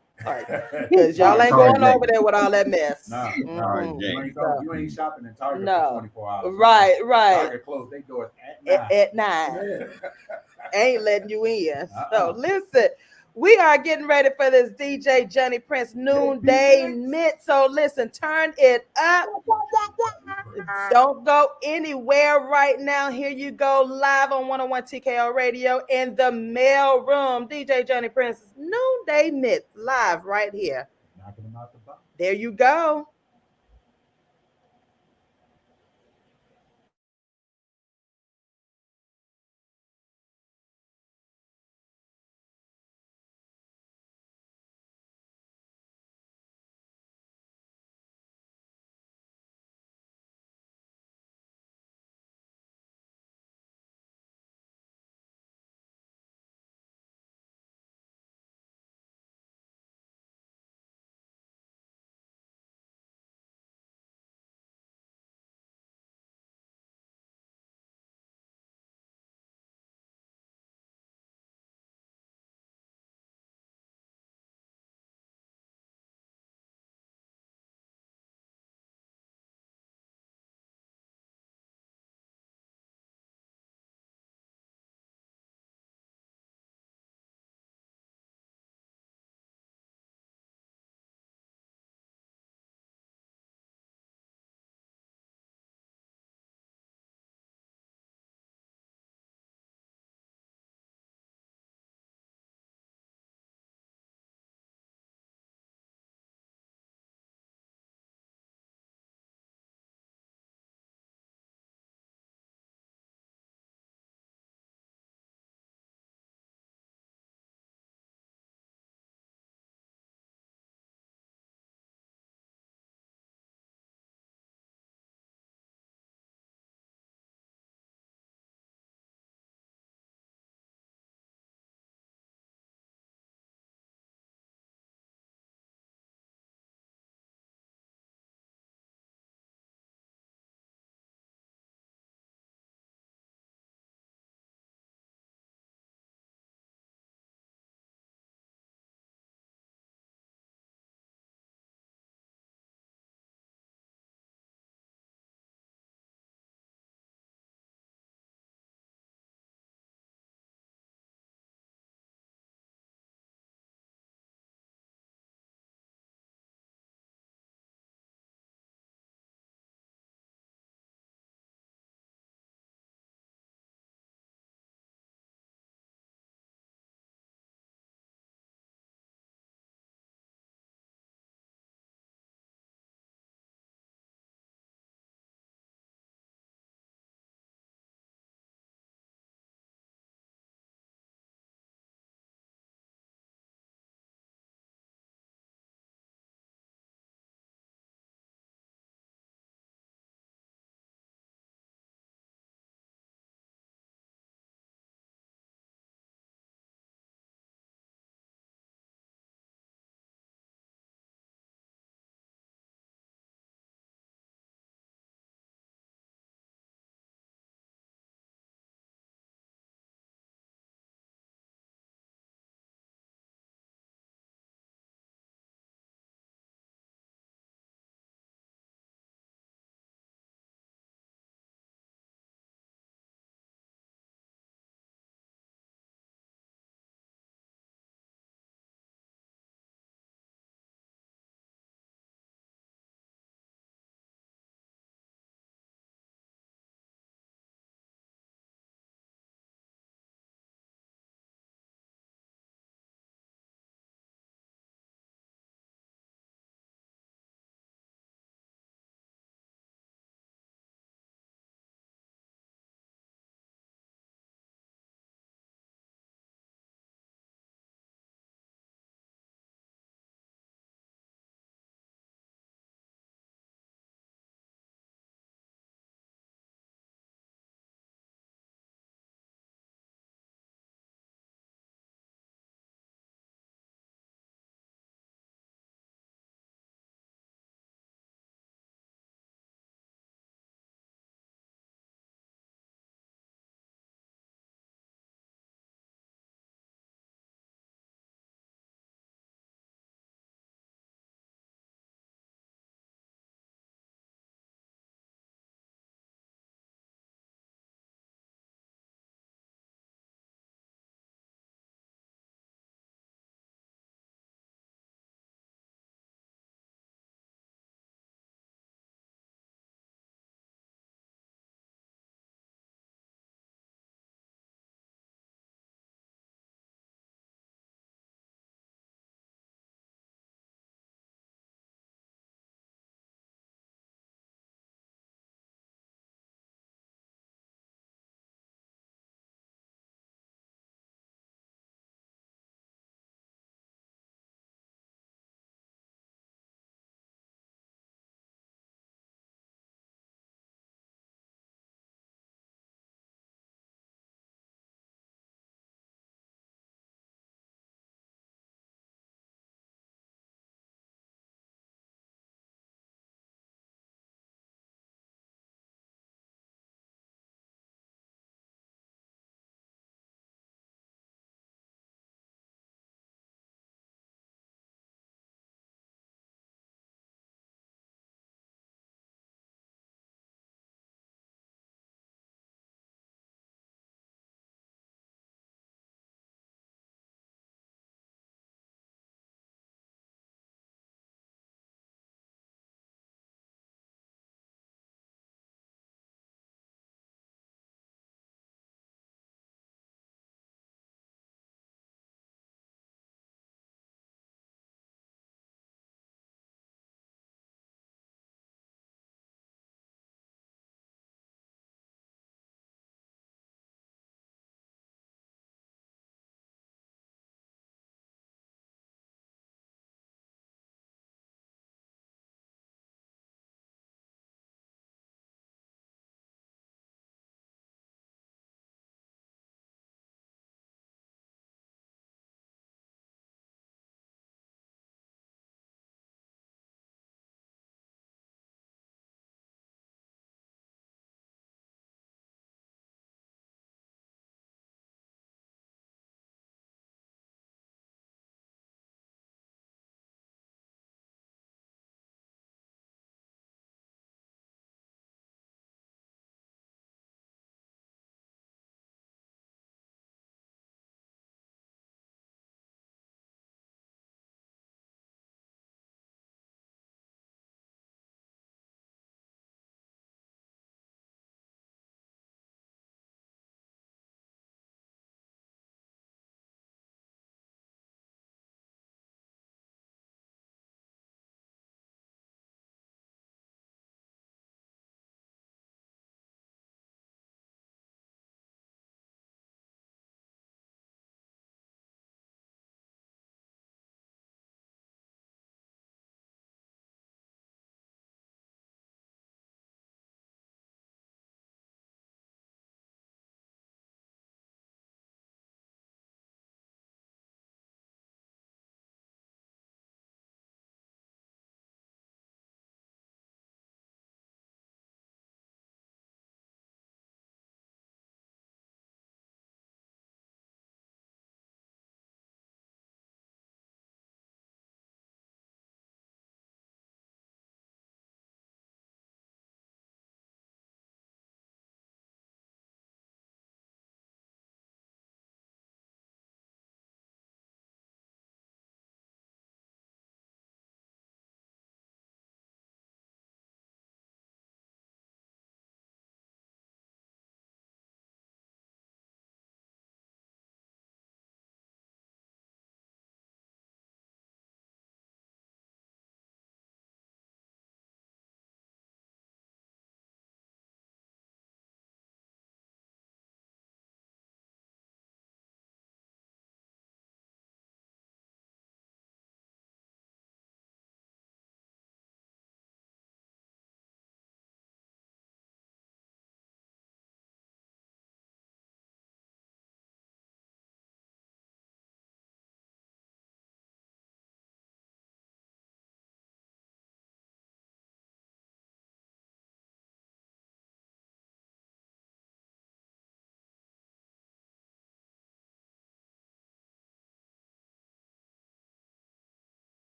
Because y'all ain't going over there with all that mess. Nah, you ain't shopping in Target for 24 hours. Right. Target closed their doors at 9. Ain't letting you in. So listen, we are getting ready for this DJ Johnny Prince noonday mix. So listen, turn it up. Don't go anywhere right now. Here you go, live on 101 TKO Radio in the mail room. DJ Johnny Prince's noonday mix, live right here. Knocking them out the box. There you go.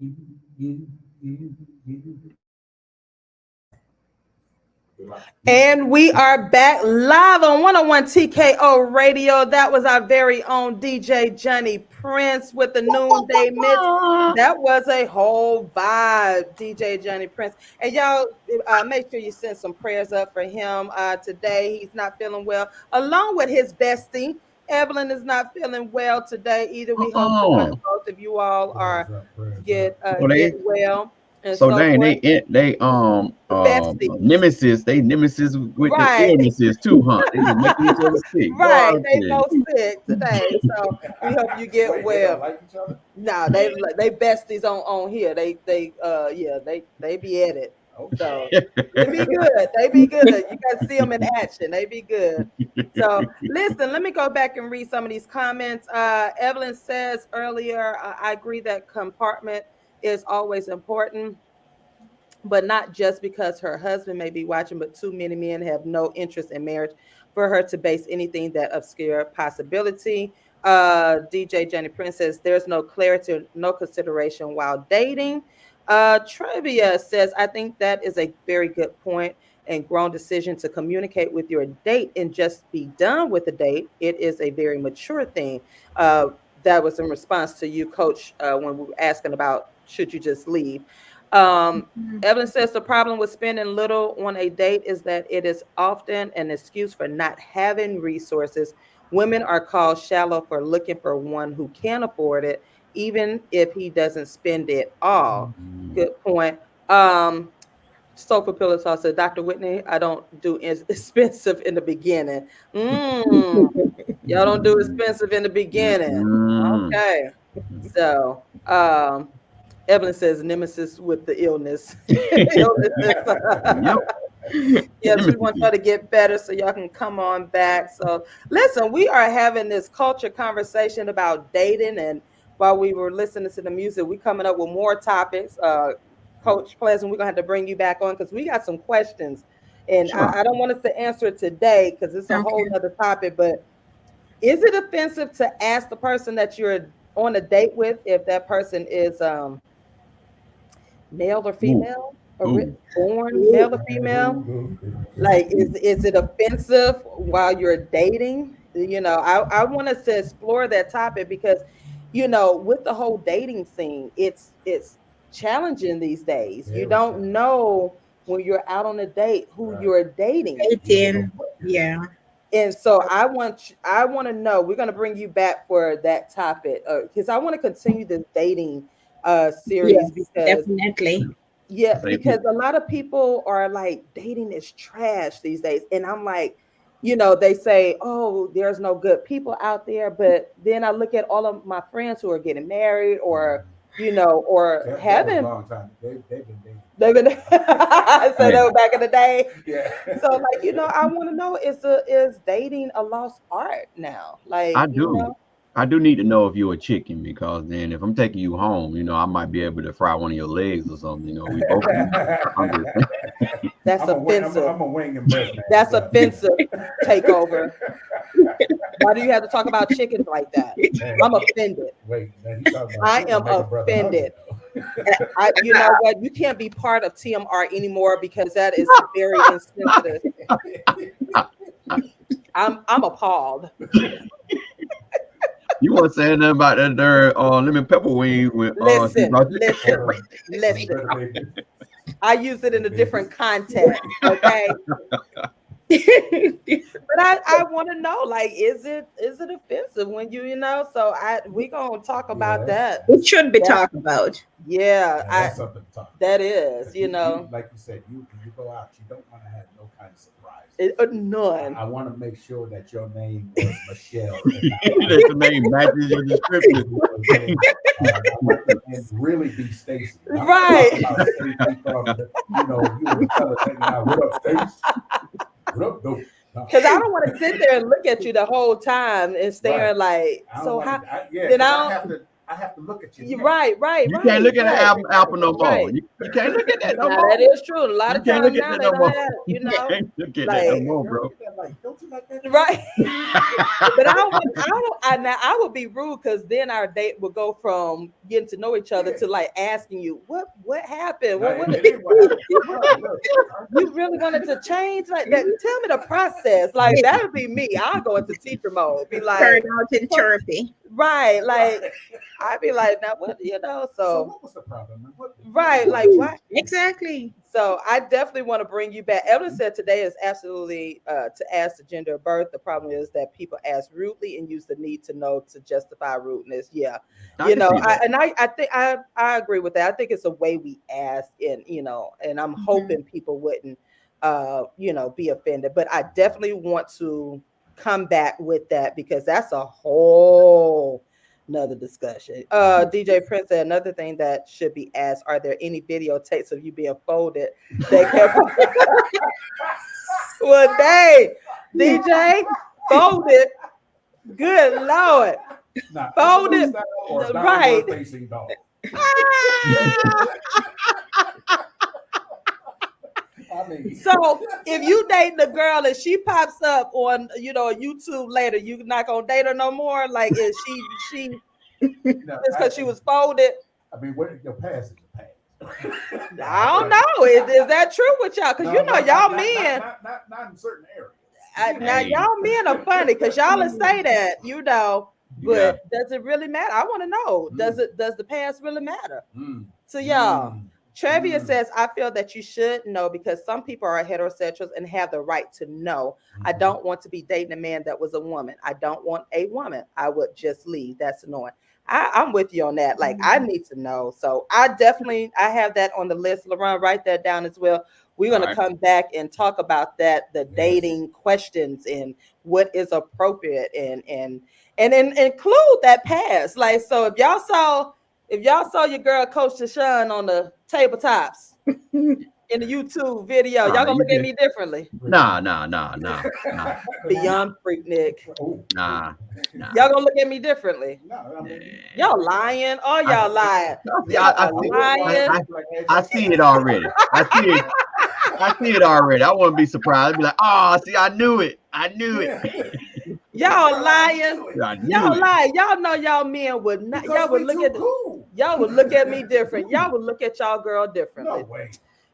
And we are back live on 101 TKO Radio. That was our very own DJ Johnny Prince with the noonday mix. That was a whole vibe, DJ Johnny Prince. And y'all, make sure you send some prayers up for him today. He's not feeling well, along with his bestie. Evelyn is not feeling well today either. We hope both of you all are get well. And so dang, they nemesis with the illnesses too, huh? They just making each other sick. Right, they both sick today. So we hope you get well. Like each other? No, they besties on here. They be at it. So they be good. They be good. You guys see them in action. They be good. So listen, let me go back and read some of these comments. Evelyn says earlier, I agree that compartment is always important, but not just because her husband may be watching, but too many men have no interest in marriage for her to base anything that obscure possibility. DJ Johnny Prince says there's no clarity, no consideration while dating. Trivia says, I think that is a very good point and grown decision to communicate with your date and just be done with the date. It is a very mature thing. That was in response to you, Coach, when we were asking about should you just leave. Evelyn says the problem with spending little on a date is that it is often an excuse for not having resources. Women are called shallow for looking for one who can afford it, even if he doesn't spend it all. Good point. Sofa Pillow Talk said, Dr. Whitney, I don't do expensive in the beginning. Y'all don't do expensive in the beginning. Okay. So Evelyn says nemesis with the illness. Yes, we want y'all to get better so y'all can come on back. So listen, we are having this culture conversation about dating, and while we were listening to the music, we coming up with more topics. Coach Pleasant, we're gonna have to bring you back on because we got some questions, and sure. I don't want us to answer it today because it's a whole other topic. But is it offensive to ask the person that you're on a date with if that person is male or female, or born male or female? Like, is it offensive while you're dating? You know, I want us to explore that topic because, you know, with the whole dating scene, it's challenging these days. You don't know when you're out on a date who you're dating. Yeah. And so I want to know. We're going to bring you back for that topic because I want to continue this dating series because definitely. Yeah, because a lot of people are like, dating is trash these days, and I'm like, you know, they say, oh, there's no good people out there, but then I look at all of my friends who are getting married or you know, or having a long time. They've been dating. They've been so they were back in the day. Yeah. So like, you know, I want to know, is dating a lost art now? Like I do. You know? I do need to know if you're a chicken, because then if I'm taking you home, you know, I might be able to fry one of your legs or something. You know, we both. That's offensive. I'm a wing and breast man. That's offensive. Takeover. Why do you have to talk about chickens like that? I'm offended. Wait, man, I am offended. You know what? You can't be part of TMR anymore because that is very insensitive. I'm appalled. You want to say nothing about that there lemon pepper wing with listen. I use it in a different context, okay? But I want to know, like, is it offensive when you know? So we gonna talk about that. It should be talked about. Yeah, that's something to talk about. That is, you know, like you said, you go out, you don't want to have no kind of surprise. None. I want to make sure that your name was Michelle. That the name matches your description. And really be Stacy. Right. You know, you were telling her, what up, Stacy? What up, though? Because I don't want to sit there and look at you the whole time and staring like, so how? Then I have to look at you. Right. You can't look at an apple no more. Right. You can't look at that no more. That is true. A lot of times now they don't have, you know, can't look at that no more, bro. Don't you like that? Right. But I would be rude because then our date would go from getting to know each other to like asking you what happened. You really wanted to change like that? Tell me the process. Like that would be me. I'll go into teacher mode. Be like, turn out in chirpy. Right, like I'd be like, now what So what was the problem? Right, like what exactly? So I definitely want to bring you back. Evelyn said today is absolutely to ask the gender of birth. The problem is that people ask rudely and use the need to know to justify rudeness. Yeah, I think I agree with that. I think it's a way we ask, and and I'm hoping people wouldn't be offended. But I definitely want to come back with that because that's a whole another discussion. DJ Prince said another thing that should be asked: are there any videotapes of you being folded? Well, DJ folded. Good Lord, folded right. So if you date the girl and she pops up on YouTube later, you're not gonna date her no more. Like is she just because she was folded? I mean, what your past is your past. I don't know. Is that true with y'all? Because y'all men not in certain areas. Now y'all men are funny because y'all will say that, but does it really matter? I want to know. Does the past really matter? So y'all. Trevia says, I feel that you should know because some people are heterosexuals and have the right to know. I don't want to be dating a man that was a woman. I don't want a woman. I would just leave. That's annoying. I'm with you on that. Like, I need to know. So I have that on the list. LaRon, write that down as well. We're going to come back and talk about that, the dating questions and what is appropriate and include that past. Like, so if y'all saw your girl Coach TaShon on the tabletops in the YouTube video, y'all gonna look at me differently. Nah. Beyond Freaknik. Nah. Y'all gonna look at me differently. Y'all lying. All y'all lying. I see it already. I see it already. I wouldn't be surprised. I'd be like, oh, see, I knew it. Y'all lying. Y'all lying. Y'all know y'all men would not. Y'all would look at y'all would look at me different. Y'all would look at y'all girl differently. No way.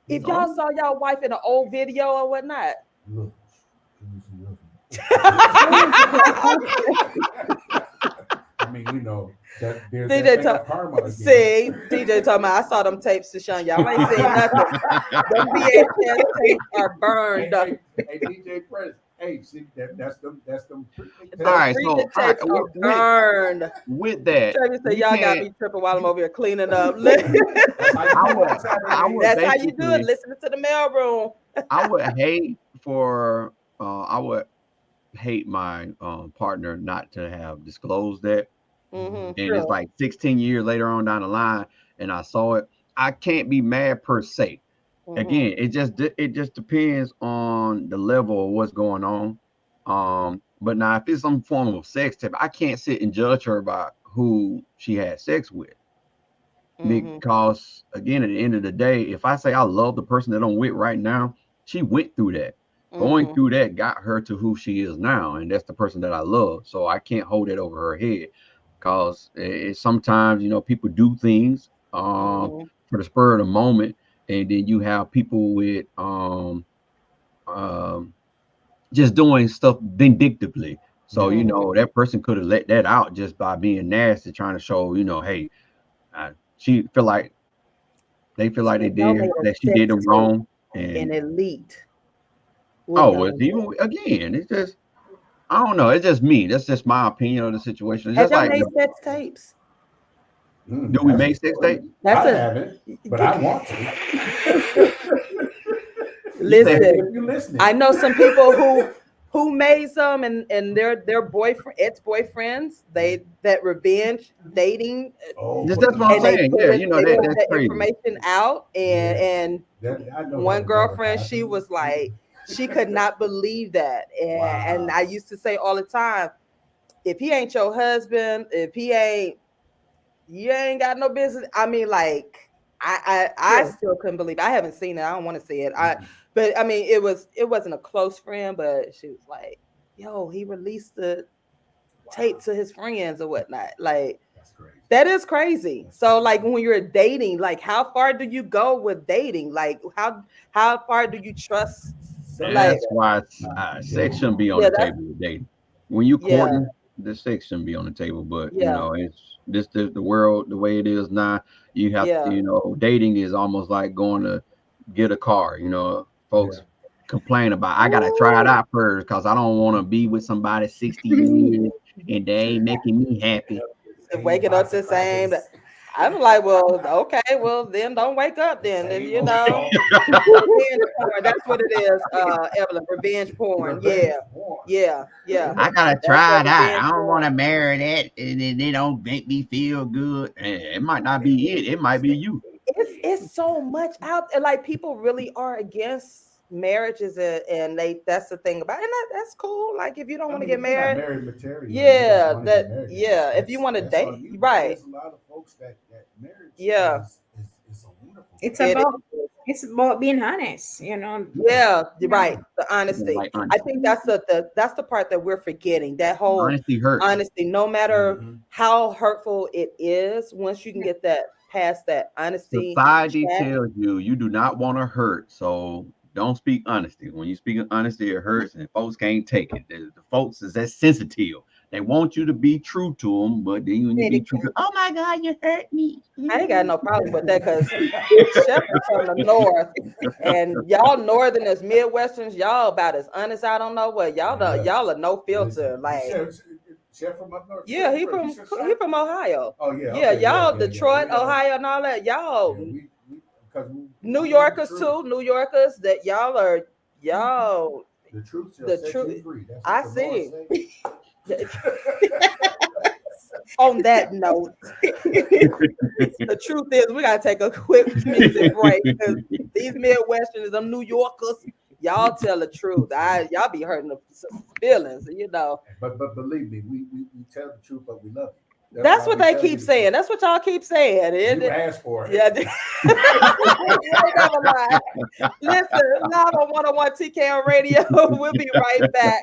If y'all saw y'all wife in an old video or whatnot. Look. I mean, there's that karma again. See, DJ talking about, I saw them tapes to Sean. Y'all ain't seen nothing. Them VHS tapes are burned. Hey, DJ Prince. Hey, see, that's them. All right, so burned. With that, Travis said, y'all got me tripping while I'm over here cleaning up. That's how you do it. Listening to the mailroom. I would hate my partner not to have disclosed that. And it's like 16 years later on down the line, and I saw it. I can't be mad per se. Again, it just depends on the level of what's going on. But now if it's some form of sex tape, I can't sit and judge her by who she had sex with. Because again, at the end of the day, if I say I love the person that I'm with right now, she went through that. Going through that got her to who she is now, and that's the person that I love. So I can't hold it over her head, because sometimes people do things for the spur of the moment. And then you have people with just doing stuff vindictively. So that person could have let that out just by being nasty, trying to show hey, they feel like they did that she did them wrong. And elite. Well, even again, it's just I don't know. It's just me. That's just my opinion of the situation. It's just like made sex tapes. Do we make sex tapes? I haven't, but I want to. Listen, I know some people who made some, and their ex-boyfriends, that revenge dating. That's what I'm saying. That's crazy. Information out, and one girlfriend, she was like, she could not believe that, and I used to say all the time, if he ain't your husband, you ain't got no business. I mean, like, I still couldn't believe it. I haven't seen it. I don't want to see it. But I mean, it wasn't a close friend, but she was like, yo, he released the tape to his friends or whatnot. Like, that's crazy. That is crazy. So like when you're dating, like how far do you go with dating? Like how far do you trust? Like That's why sex shouldn't be on yeah, the table with dating. When you yeah, courting, the sex shouldn't be on the table. But yeah, it's this the world the way it is now. You have yeah. dating is almost like going to get a car. Folks complain about I gotta try it Ooh. out first because I don't want to be with somebody 60 years and they ain't making me happy. Waking up to the same. I'm like, well, okay, well then don't wake up then. Then revenge porn. That's what it is, Evelyn. Revenge porn. Yeah, yeah, yeah. I gotta That's try what it out. revenge I don't porn. want to marry that, and they don't make me feel good. It might not be it. It might be you. It's so much out there. Like people really are against marriages, and that's the thing about it. And that's cool. Like if you don't want to get married, married material, yeah, if you want to date, right? There's a lot of folks that marriage Yeah, is a wonderful It's thing. it about is. it's about being honest, you know. Yeah, you're Yeah. right. The honesty. Like I honesty. think that's the part that we're forgetting. That whole Honesty hurts. honesty, no matter how hurtful it is, once you can get that past that honesty Society check. tells you you do not want to hurt, so don't speak honesty. When you speak honesty, it hurts, and folks can't take it. The folks is that sensitive. They want you to be true to them, but then when you be true to, oh my God, you hurt me. I ain't got no problem with that because Chef is from the north, and y'all northerners, Midwesterners, y'all about as honest. I don't know what y'all are no filter. Like Chef from up north. yeah, he from Ohio. Oh yeah, Yeah, okay, y'all yeah. Detroit, We Ohio, and all that. Y'all because New Yorkers too. New Yorkers that y'all the truth shall the set truth. you free. That's I what the Lord see. said. On that note, the truth is we gotta take a quick music break because these Midwesterners, them New Yorkers, y'all tell the truth. Y'all be hurting the feelings, But believe me, we tell the truth, but we love you. That's what they keep saying. That's what y'all keep saying. You asked for it. Yeah. You ain't never lie. Listen, live on 101 TKO Radio. We'll be right back.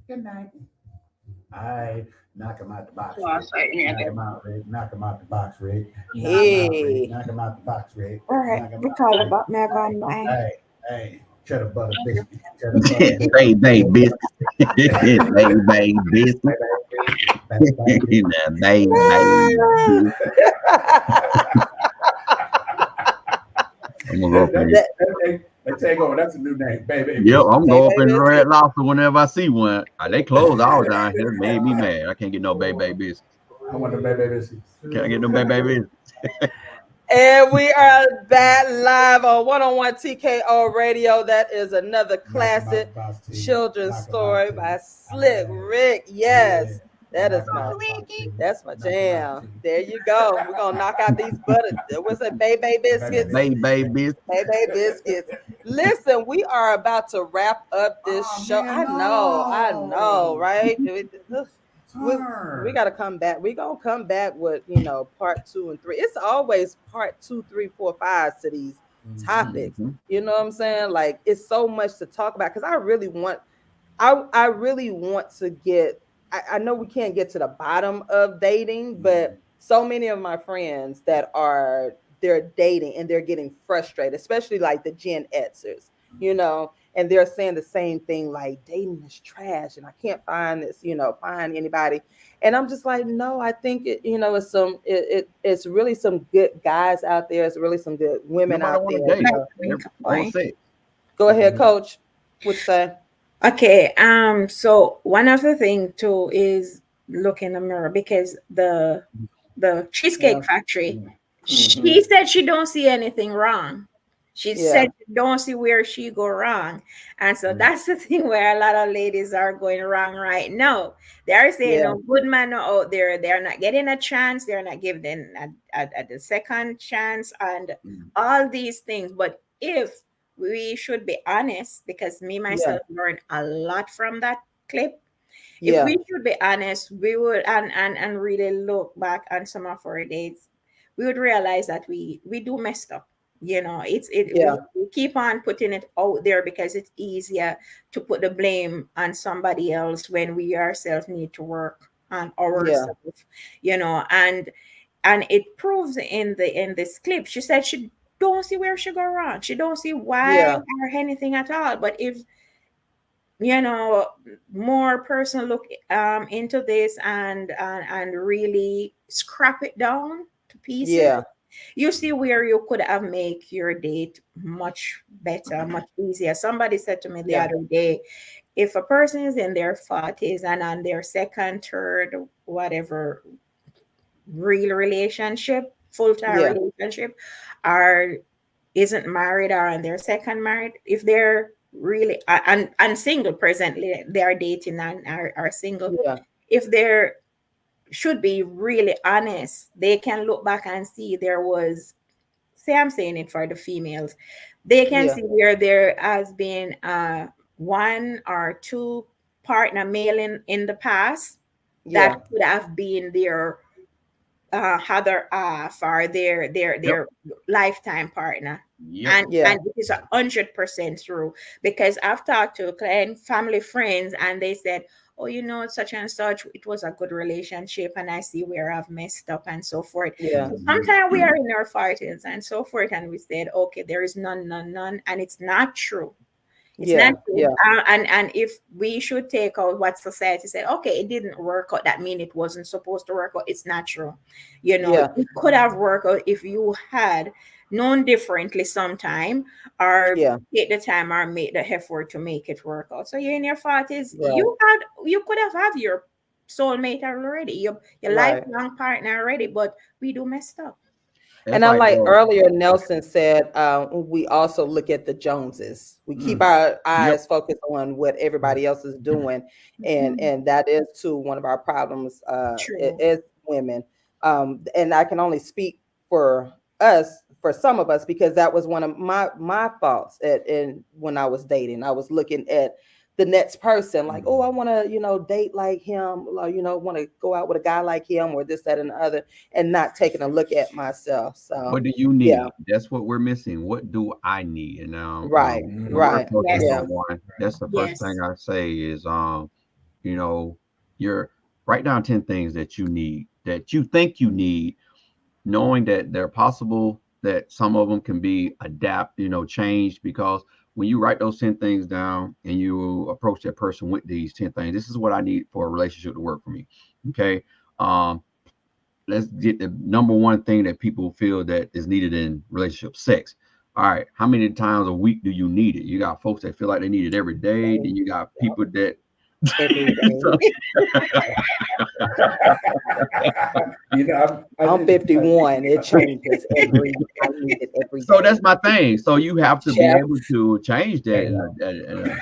Good night. I knock him out the box, Oh, Rick. sorry, Knock him out, Rick. Knock him out the box, Rick. Hey. Knock him out the box, Rick. All right, we call about me going by. Hey, cheddar butter biscuit. Cheddar butter biscuit. Baby biscuit. Baby biscuit. Baby biscuit. I'm gonna go Let's take over. That's a new name, baby. Yep, I'm going up in Biscuit. Red Lobster whenever I see one. They close all down here. Made me mad. I can't get no baby biscuits. I want the baby biscuits. Can I get no baby biscuits? And we are back live on One-on-One TKO Radio. That is another classic children's story by Slick Rick. Yes, that's my jam. There you go. We're gonna knock out these butter. What's that? Baby biscuits. Baby biscuits. Baby biscuits. Listen, we are about to wrap up this show. I know, right? We got to come back. We're going to come back with, part 2 and 3. It's always part 2, 3, 4, 5 to these topics. You know what I'm saying? Like, it's so much to talk about because I really want to get, I know we can't get to the bottom of dating, but so many of my friends that they're dating and they're getting frustrated, especially like the Gen Xers, and they're saying the same thing, like dating is trash and I can't find this, find anybody. And I'm just like, no, I think it's really some good guys out there. It's really some good women out there. Go ahead, Coach. What you say? Okay. So one of the things too is look in the mirror because the Cheesecake Factory, she said she don't see anything wrong. She said she don't see where she go wrong. And so that's the thing where a lot of ladies are going wrong right now. They're saying no good man out there. They're not getting a chance. They're not giving a second chance and all these things. But if we should be honest, because me myself learned a lot from that clip. If we should be honest, we would and really look back on some of our dates, we would realize that we do messed up. We keep on putting it out there because it's easier to put the blame on somebody else when we ourselves need to work on ourselves, and it proves in this clip. She said she don't see where she go wrong. She don't see why or anything at all. But if more person look into this and really scrap it down to pieces, you see where you could have made your date much better, much easier. Somebody said to me the other day, if a person is in their 40s and on their second, third, whatever real relationship, full-time relationship, or isn't married or on their second married, if they're really and single presently, they are dating and are single, if they're should be really honest, they can look back and see there was, I'm saying it for the females, they can see where there has been one or two partner male in the past that could have been their other half or their lifetime partner. And it is 100% true, because I've talked to client, family, friends, and they said, oh, such and such, it was a good relationship and I see where I've messed up and so forth. So sometimes we are in our 40s and so forth and we said, okay, there is none, and it's not true. It's not true. And if we should take out what society said, okay, it didn't work out, that means it wasn't supposed to work out. It's not true. It could have worked out if you had known differently sometime, or take the time or make the effort to make it work out. So you're in your 40s, you could have had your soulmate already, your lifelong partner already, but we do messed up. And I like earlier, Nelson said, we also look at the Joneses. We keep our eyes focused on what everybody else is doing. And that is too one of our problems as women. And I can only speak for us, for some of us, because that was one of my faults when I was dating. I was looking at the next person like, oh, I want to, date like him, or, want to go out with a guy like him, or this, that, and the other, and not taking a look at myself. So what do you need? That's what we're missing. What do I need? And right. That's the first thing I say is, you're write down 10 things that you need, that you think you need, knowing that they're possible, that some of them can be changed, because when you write those 10 things down and you approach that person with these 10 things, this is what I need for a relationship to work for me. Okay. Let's get the number one thing that people feel that is needed in relationship: sex. All right. How many times a week do you need it? You got folks that feel like they need it every day. Then you got people that every day. I'm 51. It changes every. I need it every day. So that's my thing. So you have to be able to change that and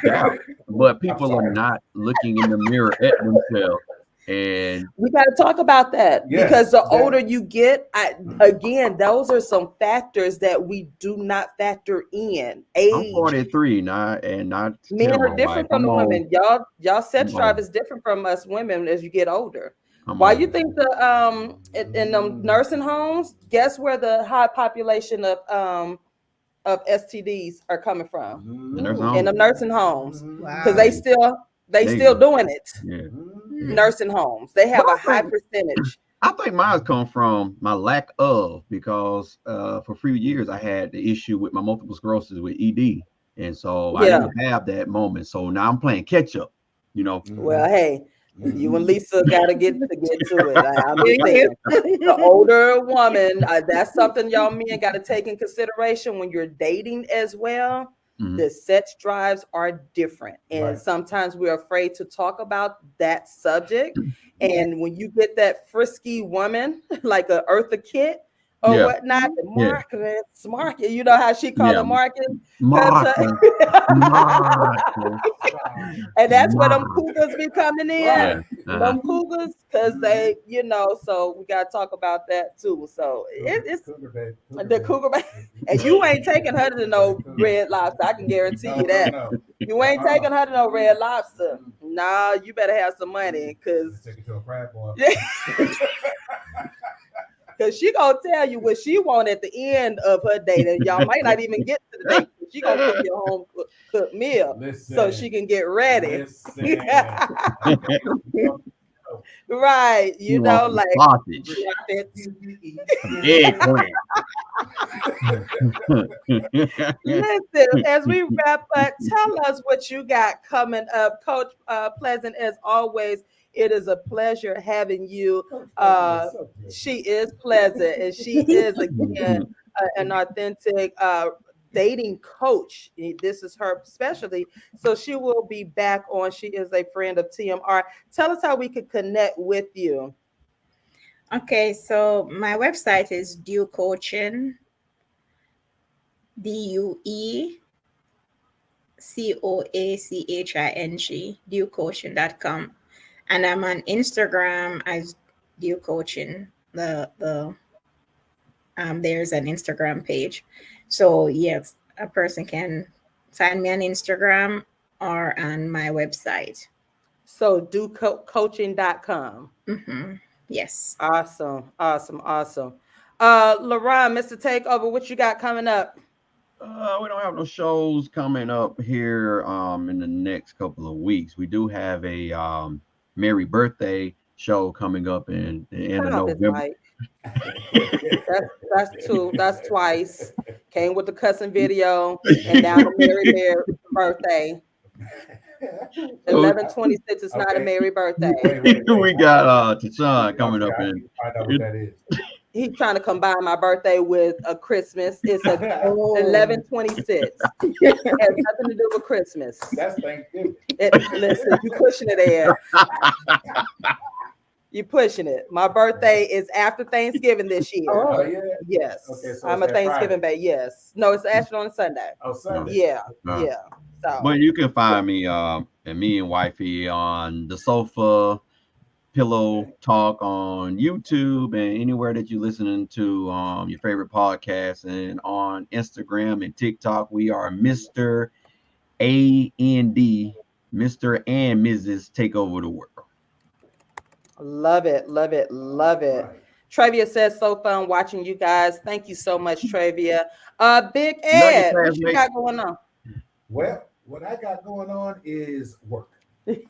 adapt. But people are not looking in the mirror at themselves. And we got to talk about that, because the older you get, again, those are some factors that we do not factor in. Age. I'm 43 now, and not men are different from the women. Y'all sex drive is different from us women as you get older. Why you think the in the nursing homes? Guess where the high population of STDs are coming from? In the nursing homes, because they still doing it. Yeah. Nursing homes, they have a high percentage. I think mine come from my lack of, because for a few years I had the issue with my multiple sclerosis with ED, and so I didn't have that moment. So now I'm playing catch up. Well, hey, you and Lisa got to get to it. I'm thinking, the older woman, that's something y'all men got to take in consideration when you're dating as well. The sex drives are different, and sometimes we're afraid to talk about that subject. And when you get that frisky woman, like a Eartha Kitt or whatnot, Market, you know how she called it, Market. And that's where them cougars be coming in. Them cougars, because they, so we got to talk about that too. So it's the cougar baby. And you ain't taking her to no Red Lobster. I can guarantee you that. You ain't taking her to no Red Lobster. Nah, you better have some money, because take it to a frat bar. Because she gonna tell you what she want at the end of her date, and y'all might not even get to the date. She gonna cook your home cooked meal so she can get ready. Right, like eggplant. Listen, as we wrap up, tell us what you got coming up, Coach Pleasant. As always, it is a pleasure having you. She is pleasant, and she is, again, an authentic dating coach. This is her specialty. So she will be back on. She is a friend of TMR. Tell us how we could connect with you. Okay, so my website is Due Coaching, DueCoaching, DueCoaching.com. And I'm on Instagram as Due Coaching. There's an Instagram page. So yes, a person can find me on Instagram or on my website. So DueCoaching.com. Yes. Awesome. LaRon, Mr. Takeover, what you got coming up? We don't have no shows coming up here in the next couple of weeks. We do have a Merry Birthday show coming up in the end of November. That's twice. Came with the cussing video, and now the Merry Birthday. 11/26 is not a Merry Birthday. We got TaShon coming up in. I know what that is. He's trying to combine my birthday with a Christmas. It's a 11/26. It has nothing to do with Christmas. That's Thanksgiving. Listen, you pushing it, Ed. You're pushing it. My birthday is after Thanksgiving this year. Oh, yeah? Yes. Okay, so I'm a Thanksgiving baby. Yes. No, it's actually on Sunday. Oh, Sunday. Yeah. Yeah. So. But you can find me and me and wifey on the sofa, Pillow Talk on YouTube, and anywhere that you're listening to your favorite podcast, and on Instagram and TikTok. We are Mr. AND, Mr. and Mrs. Take Over the World. Love it. Right. Travia says, so fun watching you guys. Thank you so much, Travia. Big Ed, what you got going on? Well, what I got going on is work. I'm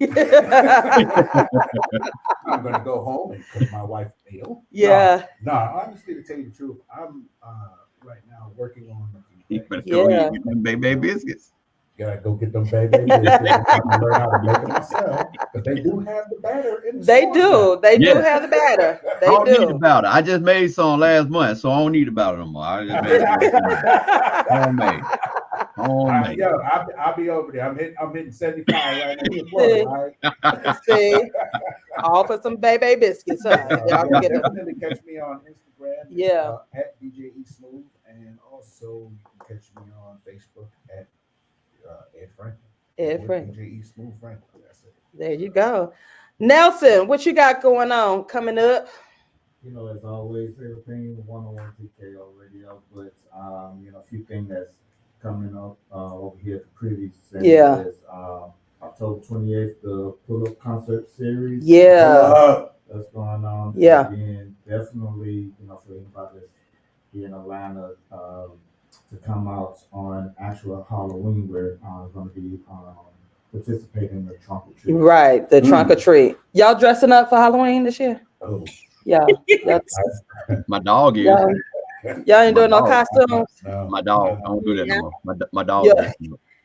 gonna go home and cook my wife a meal. Yeah. No, honestly, to tell you the truth, I'm right now working on. You better go eat them baby biscuits. Gotta go get them baby biscuits. I'm trying to learn how to make them myself because they do have the batter in the They store do. now. They do have the batter. They I don't need the do. batter. I just made some last month, so I don't need the batter no more. I just made some homemade. Homemade. Yo, I'll be over there. I'm hitting 75 right now. We in Florida, right? See, all for some baby biscuits, huh? Y'all can get definitely catch me on Instagram. Yeah. At DJ E Smooth, and also you can catch me on Facebook at Ed Franklin. Ed Franklin. DJ E Smooth Franklin. That's it. There you go. Nelson, what you got going on coming up? You know, as always, everything 101 TKO radio, but you know, a few things that's coming up over here at the Privy Center is October 28th, the pull-up concert series. Yeah. That's going on. Yeah. And definitely, you know, for anybody that's here in Atlanta, to come out on actual Halloween, we're going to be participating in the trunk or treat. Right, the trunk or treat. Y'all dressing up for Halloween this year? Oh. Yeah. My dog is. Y'all ain't doing no costumes? No. My dog. I don't do that no more. My dog.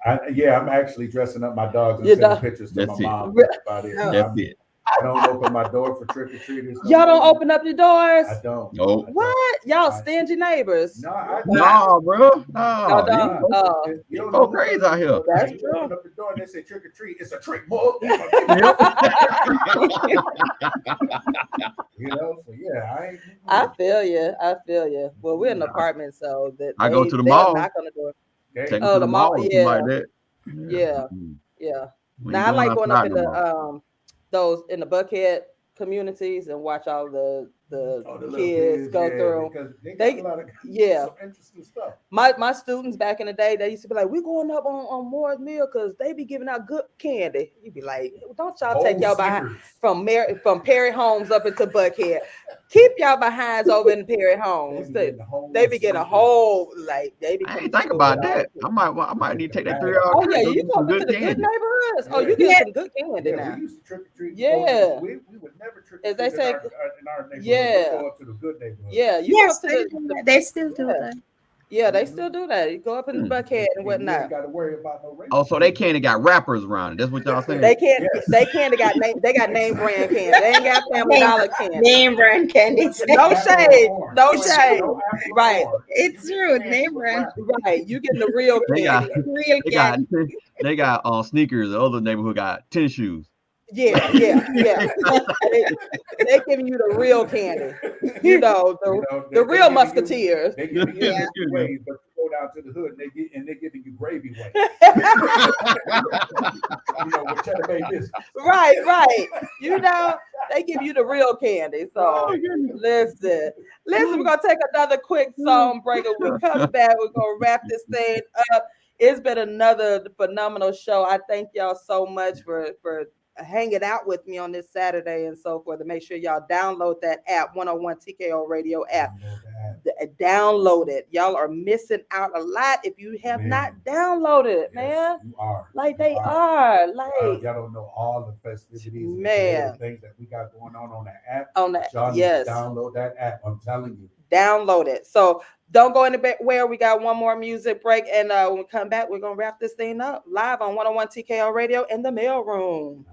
I'm actually dressing up my dogs and sending pictures to my mom. That's about it. That's it. I don't open my door for trick or treaters. Y'all don't open up your doors? I don't. No. What? Y'all stingy neighbors? No, bro. No. You go crazy out here. That's you true. open up the door and they say trick or treat. It's a trick, boy. You know, so yeah, I feel you. Well, we're in an apartment, so that I go to the mall. Knock on the door. Take them to the mall. Yeah. Like that. Yeah. Now I like going up in the those in the Buckhead communities and watch all the kids go through. They got a lot of some interesting stuff. My students back in the day, they used to be like, "We're going up on Moore's Mill because they be giving out good candy." You'd be like, "Don't y'all take y'all behind from Perry Homes up into Buckhead? Keep y'all behinds over in Perry Homes. They be getting a whole like they be. I ain't think about that. I might need to take that 3 hour. Oh yeah, you go to the good neighborhoods. Oh, you get some good candy now. We used to trick or treat. Yeah, we would never trick as they say, in our neighborhood. yeah, go up to the good neighborhood. Yeah, they still do that. Yeah, they still do that. You go up in the Buckhead and whatnot. You ain't got to worry about no rain. Oh, so they candy got wrappers around it. That's what y'all saying? They candy got name brand candy. They ain't got Family Dollar candy. Name brand candy. No shade. No shade. Right. It's true. Name brand. Right. You getting the real candy. They got sneakers. The other neighborhood got tennis shoes. Yeah. They giving you the real candy. You know, the real musketeers. They give you ways, but you go down to the hood and they're giving you gravy ways. With cheddar bay biscuits. Right. You know, they give you the real candy. So listen, we're gonna take another quick song break. When we come back, we're gonna wrap this thing up. It's been another phenomenal show. I thank y'all so much for hanging out with me on this Saturday and so forth. To make sure y'all download that app, 101 TKO Radio app. Download it. Y'all are missing out a lot if you have not downloaded it, man. You are. Like they are. Like y'all don't know all the festivities, man, and things that we got going on that app. Download that app. I'm telling you. Download it. So don't go anywhere. We got one more music break, and when we come back, we're gonna wrap this thing up live on 101 TKO Radio in the mail room.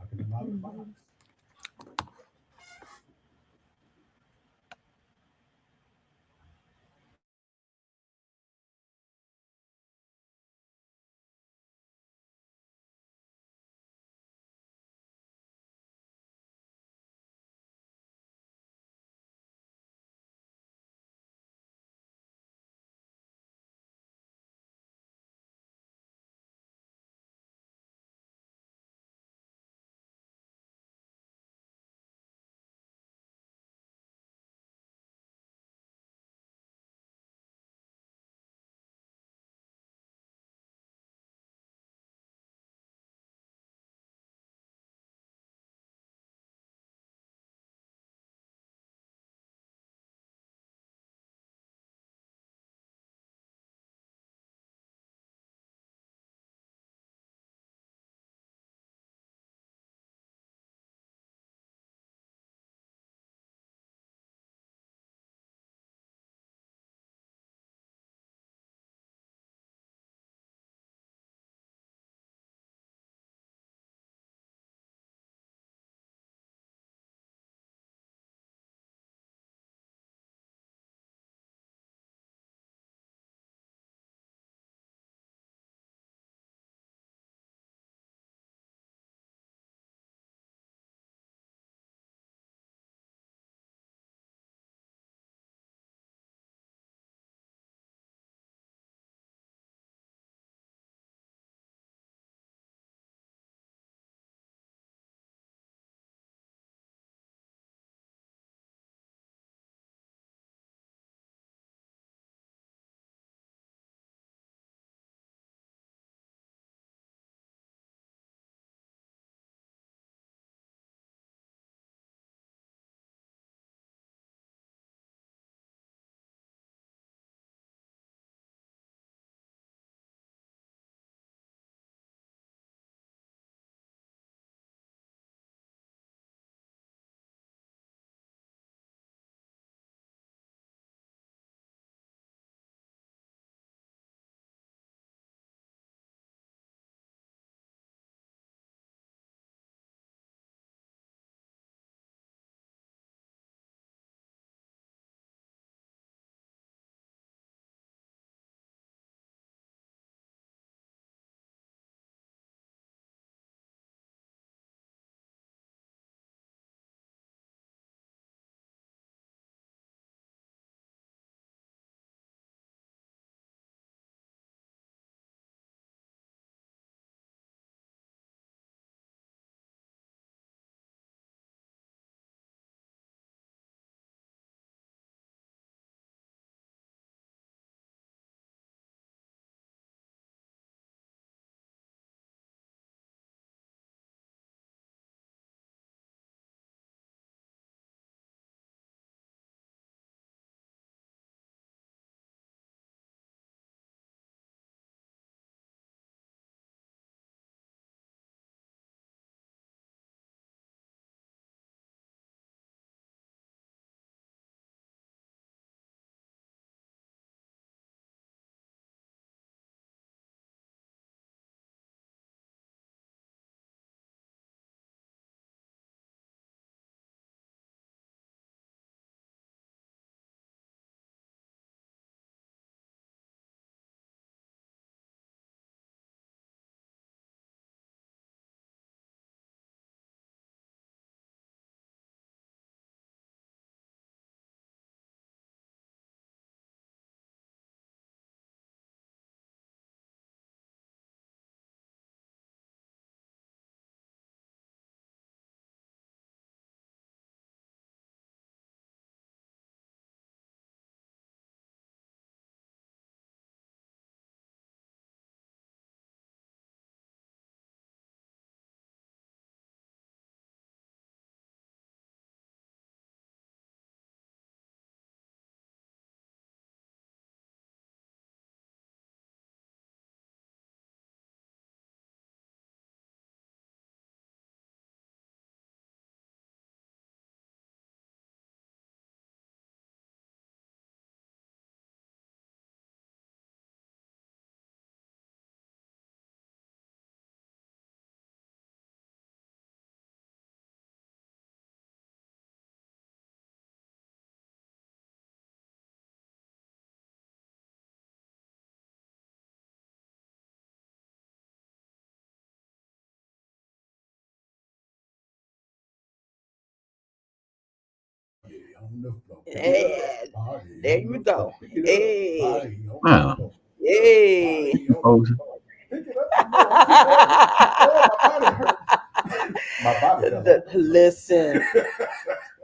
And there you go. Hey. Wow. Hey. Oh, My body Listen.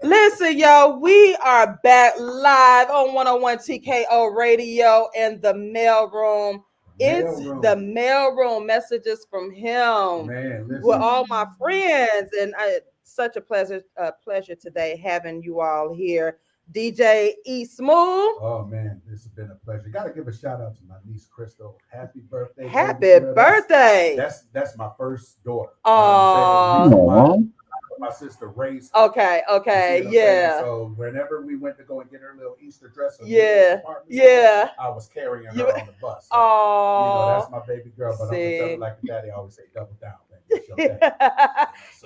Listen, y'all, we are back live on 101 TKO Radio in the mailroom. It's the mailroom messages from him. Man, listen. With all my friends, and such a pleasure today having you all here. DJ E Smooth. Oh man, this has been a pleasure. Got to give a shout out to my niece Crystal. Happy birthday! Happy birthday! That's my first daughter. Oh. My sister raised. Okay, yeah. So whenever we went to go and get her little Easter dress, yeah, I was carrying her on the bus. So, oh, that's my baby girl. But I'm like daddy, I always say double down. So.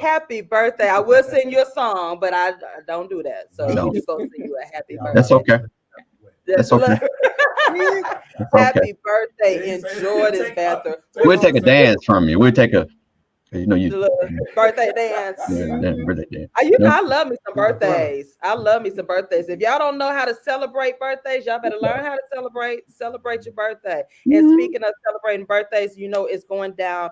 Happy birthday! I will sing you a song, but I don't do that. So we just gonna sing you a happy birthday. That's okay. That's okay. Happy birthday! Enjoy this bathroom. We'll take a dance from you. We'll take a. Birthday dance. Birthday dance. I love me some birthdays. I love me some birthdays. If y'all don't know how to celebrate birthdays, y'all better learn how to celebrate your birthday. And speaking of celebrating birthdays, it's going down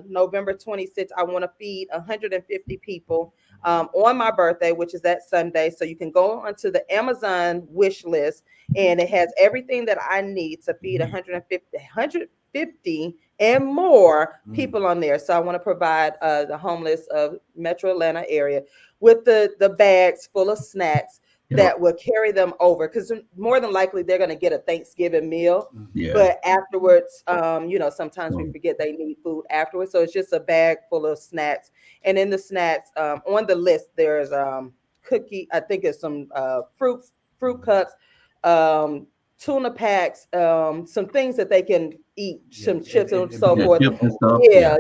November 26th. I want to feed 150 people on my birthday, which is that Sunday. So you can go onto the Amazon wish list, and it has everything that I need to feed 150 and more people on there. So I want to provide the homeless of Metro Atlanta area with the bags full of snacks that will carry them over, because more than likely they're going to get a Thanksgiving meal. Yeah. But afterwards, sometimes we forget they need food afterwards. So it's just a bag full of snacks. And in the snacks, on the list, there's cookie. I think it's some fruit cups, tuna packs, some things that they can eat, some chips and so forth. Chips and stuff. Yeah,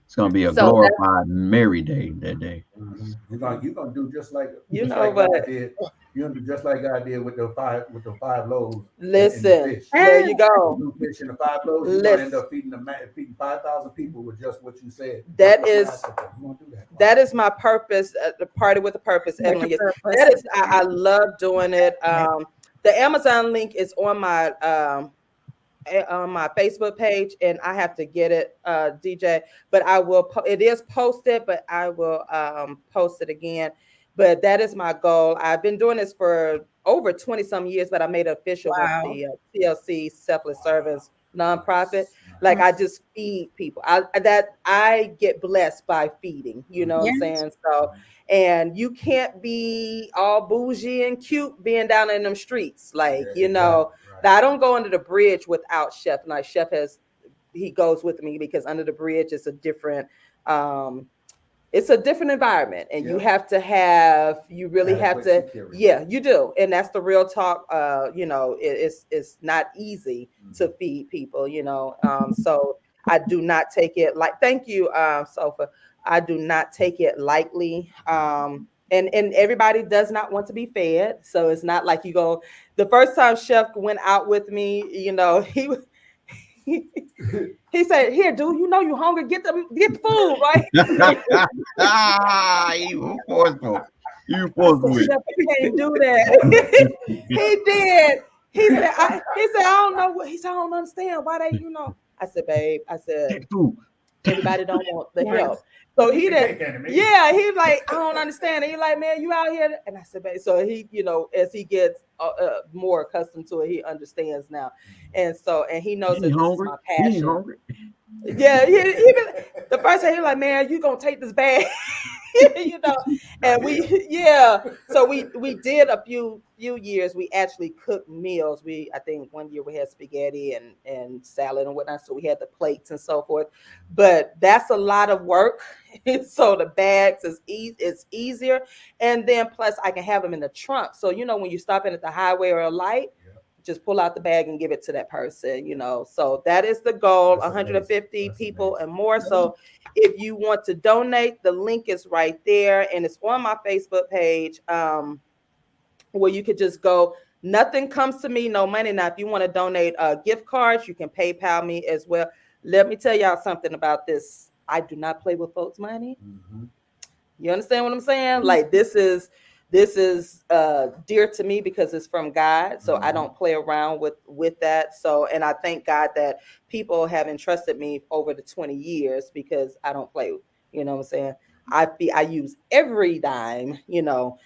it's gonna be a glorified merry day that day. You're gonna do just like what did. You're gonna do just like I did with the five loaves. Listen, and the fish. there you go. The fish and the 5 loaves. You're gonna end up feeding 5,000 people with just what you said. That is my purpose. The party with a purpose, Emily. That is, I love doing it. The Amazon link is on my Facebook page, and I have to get it, DJ. But I will. It is posted, but I will post it again. But that is my goal. I've been doing this for over 20 some years, but I made it official with the TLC Selfless Servants nonprofit. Like, I just feed people. I get blessed by feeding. You know what I'm saying? So. And you can't be all bougie and cute being down in them streets. Like, I don't go under the bridge without Chef. Like, Chef he goes with me, because under the bridge is a different, it's a different environment. And you have to you really have to, security. Yeah, you do. And that's the real talk. It's not easy to feed people, so I do not take it thank you, Sofa. I do not take it lightly. And everybody does not want to be fed. So it's not like you go, the first time Chef went out with me, he said, "Here, dude, you hungry, get the food, right?" You forceful. Chef, you can't do that. He did. He said, I don't know what, he said, I don't understand why they, I said, babe, everybody don't want the help. So he didn't. Yeah, he's like, I don't understand. And he's like, man, you out here? And I said, babe. So he, as he gets more accustomed to it, he understands now. And so, and he knows that this is my passion. Yeah, the first time he was like, man, you gonna take this bag, and so we did a few years. We actually cooked meals. I think one year we had spaghetti and salad and whatnot. So we had the plates and so forth, but that's a lot of work. So the bags it's easier. And then plus I can have them in the trunk. So, when you stop in at the highway or a light, just pull out the bag and give it to that person, So that is the goal, 150 people and more. So if you want to donate, the link is right there, and it's on my Facebook page, where you could just go. Nothing comes to me, no money. Now, if you want to donate gift cards, you can PayPal me as well. Let me tell y'all something about this. I do not play with folks' money. You understand what I'm saying? Like, this is this is dear to me because it's from God. So I don't play around with that. So, and I thank God that people have entrusted me over the 20 years because I don't play, you know what I'm saying? I use every dime, you know,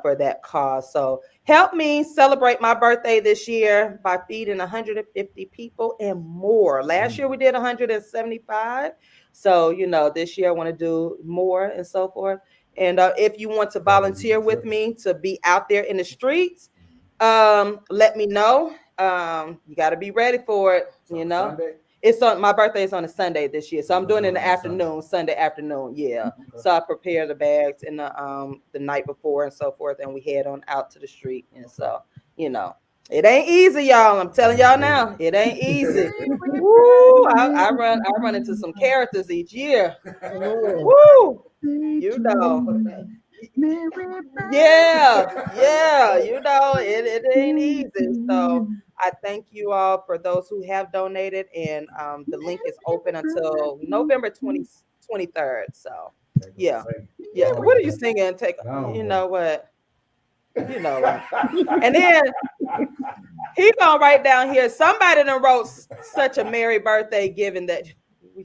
for that cause. So help me celebrate my birthday this year by feeding 150 people and more. Last year we did 175. So, you know, this year I want to do more and so forth. And if you want to volunteer with me to be out there in the streets, let me know. You got to be ready for it. You know, Sunday? It's on my birthday is on a Sunday this year, so I'm doing it in the afternoon, Sunday afternoon. Yeah. Okay. So I prepare the bags in the night before and so forth, and we head on out to the street. And so, you know, it ain't easy, y'all. I'm telling y'all now, it ain't easy. Woo! I run into some characters each year. Woo! You know, yeah, you know, it ain't easy. So I thank you all for those who have donated, and the link is open until November 23rd. So yeah. What are you singing? You know what? You know what? And then he gonna write down here. Somebody done wrote such a merry birthday, given that.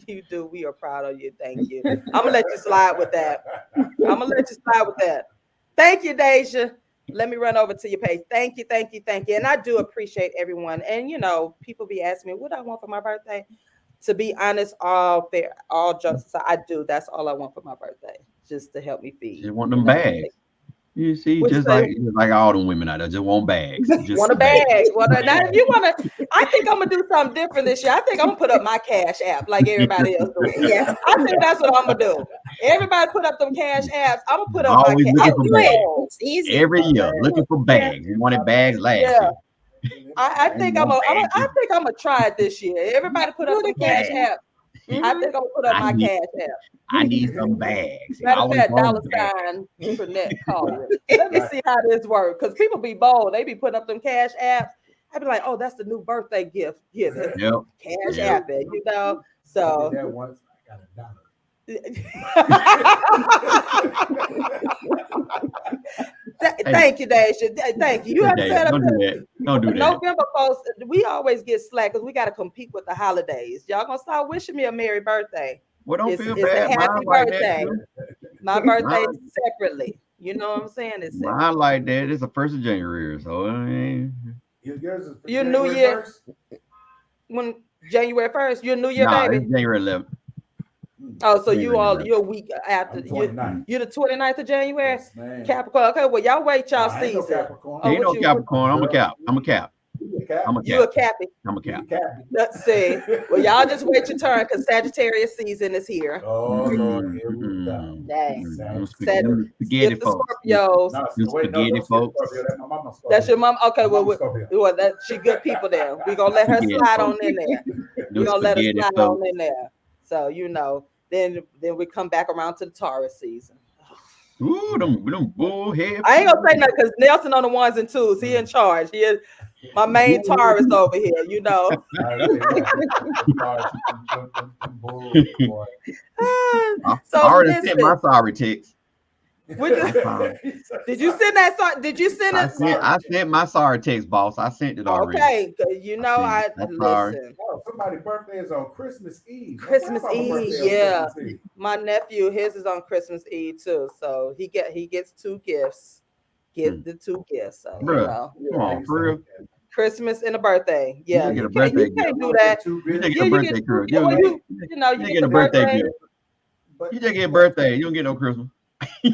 You do. We are proud of you. Thank you. I'm gonna let you slide with that. Thank you, Deja. Let me run over to your page. Thank you. And I do appreciate everyone. And you know, people be asking me what I want for my birthday. To be honest, all jokes aside, I do. That's all I want for my birthday, just to help me feed. You want them bags. You see, just like all them women out there, just want bags. Just want a bag. Now, if you want to, I think I'm gonna do something different this year. I think I'm gonna put up my Cash App like everybody else doing. Yeah, I think that's what I'm gonna do. Everybody put up them Cash Apps. I'm gonna put up always my looking for bags. It's easy. Every year, looking for bags. You wanted bags last year. I think I'm gonna try it this year. Everybody put up the Cash App. I think I'm gonna put up my Cash App. I need some bags. Matter of fact, $ Internet calling. Let me see how this works. Because people be bold. They be putting up them Cash Apps. I be like, oh, that's the new birthday gift. Give it. Yep. Cash App it, you know. So I did that once. I got $1. Thank you, Daisha. Thank you. You have set up. Don't do that. November post. We always get slack because we got to compete with the holidays. Y'all gonna start wishing me a merry birthday. Well, don't feel bad. A happy birthday. My birthday is separately. You know what I'm saying? It's mine like that. It's the 1st of January. So I mean, your New Year. 1st? When January 1st, your New Year, baby. It's January 11th. Oh, so you're a week after. You're the 29th of January. Yes, Capricorn. Okay, well, y'all wait y'all season. Ain't no Capricorn. I'm a cap. You a Cappy. I'm a cap. Let's see. Well, y'all just wait your turn because Sagittarius season is here. Oh, Lord, here we go. Dang. Spaghetti folks. Spaghetti folks. That's your mom. Okay, well, she good people there. We're gonna let her slide on in there. We're gonna let her slide on in there. So you know, then we come back around to the Taurus season. Ooh, them bullhead. I ain't gonna say nothing because Nelson on the 1s and 2s. He in charge. He is my main Taurus over here, you know. So I already sent my sorry text. Did you send that? Did you send it? I sent my sorry text, boss. I sent it already. Okay, you know I listen. Oh, somebody's birthday is on Christmas Eve. Christmas Eve, yeah. My nephew, his is on Christmas Eve too. So he gets 2 gifts. Get the 2 gifts. So, bruh, you know, come on, for real. Christmas and a birthday. Yeah, you can't do that. You get a birthday gift. You get a birthday gift. You just get a birthday. You don't get no Christmas. You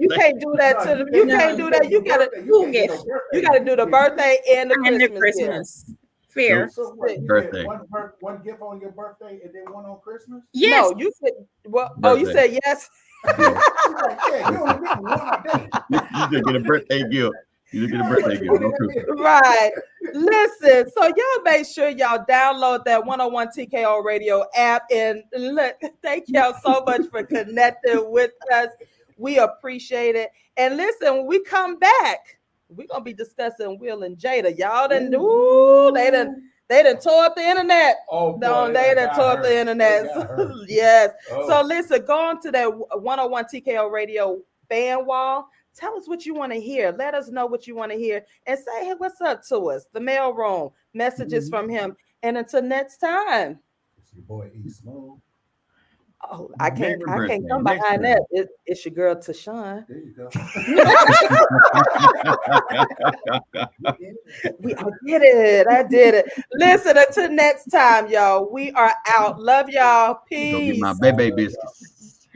can't do that to them. You can't do that. You gotta do the birthday and the Christmas. Fair. So birthday. One gift on your birthday and then one on Christmas? Yes. No, you said you said yes. You only get one a day. You just get a birthday gift. You get a birthday gift. No Christmas. Right. Listen, so y'all make sure y'all download that 101 TKO Radio app. And look, thank y'all so much for connecting with us. We appreciate it. And listen, when we come back, we're gonna be discussing Will and Jada. Y'all done they done tore up the internet. Oh, they done tore up the internet. Yes. Oh. So listen, go on to that 101 TKO Radio fan wall. Tell us what you want to hear. Let us know what you want to hear and say, hey, what's up to us? The mail room, messages from him. And until next time. It's your boy E Smooth. Oh, I can't come behind that. It's your girl TaShon. There you go. I did it. Listen, until next time, y'all. We are out. Love y'all. Peace. Go get my baby biscuits.